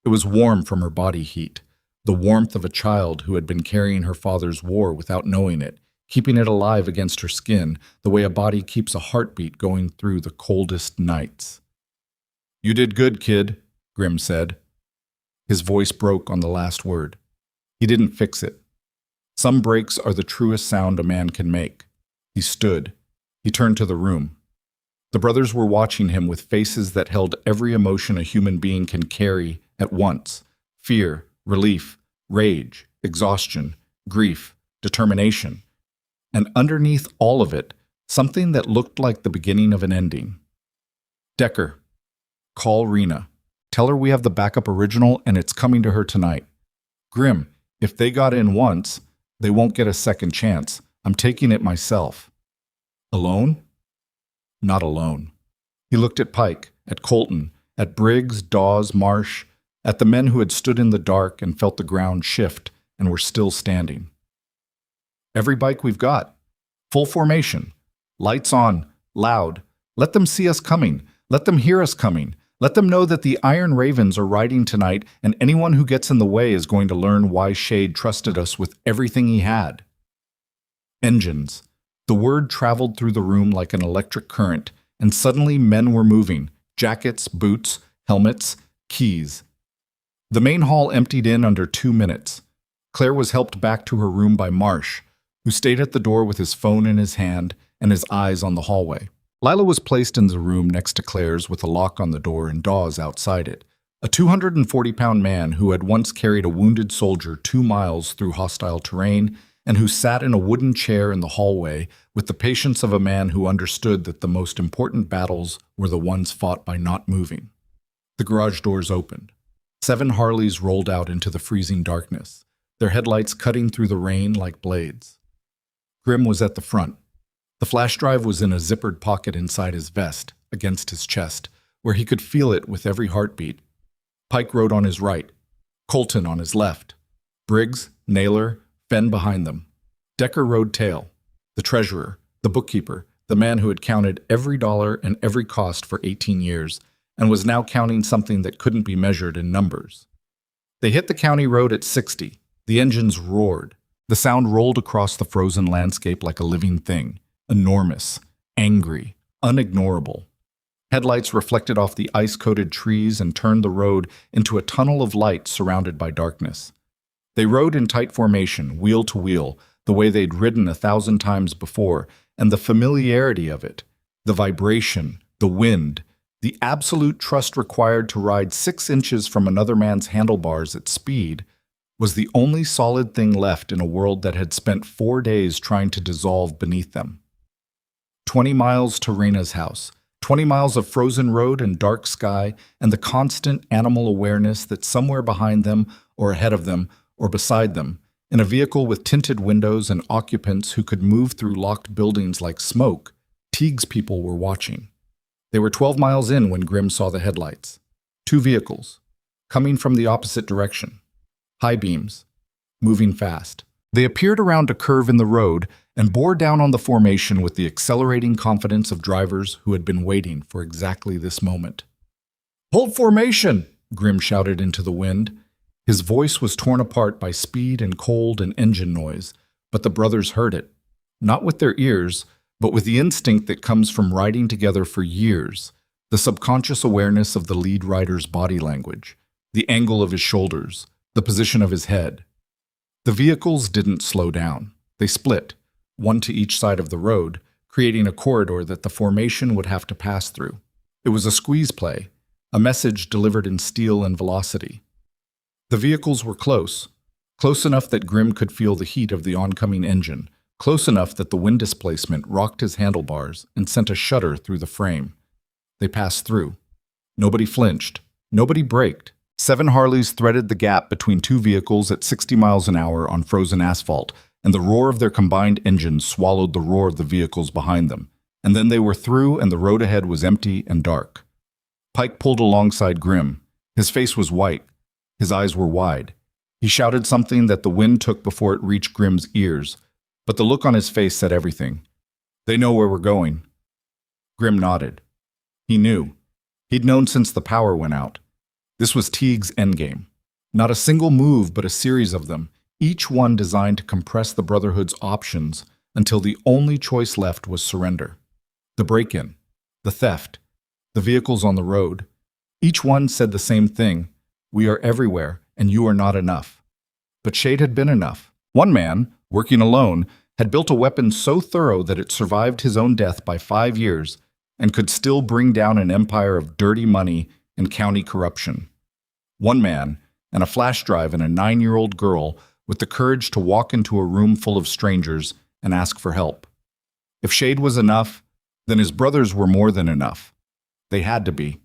Speaker 1: It was warm from her body heat, the warmth of a child who had been carrying her father's war without knowing it, keeping it alive against her skin, the way a body keeps a heartbeat going through the coldest nights. "You did good, kid," Grim said. His voice broke on the last word. He didn't fix it. Some breaks are the truest sound a man can make. He stood. He turned to the room. The brothers were watching him with faces that held every emotion a human being can carry at once: fear, relief, rage, exhaustion, grief, determination. And underneath all of it, something that looked like the beginning of an ending. "Decker, call Rena. Tell her we have the backup original and it's coming to her tonight. Grim, if they got in once, they won't get a second chance. I'm taking it myself." Alone? Not alone. He looked at Pike, at Colton, at Briggs, Dawes, Marsh, at the men who had stood in the dark and felt the ground shift and were still standing. "Every bike we've got. Full formation. Lights on. Loud. Let them see us coming. Let them hear us coming. Let them know that the Iron Ravens are riding tonight, and anyone who gets in the way is going to learn why Shade trusted us with everything he had." Engines. The word traveled through the room like an electric current, and suddenly men were moving: jackets, boots, helmets, keys. The main hall emptied in under 2 minutes. Claire was helped back to her room by Marsh, who stayed at the door with his phone in his hand and his eyes on the hallway. Lila was placed in the room next to Claire's with a lock on the door and Dawes outside it, a 240-pound man who had once carried a wounded soldier 2 miles through hostile terrain and who sat in a wooden chair in the hallway with the patience of a man who understood that the most important battles were the ones fought by not moving. The garage doors opened. 7 Harleys rolled out into the freezing darkness, their headlights cutting through the rain like blades. Grim was at the front. The flash drive was in a zippered pocket inside his vest, against his chest, where he could feel it with every heartbeat. Pike rode on his right, Colton on his left, Briggs, Naylor, Fenn behind them. Decker rode tail, the treasurer, the bookkeeper, the man who had counted every dollar and every cost for 18 years, and was now counting something that couldn't be measured in numbers. They hit the county road at 60. The engines roared. The sound rolled across the frozen landscape like a living thing, enormous, angry, unignorable. Headlights reflected off the ice-coated trees and turned the road into a tunnel of light surrounded by darkness. They rode in tight formation, wheel to wheel, the way they'd ridden 1,000 times before, and the familiarity of it, the vibration, the wind, the absolute trust required to ride 6 inches from another man's handlebars at speed, was the only solid thing left in a world that had spent 4 days trying to dissolve beneath them. 20 miles to Rena's house, 20 miles of frozen road and dark sky, and the constant animal awareness that somewhere behind them, or ahead of them, or beside them, in a vehicle with tinted windows and occupants who could move through locked buildings like smoke, Teague's people were watching. They were 12 miles in when Grim saw the headlights. 2 vehicles, coming from the opposite direction. High beams, moving fast. They appeared around a curve in the road and bore down on the formation with the accelerating confidence of drivers who had been waiting for exactly this moment. "Hold formation!" Grim shouted into the wind. His voice was torn apart by speed and cold and engine noise, but the brothers heard it, not with their ears, but with the instinct that comes from riding together for years, the subconscious awareness of the lead rider's body language, the angle of his shoulders, the position of his head. The vehicles didn't slow down. They split, one to each side of the road, creating a corridor that the formation would have to pass through. It was a squeeze play, a message delivered in steel and velocity. The vehicles were close enough that Grim could feel the heat of the oncoming engine, close enough that the wind displacement rocked his handlebars and sent a shudder through the frame. They passed through. Nobody flinched. Nobody braked. 7 Harleys threaded the gap between 2 vehicles at 60 miles an hour on frozen asphalt, and the roar of their combined engines swallowed the roar of the vehicles behind them. And then they were through, and the road ahead was empty and dark. Pike pulled alongside Grim. His face was white. His eyes were wide. He shouted something that the wind took before it reached Grim's ears, but the look on his face said everything. "They know where we're going." Grim nodded. He knew. He'd known since the power went out. This was Teague's endgame. Not a single move, but a series of them, each one designed to compress the Brotherhood's options until the only choice left was surrender. The break-in, the theft, the vehicles on the road. Each one said the same thing: we are everywhere, and you are not enough. But Shade had been enough. One man, working alone, had built a weapon so thorough that it survived his own death by 5 years and could still bring down an empire of dirty money and county corruption. One man, and a flash drive and a 9-year-old girl with the courage to walk into a room full of strangers and ask for help. If Shade was enough, then his brothers were more than enough. They had to be.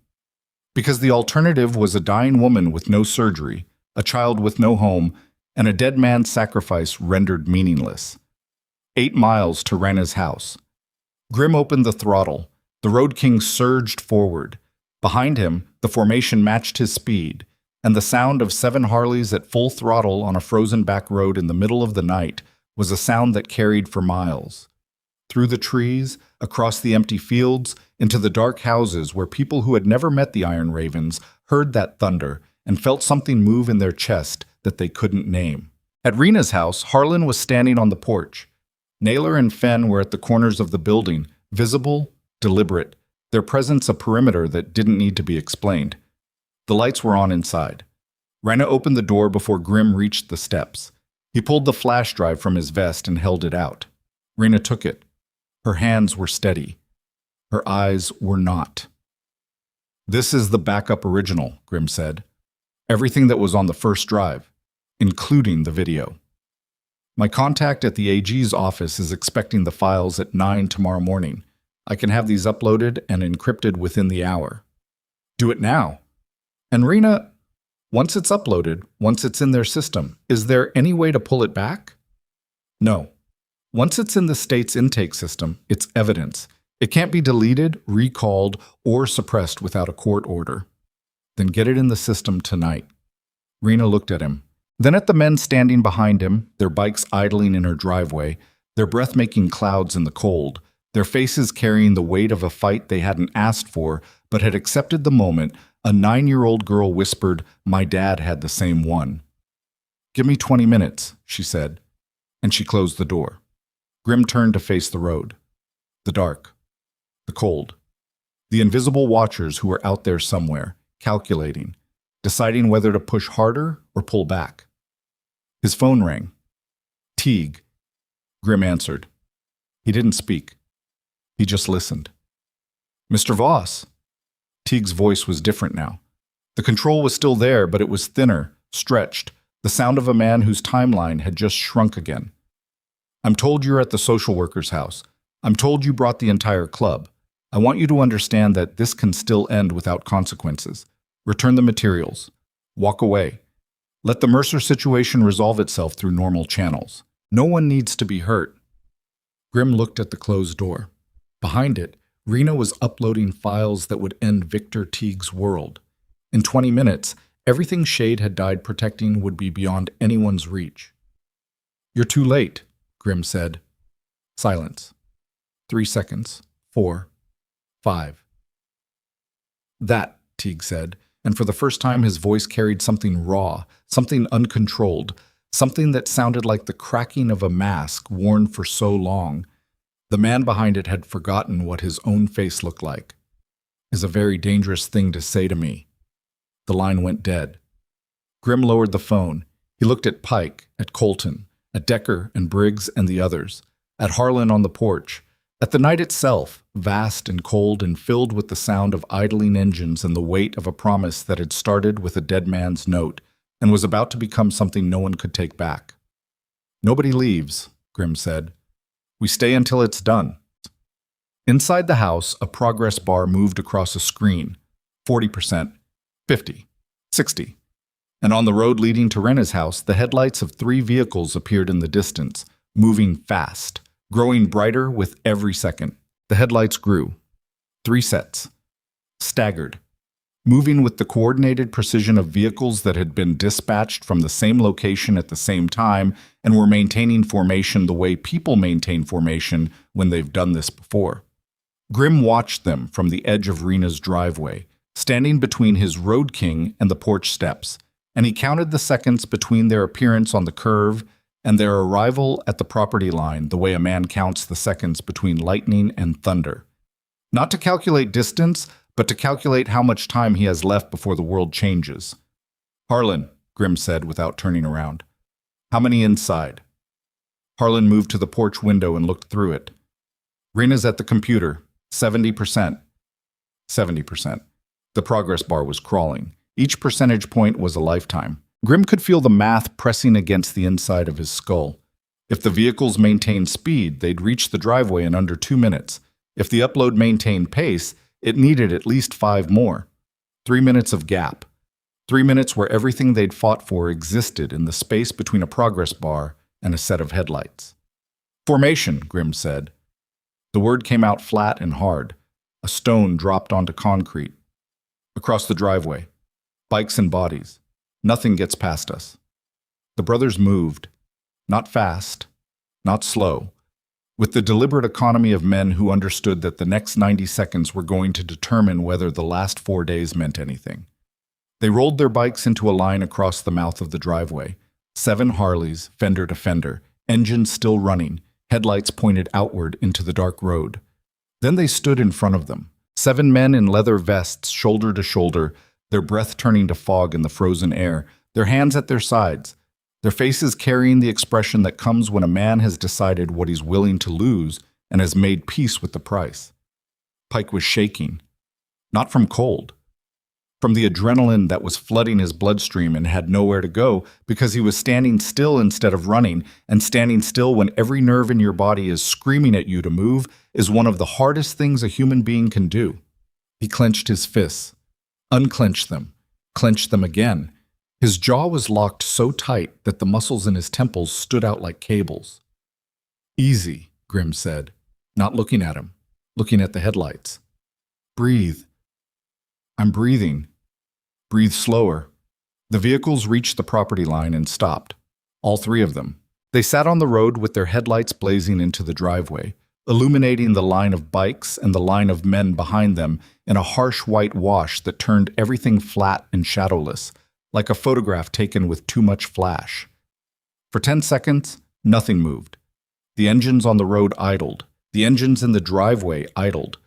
Speaker 1: Because the alternative was a dying woman with no surgery, a child with no home, and a dead man's sacrifice rendered meaningless. 8 miles to Rena's house. Grim opened the throttle. The Road King surged forward. Behind him, the formation matched his speed, and the sound of 7 Harleys at full throttle on a frozen back road in the middle of the night was a sound that carried for miles. Through the trees, across the empty fields, into the dark houses where people who had never met the Iron Ravens heard that thunder and felt something move in their chest that they couldn't name. At Rena's house, Harlan was standing on the porch. Naylor and Fenn were at the corners of the building, visible, deliberate, their presence a perimeter that didn't need to be explained. The lights were on inside. Rena opened the door before Grim reached the steps. He pulled the flash drive from his vest and held it out. Rena took it. Her hands were steady. Her eyes were not. "This is the backup original," Grim said. "Everything that was on the first drive, including the video. My contact at the AG's office is expecting the files at 9 tomorrow morning. I can have these uploaded and encrypted within the hour." "Do it now." "And Rena, once it's uploaded, once it's in their system, is there any way to pull it back?" "No. Once it's in the state's intake system, it's evidence. It can't be deleted, recalled, or suppressed without a court order." "Then get it in the system tonight." Rena looked at him, then at the men standing behind him, their bikes idling in her driveway, their breath making clouds in the cold, their faces carrying the weight of a fight they hadn't asked for but had accepted the moment. A 9-year-old girl whispered, "My dad had the same one." "Give me 20 minutes," she said, and she closed the door. Grim turned to face the road. The dark. The cold. The invisible watchers who were out there somewhere, calculating, deciding whether to push harder or pull back. His phone rang. "Teague." Grim answered. He didn't speak. He just listened. "Mr. Voss." Teague's voice was different now. The control was still there, but it was thinner, stretched, the sound of a man whose timeline had just shrunk again. "I'm told you're at the social worker's house. I'm told you brought the entire club. I want you to understand that this can still end without consequences. Return the materials. Walk away. Let the Mercer situation resolve itself through normal channels. No one needs to be hurt." Grim looked at the closed door. Behind it, Rena was uploading files that would end Victor Teague's world. In 20 minutes, everything Shade had died protecting would be beyond anyone's reach. "You're too late," Grim said. Silence. 3 seconds. 4. 5. "That," Teague said, and for the first time his voice carried something raw, something uncontrolled, something that sounded like the cracking of a mask worn for so long. The man behind it had forgotten what his own face looked like. "Is a very dangerous thing to say to me." The line went dead. Grim lowered the phone. He looked at Pike, at Colton, at Decker and Briggs and the others, at Harlan on the porch, at the night itself, vast and cold and filled with the sound of idling engines and the weight of a promise that had started with a dead man's note and was about to become something no one could take back. "Nobody leaves," Grim said. "We stay until it's done." Inside the house, a progress bar moved across a screen. 40%, 50, 60. And on the road leading to Rena's house, the headlights of 3 vehicles appeared in the distance, moving fast, growing brighter with every second. The headlights grew. 3 sets. Staggered. Moving with the coordinated precision of vehicles that had been dispatched from the same location at the same time and were maintaining formation the way people maintain formation when they've done this before. Grim watched them from the edge of Rena's driveway, standing between his road king and the porch steps, and he counted the seconds between their appearance on the curve and their arrival at the property line the way a man counts the seconds between lightning and thunder. Not to calculate distance, but to calculate how much time he has left before the world changes. "Harlan," Grim said without turning around. "How many inside?" Harlan moved to the porch window and looked through it. "Rena's at the computer. 70%. 70%. The progress bar was crawling. Each percentage point was a lifetime. Grim could feel the math pressing against the inside of his skull. If the vehicles maintained speed, they'd reach the driveway in under 2 minutes. If the upload maintained pace, it needed at least 5 more. 3 minutes of gap. 3 minutes where everything they'd fought for existed in the space between a progress bar and a set of headlights. "Formation," Grim said. The word came out flat and hard. A stone dropped onto concrete. Across the driveway. Bikes and bodies. Nothing gets past us. The brothers moved. Not fast. Not slow. With the deliberate economy of men who understood that the next 90 seconds were going to determine whether the last 4 days meant anything. They rolled their bikes into a line across the mouth of the driveway. 7 Harleys, fender to fender, engines still running, headlights pointed outward into the dark road. Then they stood in front of them. 7 men in leather vests, shoulder to shoulder, their breath turning to fog in the frozen air, their hands at their sides, their faces carrying the expression that comes when a man has decided what he's willing to lose and has made peace with the price. Pike was shaking. Not from cold. From the adrenaline that was flooding his bloodstream and had nowhere to go because he was standing still instead of running, and standing still when every nerve in your body is screaming at you to move is one of the hardest things a human being can do. He clenched his fists, unclenched them, clenched them again. His jaw was locked so tight that the muscles in his temples stood out like cables. "Easy," Grim said, not looking at him, looking at the headlights. "Breathe." "I'm breathing." "Breathe slower." The vehicles reached the property line and stopped. All 3 of them. They sat on the road with their headlights blazing into the driveway, illuminating the line of bikes and the line of men behind them in a harsh white wash that turned everything flat and shadowless, like a photograph taken with too much flash. For 10 seconds, nothing moved. The engines on the road idled. The engines in the driveway idled.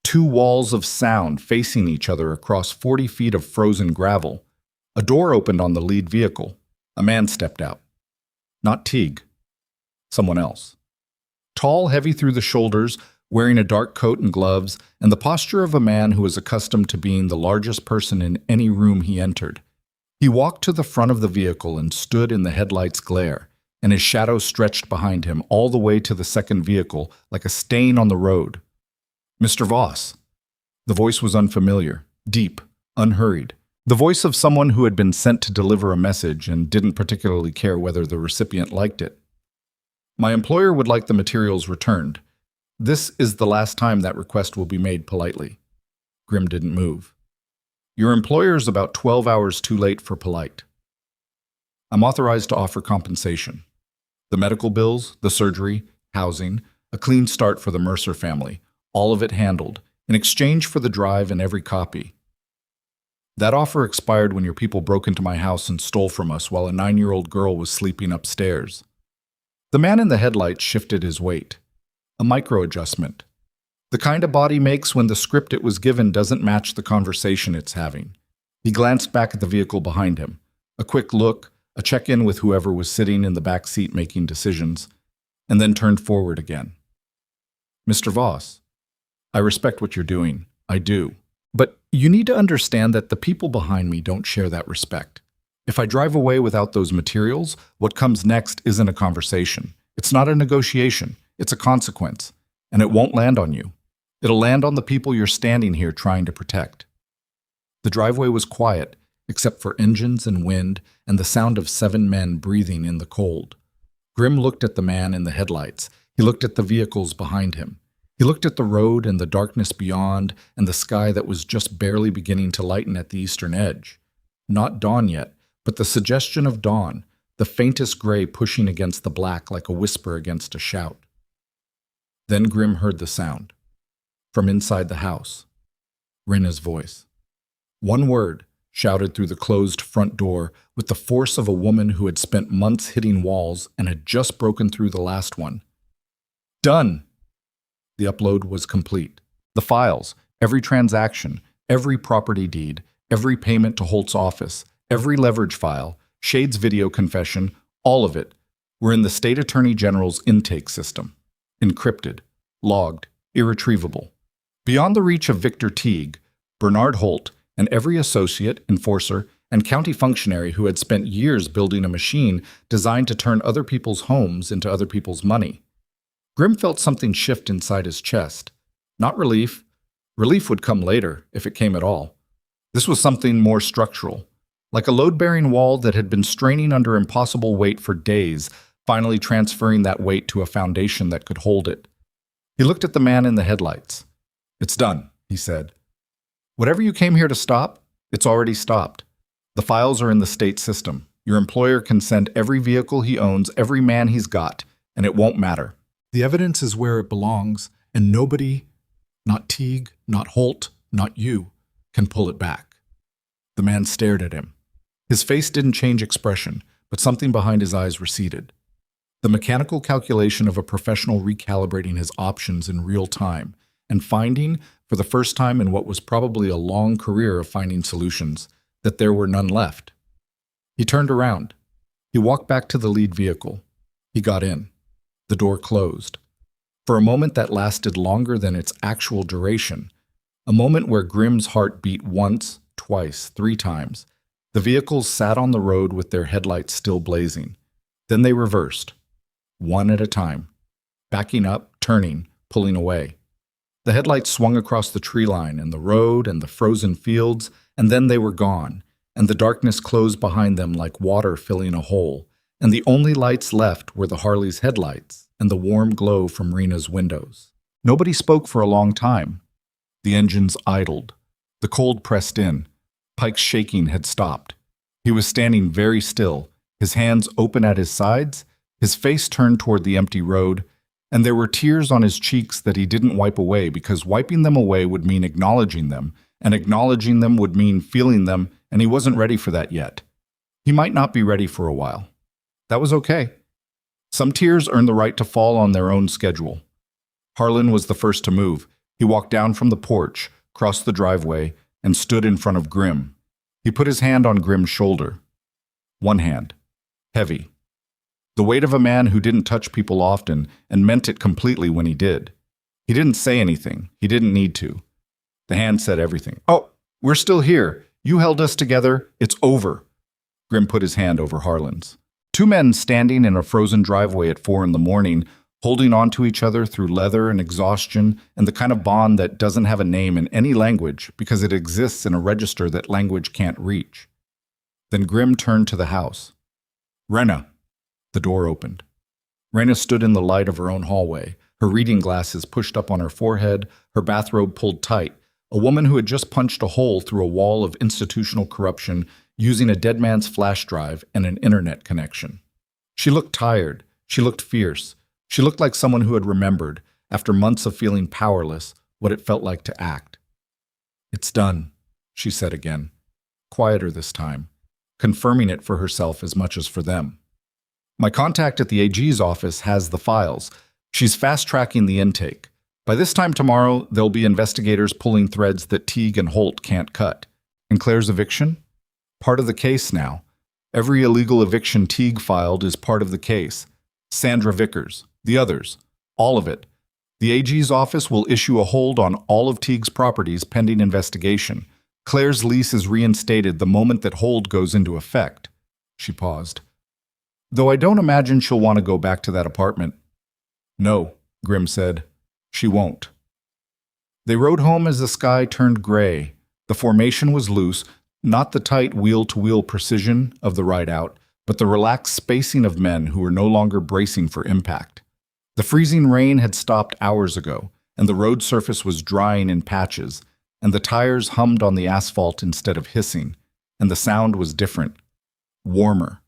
Speaker 1: 2 walls of sound facing each other across 40 feet of frozen gravel. A door opened on the lead vehicle. A man stepped out. Not Teague. Someone else. Tall, heavy through the shoulders, wearing a dark coat and gloves, and the posture of a man who was accustomed to being the largest person in any room he entered. He walked to the front of the vehicle and stood in the headlight's glare, and his shadow stretched behind him all the way to the second vehicle like a stain on the road. "Mr. Voss." The voice was unfamiliar, deep, unhurried. The voice of someone who had been sent to deliver a message and didn't particularly care whether the recipient liked it. "My employer would like the materials returned. This is the last time that request will be made politely." Grim didn't move. "Your employer's about 12 hours too late for polite." "I'm authorized to offer compensation. The medical bills, the surgery, housing, a clean start for the Mercer family, all of it handled, in exchange for the drive and every copy. That offer expired when your people broke into my house and stole from us while a 9-year-old girl was sleeping upstairs." The man in the headlights shifted his weight. A micro-adjustment. The kind a body makes when the script it was given doesn't match the conversation it's having. He glanced back at the vehicle behind him. A quick look, a check-in with whoever was sitting in the back seat making decisions, and then turned forward again. "Mr. Voss, I respect what you're doing. I do. But you need to understand that the people behind me don't share that respect. If I drive away without those materials, what comes next isn't a conversation. It's not a negotiation. It's a consequence. And it won't land on you. It'll land on the people you're standing here trying to protect." The driveway was quiet, except for engines and wind and the sound of 7 men breathing in the cold. Grim looked at the man in the headlights. He looked at the vehicles behind him. He looked at the road and the darkness beyond and the sky that was just barely beginning to lighten at the eastern edge. Not dawn yet, but the suggestion of dawn, the faintest gray pushing against the black like a whisper against a shout. Then Grim heard the sound. from inside the house. Rena's voice. One word, shouted through the closed front door with the force of a woman who had spent months hitting walls and had just broken through the last one. Done! The upload was complete. The files, every transaction, every property deed, every payment to Holt's office, every leverage file, Shade's video confession, all of it, were in the State Attorney General's intake system. Encrypted, logged, irretrievable. Beyond the reach of Victor Teague, Bernard Holt, and every associate, enforcer, and county functionary who had spent years building a machine designed to turn other people's homes into other people's money. Grimm felt something shift inside his chest. Not relief. Relief would come later, if it came at all. This was something more structural, like a load-bearing wall that had been straining under impossible weight for days, finally transferring that weight to a foundation that could hold it. He looked at the man in the headlights. "It's done," he said. "Whatever you came here to stop, it's already stopped. The files are in the state system. Your employer can send every vehicle he owns, every man he's got, and it won't matter. The evidence is where it belongs, and nobody, not Teague, not Holt, not you, can pull it back." The man stared at him. His face didn't change expression, but something behind his eyes receded. The mechanical calculation of a professional recalibrating his options in real time and finding, for the first time in what was probably a long career of finding solutions, that there were none left. He turned around. He walked back to the lead vehicle. He got in. The door closed. For a moment that lasted longer than its actual duration, a moment where Grimm's heart beat once, twice, 3 times, the vehicles sat on the road with their headlights still blazing. Then they reversed, one at a time, backing up, turning, pulling away. The headlights swung across the tree line and the road and the frozen fields, and then they were gone, and the darkness closed behind them like water filling a hole, and the only lights left were the Harley's headlights and the warm glow from Rena's windows. Nobody spoke for a long time. The engines idled. The cold pressed in. Pike's shaking had stopped. He was standing very still, his hands open at his sides, his face turned toward the empty road, and there were tears on his cheeks that he didn't wipe away because wiping them away would mean acknowledging them, and acknowledging them would mean feeling them, and he wasn't ready for that yet. He might not be ready for a while. That was okay. Some tears earned the right to fall on their own schedule. Harlan was the first to move. He walked down from the porch, crossed the driveway, and stood in front of Grimm. He put his hand on Grimm's shoulder. One hand. Heavy. The weight of a man who didn't touch people often and meant it completely when he did. He didn't say anything. He didn't need to. The hand said everything. "Oh, we're still here. You held us together. It's over." Grimm put his hand over Harlan's. 2 men standing in a frozen driveway at 4 a.m, holding on to each other through leather and exhaustion and the kind of bond that doesn't have a name in any language because it exists in a register that language can't reach. Then Grimm turned to the house. "Rena." The door opened. Rena stood in the light of her own hallway, her reading glasses pushed up on her forehead, her bathrobe pulled tight, a woman who had just punched a hole through a wall of institutional corruption using a dead man's flash drive and an internet connection. She looked tired. She looked fierce. She looked like someone who had remembered, after months of feeling powerless, what it felt like to act. "It's done," she said again, quieter this time, confirming it for herself as much as for them. "My contact at the AG's office has the files. She's fast-tracking the intake. By this time tomorrow, there'll be investigators pulling threads that Teague and Holt can't cut. And Claire's eviction? Part of the case now. Every illegal eviction Teague filed is part of the case. Sandra Vickers, the others, all of it. The AG's office will issue a hold on all of Teague's properties pending investigation. Claire's lease is reinstated the moment that hold goes into effect." She paused. "Though I don't imagine she'll want to go back to that apartment." "No," Grimm said. "She won't." They rode home as the sky turned gray. The formation was loose, not the tight wheel-to-wheel precision of the ride-out, but the relaxed spacing of men who were no longer bracing for impact. The freezing rain had stopped hours ago, and the road surface was drying in patches, and the tires hummed on the asphalt instead of hissing, and the sound was different, warmer,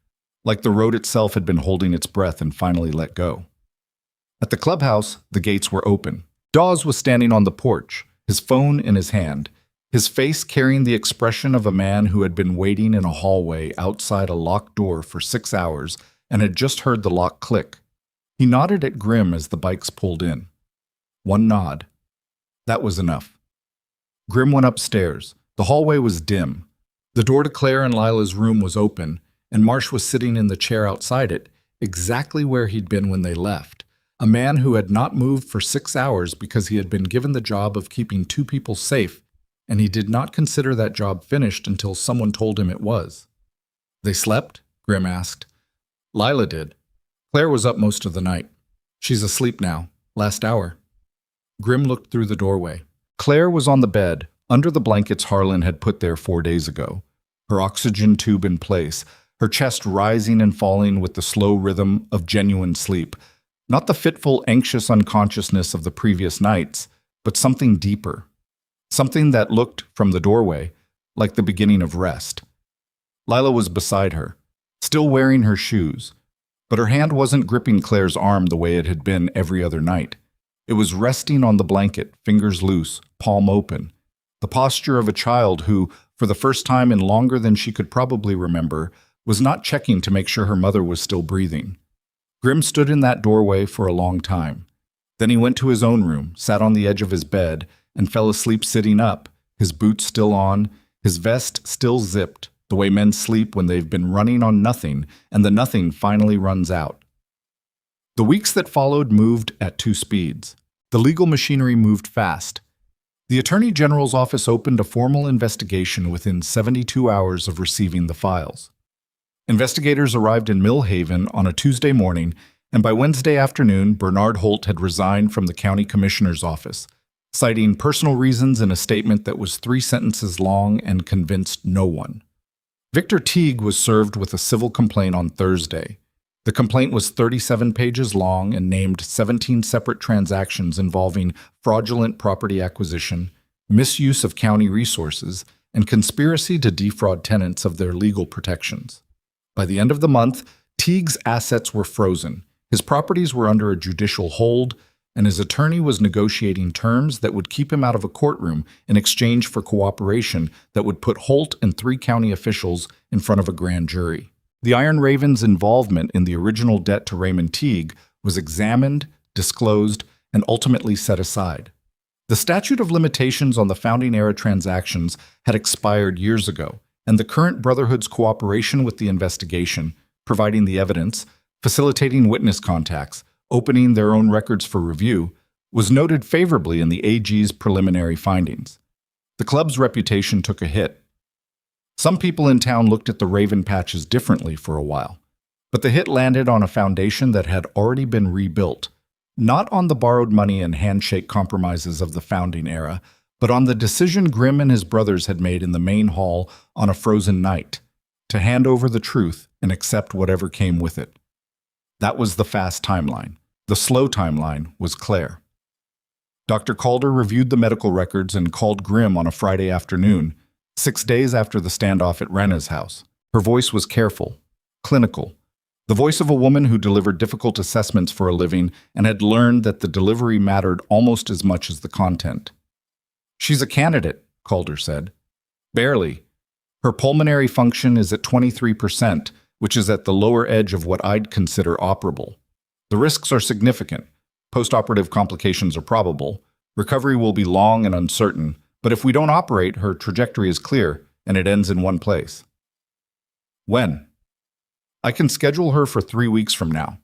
Speaker 1: like the road itself had been holding its breath and finally let go. At the clubhouse, the gates were open. Dawes was standing on the porch, his phone in his hand, his face carrying the expression of a man who had been waiting in a hallway outside a locked door for 6 hours and had just heard the lock click. He nodded at Grim as the bikes pulled in. One nod. That was enough. Grim went upstairs. The hallway was dim. The door to Claire and Lila's room was open, and Marsh was sitting in the chair outside it, exactly where he'd been when they left. A man who had not moved for 6 hours because he had been given the job of keeping 2 people safe, and he did not consider that job finished until someone told him it was. They slept? Grim asked. Lila did. Claire was up most of the night. She's asleep now. Last hour. Grim looked through the doorway. Claire was on the bed, under the blankets Harlan had put there 4 days ago, her oxygen tube in place, her chest rising and falling with the slow rhythm of genuine sleep. Not the fitful, anxious unconsciousness of the previous nights, but something deeper. Something that looked, from the doorway, like the beginning of rest. Lila was beside her, still wearing her shoes, but her hand wasn't gripping Claire's arm the way it had been every other night. It was resting on the blanket, fingers loose, palm open. The posture of a child who, for the first time in longer than she could probably remember, was not checking to make sure her mother was still breathing. Grim stood in that doorway for a long time. Then he went to his own room, sat on the edge of his bed, and fell asleep sitting up, his boots still on, his vest still zipped, the way men sleep when they've been running on nothing, and the nothing finally runs out. The weeks that followed moved at 2 speeds. The legal machinery moved fast. The Attorney General's office opened a formal investigation within 72 hours of receiving the files. Investigators arrived in Mill Haven on a Tuesday morning, and by Wednesday afternoon, Bernard Holt had resigned from the county commissioner's office, citing personal reasons in a statement that was 3 sentences long and convinced no one. Victor Teague was served with a civil complaint on Thursday. The complaint was 37 pages long and named 17 separate transactions involving fraudulent property acquisition, misuse of county resources, and conspiracy to defraud tenants of their legal protections. By the end of the month, Teague's assets were frozen, his properties were under a judicial hold, and his attorney was negotiating terms that would keep him out of a courtroom in exchange for cooperation that would put Holt and 3 county officials in front of a grand jury. The Iron Raven's involvement in the original debt to Raymond Teague was examined, disclosed, and ultimately set aside. The statute of limitations on the founding-era transactions had expired years ago, and the current Brotherhood's cooperation with the investigation, providing the evidence, facilitating witness contacts, opening their own records for review, was noted favorably in the AG's preliminary findings. The club's reputation took a hit. Some people in town looked at the Raven patches differently for a while, but the hit landed on a foundation that had already been rebuilt, not on the borrowed money and handshake compromises of the founding era, but on the decision Grim and his brothers had made in the main hall on a frozen night, to hand over the truth and accept whatever came with it. That was the fast timeline. The slow timeline was Claire. Dr. Calder reviewed the medical records and called Grim on a Friday afternoon, 6 days after the standoff at Rena's house. Her voice was careful, clinical, the voice of a woman who delivered difficult assessments for a living and had learned that the delivery mattered almost as much as the content. "She's a candidate," Calder said. "Barely. Her pulmonary function is at 23%, which is at the lower edge of what I'd consider operable. The risks are significant. Post-operative complications are probable. Recovery will be long and uncertain, but if we don't operate, her trajectory is clear, and it ends in one place." "When?" "I can schedule her for 3 weeks from now.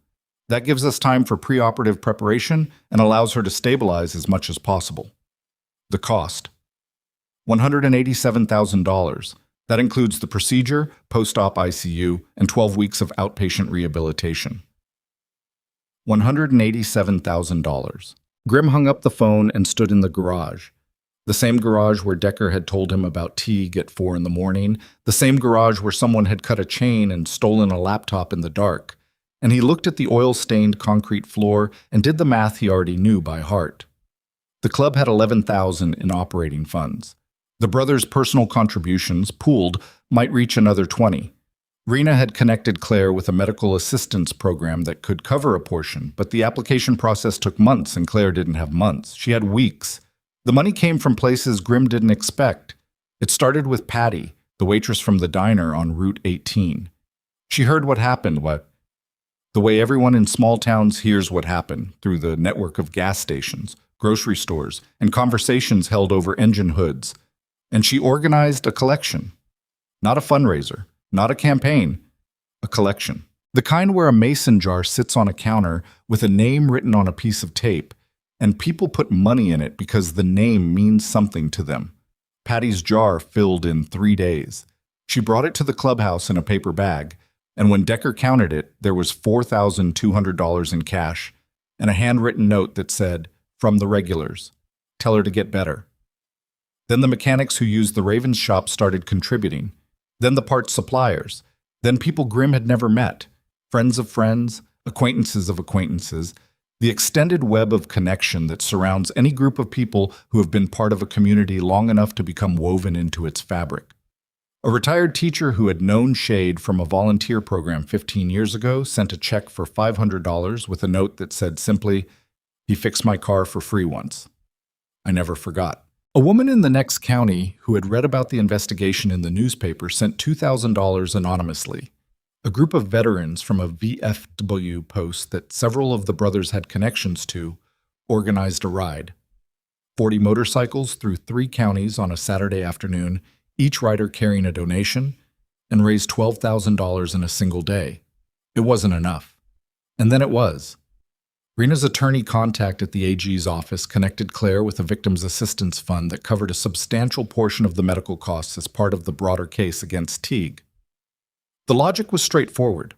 Speaker 1: That gives us time for preoperative preparation and allows her to stabilize as much as possible." The cost: $187,000. That includes the procedure, post-op ICU, and 12 weeks of outpatient rehabilitation. $187,000. Grim hung up the phone and stood in the garage. The same garage where Decker had told him about Teague at 4 in the morning, the same garage where someone had cut a chain and stolen a laptop in the dark. And he looked at the oil-stained concrete floor and did the math he already knew by heart. The club had $11,000 in operating funds. The brothers' personal contributions, pooled, might reach another $20,000. Rena had connected Claire with a medical assistance program that could cover a portion, but the application process took months and Claire didn't have months. She had weeks. The money came from places Grimm didn't expect. It started with Patty, the waitress from the diner on Route 18. She heard what happened, the way everyone in small towns hears what happened, through the network of gas stations, grocery stores, and conversations held over engine hoods. And she organized a collection. Not a fundraiser, not a campaign, a collection. The kind where a mason jar sits on a counter with a name written on a piece of tape, and people put money in it because the name means something to them. Patty's jar filled in 3 days. She brought it to the clubhouse in a paper bag, and when Decker counted it, there was $4,200 in cash and a handwritten note that said, "From the regulars. Tell her to get better." Then the mechanics who used the Ravens shop started contributing. Then the parts suppliers. Then people Grimm had never met. Friends of friends, acquaintances of acquaintances. The extended web of connection that surrounds any group of people who have been part of a community long enough to become woven into its fabric. A retired teacher who had known Shade from a volunteer program 15 years ago sent a check for $500 with a note that said simply, "He fixed my car for free once. I never forgot." A woman in the next county who had read about the investigation in the newspaper sent $2,000 anonymously. A group of veterans from a VFW post that several of the brothers had connections to organized a ride. 40 motorcycles through 3 counties on a Saturday afternoon, each rider carrying a donation, and raised $12,000 in a single day. It wasn't enough. And then it was. Rena's attorney contact at the AG's office connected Claire with a victim's assistance fund that covered a substantial portion of the medical costs as part of the broader case against Teague. The logic was straightforward.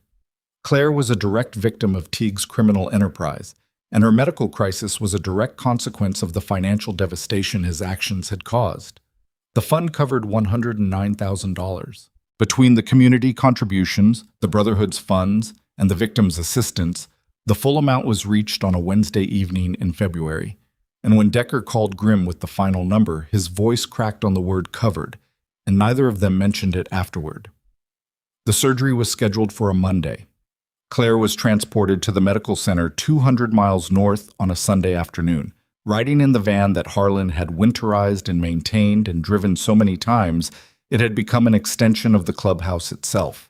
Speaker 1: Claire was a direct victim of Teague's criminal enterprise, and her medical crisis was a direct consequence of the financial devastation his actions had caused. The fund covered $109,000. Between the community contributions, the Brotherhood's funds, and the victim's assistance, the full amount was reached on a Wednesday evening in February, and when Decker called Grimm with the final number, his voice cracked on the word covered, and neither of them mentioned it afterward. The surgery was scheduled for a Monday. Claire was transported to the medical center 200 miles north on a Sunday afternoon, riding in the van that Harlan had winterized and maintained and driven so many times it had become an extension of the clubhouse itself.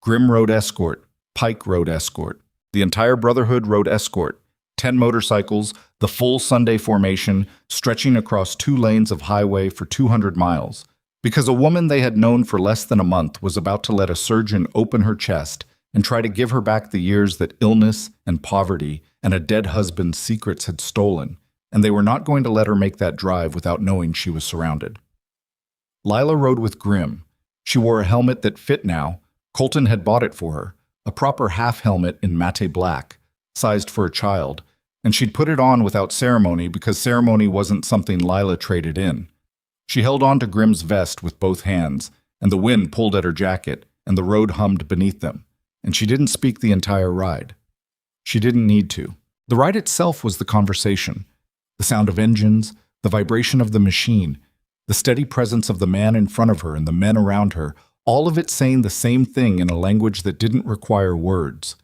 Speaker 1: Grimm rode escort, Pike rode escort, the entire Brotherhood rode escort, 10 motorcycles, the full Sunday formation, stretching across 2 lanes of highway for 200 miles, because a woman they had known for less than a month was about to let a surgeon open her chest and try to give her back the years that illness and poverty and a dead husband's secrets had stolen, and they were not going to let her make that drive without knowing she was surrounded. Lila rode with Grimm. She wore a helmet that fit now. Colton had bought it for her, a proper half helmet in matte black, sized for a child, and she'd put it on without ceremony because ceremony wasn't something Lila traded in. She held on to Grimm's vest with both hands, and the wind pulled at her jacket, and the road hummed beneath them, and she didn't speak the entire ride. She didn't need to. The ride itself was the conversation. The sound of engines, the vibration of the machine, the steady presence of the man in front of her and the men around her, all of it saying the same thing in a language that didn't require words.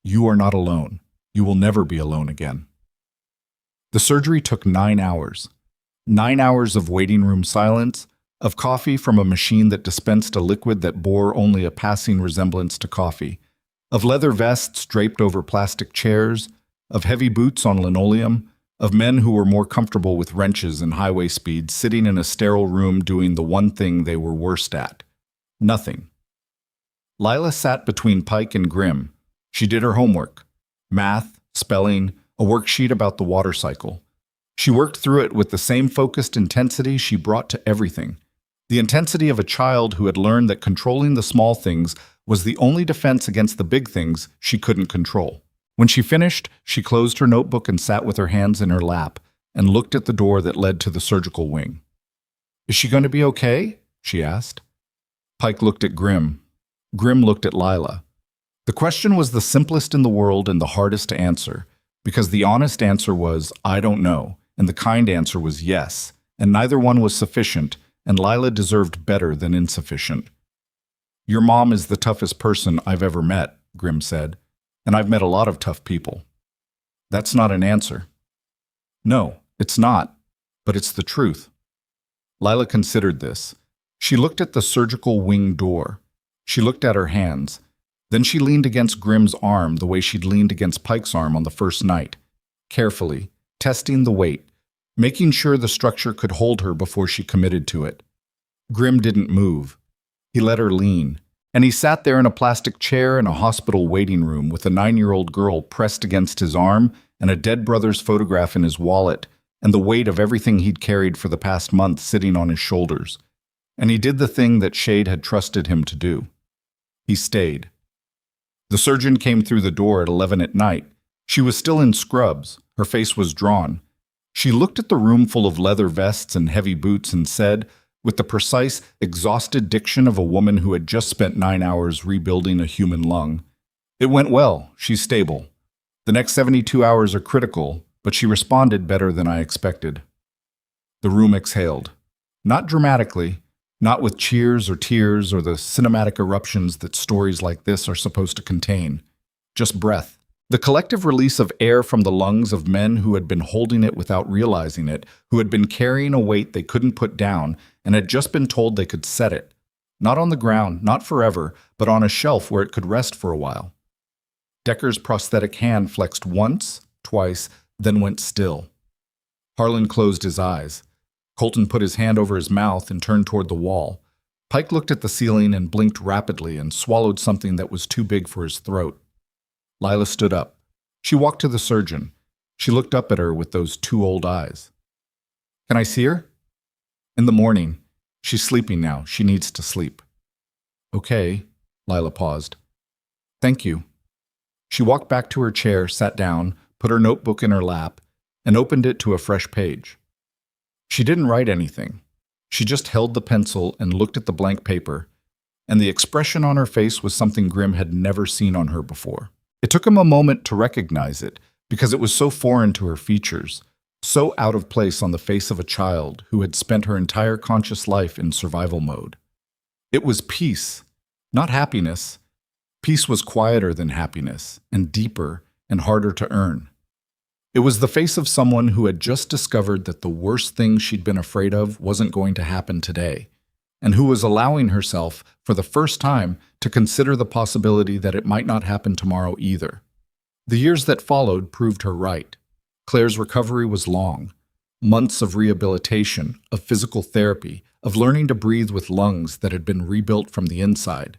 Speaker 1: You are not alone. You will never be alone again. The surgery took 9 hours. 9 hours of waiting room silence, of coffee from a machine that dispensed a liquid that bore only a passing resemblance to coffee, of leather vests draped over plastic chairs, of heavy boots on linoleum, of men who were more comfortable with wrenches and highway speed sitting in a sterile room doing the one thing they were worst at. Nothing. Lila sat between Pike and Grimm. She did her homework. Math, spelling, a worksheet about the water cycle. She worked through it with the same focused intensity she brought to everything. The intensity of a child who had learned that controlling the small things was the only defense against the big things she couldn't control. When she finished, she closed her notebook and sat with her hands in her lap and looked at the door that led to the surgical wing. "Is she going to be okay?" she asked. Pike looked at Grimm. Grimm looked at Lila. The question was the simplest in the world and the hardest to answer, because the honest answer was, "I don't know," and the kind answer was yes, and neither one was sufficient, and Lila deserved better than insufficient. Your mom is the toughest person I've ever met, Grim said, and I've met a lot of tough people. That's not an answer. No, it's not, but it's the truth. Lila considered this. She looked at the surgical wing door. She looked at her hands. Then she leaned against Grim's arm the way she'd leaned against Pike's arm on the first night, carefully, testing the weight, making sure the structure could hold her before she committed to it. Grim didn't move. He let her lean, and he sat there in a plastic chair in a hospital waiting room with a 9-year-old girl pressed against his arm and a dead brother's photograph in his wallet and the weight of everything he'd carried for the past month sitting on his shoulders. And he did the thing that Shade had trusted him to do. He stayed. The surgeon came through the door at 11 at night. She was still in scrubs. Her face was drawn. She looked at the room full of leather vests and heavy boots and said, with the precise, exhausted diction of a woman who had just spent 9 hours rebuilding a human lung, "It went well. She's stable. The next 72 hours are critical, but she responded better than I expected." The room exhaled. Not dramatically, not with cheers or tears or the cinematic eruptions that stories like this are supposed to contain. Just breath. The collective release of air from the lungs of men who had been holding it without realizing it, who had been carrying a weight they couldn't put down and had just been told they could set it. Not on the ground, not forever, but on a shelf where it could rest for a while. Decker's prosthetic hand flexed once, twice, then went still. Harlan closed his eyes. Colton put his hand over his mouth and turned toward the wall. Pike looked at the ceiling and blinked rapidly and swallowed something that was too big for his throat. Lila stood up. She walked to the surgeon. She looked up at her with those two old eyes. "Can I see her?" "In the morning. She's sleeping now. She needs to sleep." "Okay." Lila paused. "Thank you." She walked back to her chair, sat down, put her notebook in her lap, and opened it to a fresh page. She didn't write anything. She just held the pencil and looked at the blank paper, and the expression on her face was something Grim had never seen on her before. It took him a moment to recognize it, because it was so foreign to her features, so out of place on the face of a child who had spent her entire conscious life in survival mode. It was peace, not happiness. Peace was quieter than happiness, and deeper and harder to earn. It was the face of someone who had just discovered that the worst thing she'd been afraid of wasn't going to happen today, and who was allowing herself, for the first time, to consider the possibility that it might not happen tomorrow either. The years that followed proved her right. Claire's recovery was long. Months of rehabilitation, of physical therapy, of learning to breathe with lungs that had been rebuilt from the inside.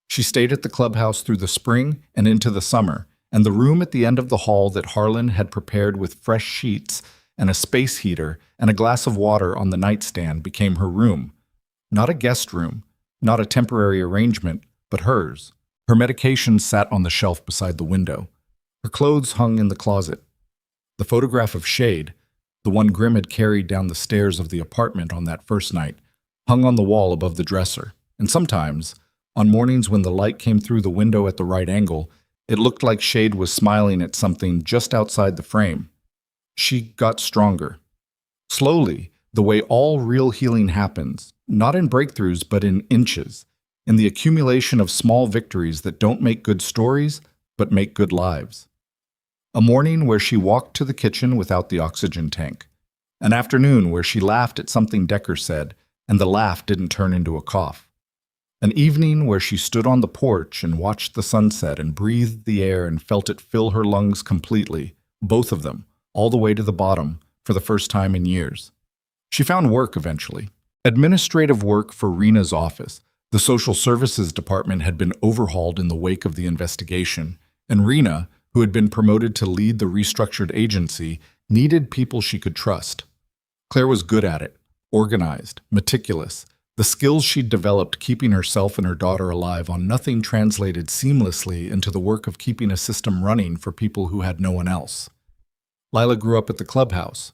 Speaker 1: She stayed at the clubhouse through the spring and into the summer, and the room at the end of the hall that Harlan had prepared with fresh sheets and a space heater and a glass of water on the nightstand became her room. Not a guest room, not a temporary arrangement, but hers. Her medication sat on the shelf beside the window. Her clothes hung in the closet. The photograph of Shade, the one Grim had carried down the stairs of the apartment on that first night, hung on the wall above the dresser, and sometimes, on mornings when the light came through the window at the right angle, it looked like Shade was smiling at something just outside the frame. She got stronger. Slowly, the way all real healing happens, not in breakthroughs but in inches, in the accumulation of small victories that don't make good stories, but make good lives. A morning where she walked to the kitchen without the oxygen tank. An afternoon where she laughed at something Decker said, and the laugh didn't turn into a cough. An evening where she stood on the porch and watched the sunset and breathed the air and felt it fill her lungs completely, both of them, all the way to the bottom, for the first time in years. She found work eventually. Administrative work for Rena's office. The social services department had been overhauled in the wake of the investigation, and Rena, who had been promoted to lead the restructured agency, needed people she could trust. Claire was good at it, organized, meticulous. The skills she'd developed keeping herself and her daughter alive on nothing translated seamlessly into the work of keeping a system running for people who had no one else. Lila grew up at the clubhouse.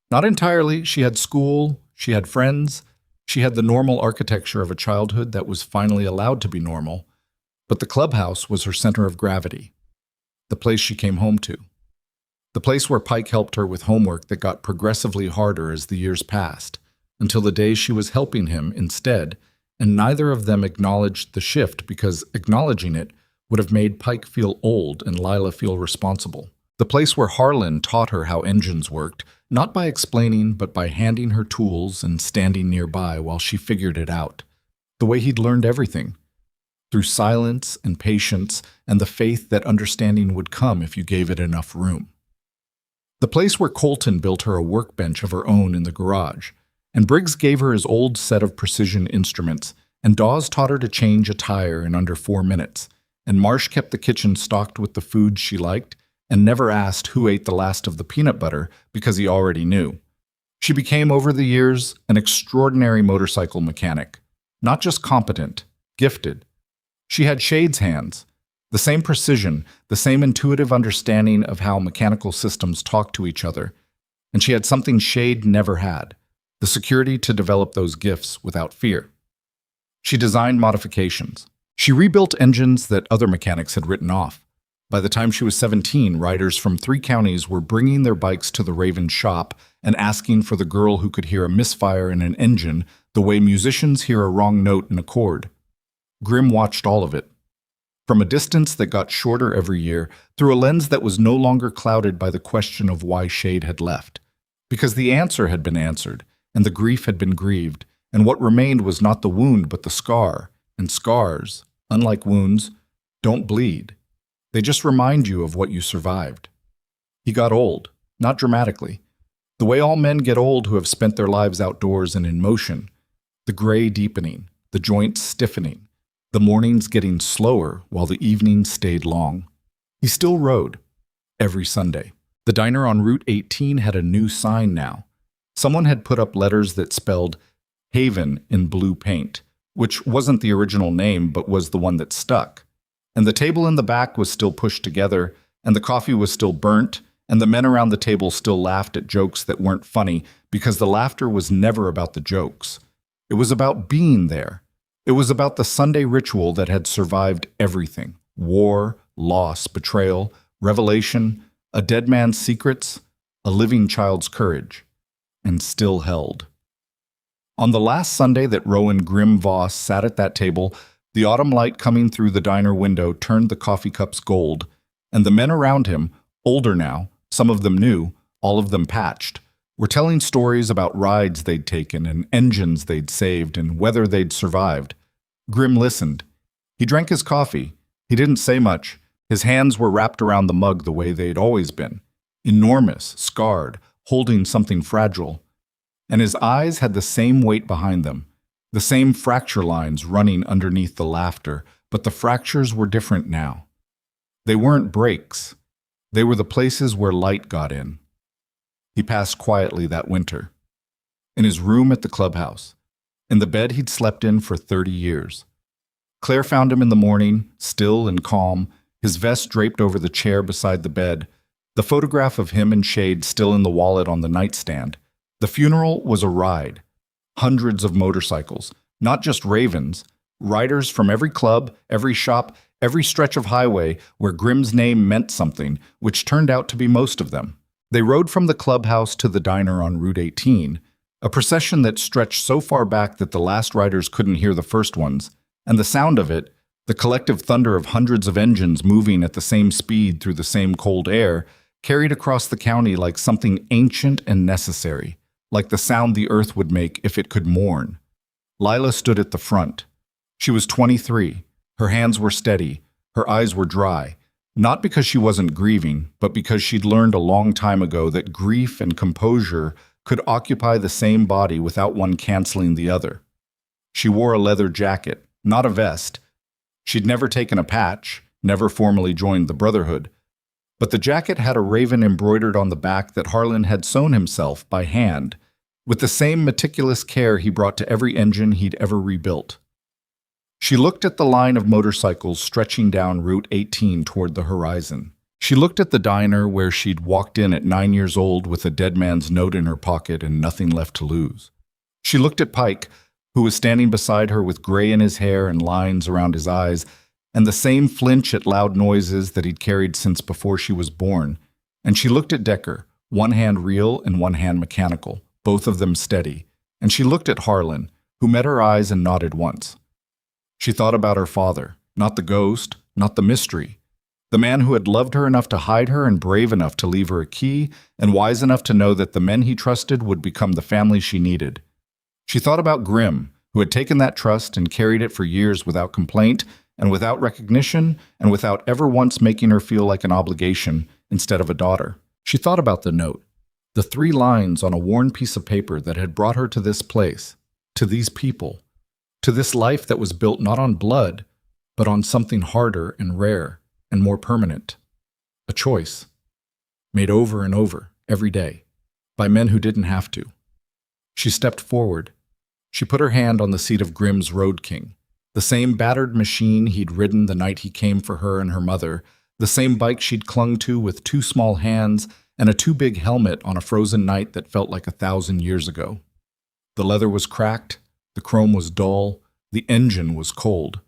Speaker 1: Not entirely. She had school, she had friends, she had the normal architecture of a childhood that was finally allowed to be normal, but the clubhouse was her center of gravity, the place she came home to, the place where Pike helped her with homework that got progressively harder as the years passed, until the day she was helping him instead, and neither of them acknowledged the shift because acknowledging it would have made Pike feel old and Lila feel responsible. The place where Harlan taught her how engines worked, not by explaining but by handing her tools and standing nearby while she figured it out. The way he'd learned everything. Through silence and patience and the faith that understanding would come if you gave it enough room. The place where Colton built her a workbench of her own in the garage, and Briggs gave her his old set of precision instruments, and Dawes taught her to change a tire in under 4 minutes, and Marsh kept the kitchen stocked with the foods she liked and never asked who ate the last of the peanut butter because he already knew. She became, over the years, an extraordinary motorcycle mechanic. Not just competent, gifted. She had Shade's hands, the same precision, the same intuitive understanding of how mechanical systems talk to each other, and she had something Shade never had, the security to develop those gifts without fear. She designed modifications. She rebuilt engines that other mechanics had written off. By the time she was 17, riders from 3 counties were bringing their bikes to the Raven shop and asking for the girl who could hear a misfire in an engine the way musicians hear a wrong note in a chord. Grimm watched all of it. From a distance that got shorter every year, through a lens that was no longer clouded by the question of why Shade had left. Because the answer had been answered, and the grief had been grieved, and what remained was not the wound but the scar, and scars, unlike wounds, don't bleed. They just remind you of what you survived. He got old, not dramatically. The way all men get old who have spent their lives outdoors and in motion. The gray deepening, the joints stiffening, the mornings getting slower while the evenings stayed long. He still rode, every Sunday. The diner on Route 18 had a new sign now. Someone had put up letters that spelled Haven in blue paint, which wasn't the original name but was the one that stuck. And the table in the back was still pushed together, and the coffee was still burnt, and the men around the table still laughed at jokes that weren't funny because the laughter was never about the jokes. It was about being there. It was about the Sunday ritual that had survived everything. War, loss, betrayal, revelation, a dead man's secrets, a living child's courage, and still held. On the last Sunday that Rowan Grimm Voss sat at that table, the autumn light coming through the diner window turned the coffee cups gold, and the men around him, older now, some of them new, all of them patched, were telling stories about rides they'd taken and engines they'd saved and whether they'd survived. Grimm listened. He drank his coffee. He didn't say much. His hands were wrapped around the mug the way they'd always been, enormous, scarred, holding something fragile. And his eyes had the same weight behind them, the same fracture lines running underneath the laughter, but the fractures were different now. They weren't breaks. They were the places where light got in. He passed quietly that winter. In his room at the clubhouse. In the bed he'd slept in for 30 years. Claire found him in the morning, still and calm, his vest draped over the chair beside the bed, the photograph of him and Shade still in the wallet on the nightstand. The funeral was a ride. Hundreds of motorcycles, not just Ravens, riders from every club, every shop, every stretch of highway where Grimm's name meant something, which turned out to be most of them. They rode from the clubhouse to the diner on Route 18, a procession that stretched so far back that the last riders couldn't hear the first ones, and the sound of it, the collective thunder of hundreds of engines moving at the same speed through the same cold air, carried across the county like something ancient and necessary, like the sound the earth would make if it could mourn. Lila stood at the front. She was 23. Her hands were steady. Her eyes were dry. Not because she wasn't grieving, but because she'd learned a long time ago that grief and composure could occupy the same body without one canceling the other. She wore a leather jacket, not a vest. She'd never taken a patch, never formally joined the Brotherhood. But the jacket had a raven embroidered on the back that Harlan had sewn himself by hand, with the same meticulous care he brought to every engine he'd ever rebuilt. She looked at the line of motorcycles stretching down Route 18 toward the horizon. She looked at the diner where she'd walked in at 9 years old with a dead man's note in her pocket and nothing left to lose. She looked at Pike, who was standing beside her with gray in his hair and lines around his eyes, and the same flinch at loud noises that he'd carried since before she was born. And she looked at Decker, one hand real and one hand mechanical, both of them steady. And she looked at Harlan, who met her eyes and nodded once. She thought about her father, not the ghost, not the mystery, the man who had loved her enough to hide her and brave enough to leave her a key and wise enough to know that the men he trusted would become the family she needed. She thought about Grimm, who had taken that trust and carried it for years without complaint and without recognition and without ever once making her feel like an obligation instead of a daughter. She thought about the note, the 3 lines on a worn piece of paper that had brought her to this place, to these people, to this life that was built not on blood, but on something harder and rare and more permanent. A choice, made over and over, every day, by men who didn't have to. She stepped forward. She put her hand on the seat of Grimm's Road King, the same battered machine he'd ridden the night he came for her and her mother, the same bike she'd clung to with 2 small hands and a too big helmet on a frozen night that felt like 1,000 years ago. The leather was cracked, the chrome was dull, the engine was cold.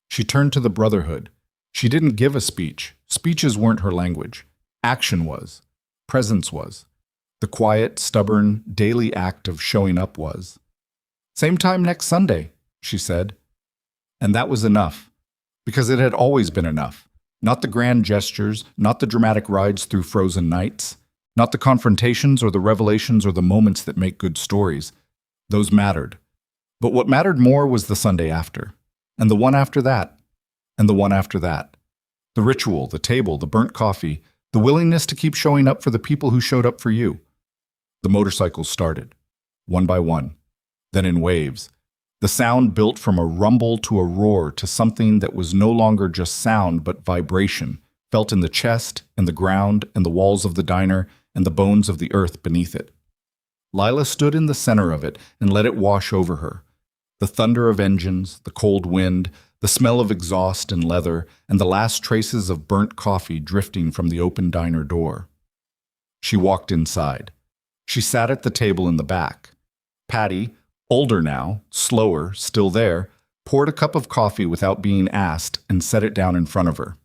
Speaker 1: She turned to the Brotherhood. She didn't give a speech. Speeches weren't her language. Action was. Presence was. The quiet, stubborn, daily act of showing up was. "Same time next Sunday," she said. And that was enough, because it had always been enough. Not the grand gestures, not the dramatic rides through frozen nights, not the confrontations or the revelations or the moments that make good stories. Those mattered. But what mattered more was the Sunday after, and the one after that, and the one after that. The ritual, the table, the burnt coffee, the willingness to keep showing up for the people who showed up for you. The motorcycles started, one by one, then in waves. The sound built from a rumble to a roar to something that was no longer just sound but vibration, felt in the chest, and the ground, and the walls of the diner, and the bones of the earth beneath it. Lila stood in the center of it and let it wash over her. The thunder of engines, the cold wind, the smell of exhaust and leather, and the last traces of burnt coffee drifting from the open diner door. She walked inside. She sat at the table in the back. Patty, older now, slower, still there, poured a cup of coffee without being asked and set it down in front of her.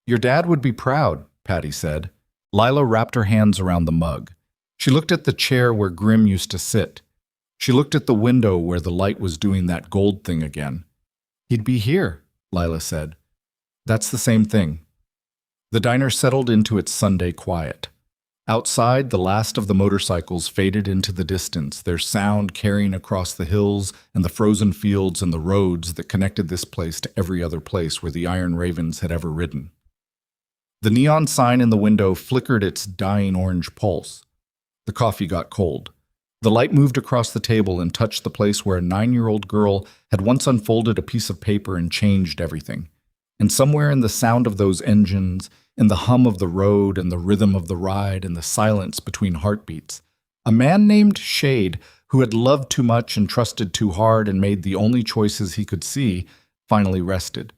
Speaker 1: "Your dad would be proud," Patty said. Lila wrapped her hands around the mug. She looked at the chair where Grimm used to sit. She looked at the window where the light was doing that gold thing again. "He'd be here," Lila said. "That's the same thing." The diner settled into its Sunday quiet. Outside, the last of the motorcycles faded into the distance, their sound carrying across the hills and the frozen fields and the roads that connected this place to every other place where the Iron Ravens had ever ridden. The neon sign in the window flickered its dying orange pulse. The coffee got cold. The light moved across the table and touched the place where a 9-year-old girl had once unfolded a piece of paper and changed everything. And somewhere in the sound of those engines, in the hum of the road and the rhythm of the ride and the silence between heartbeats, a man named Shade, who had loved too much and trusted too hard and made the only choices he could see, finally rested.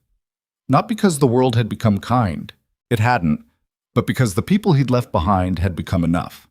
Speaker 1: Not because the world had become kind. It hadn't, but because the people he'd left behind had become enough.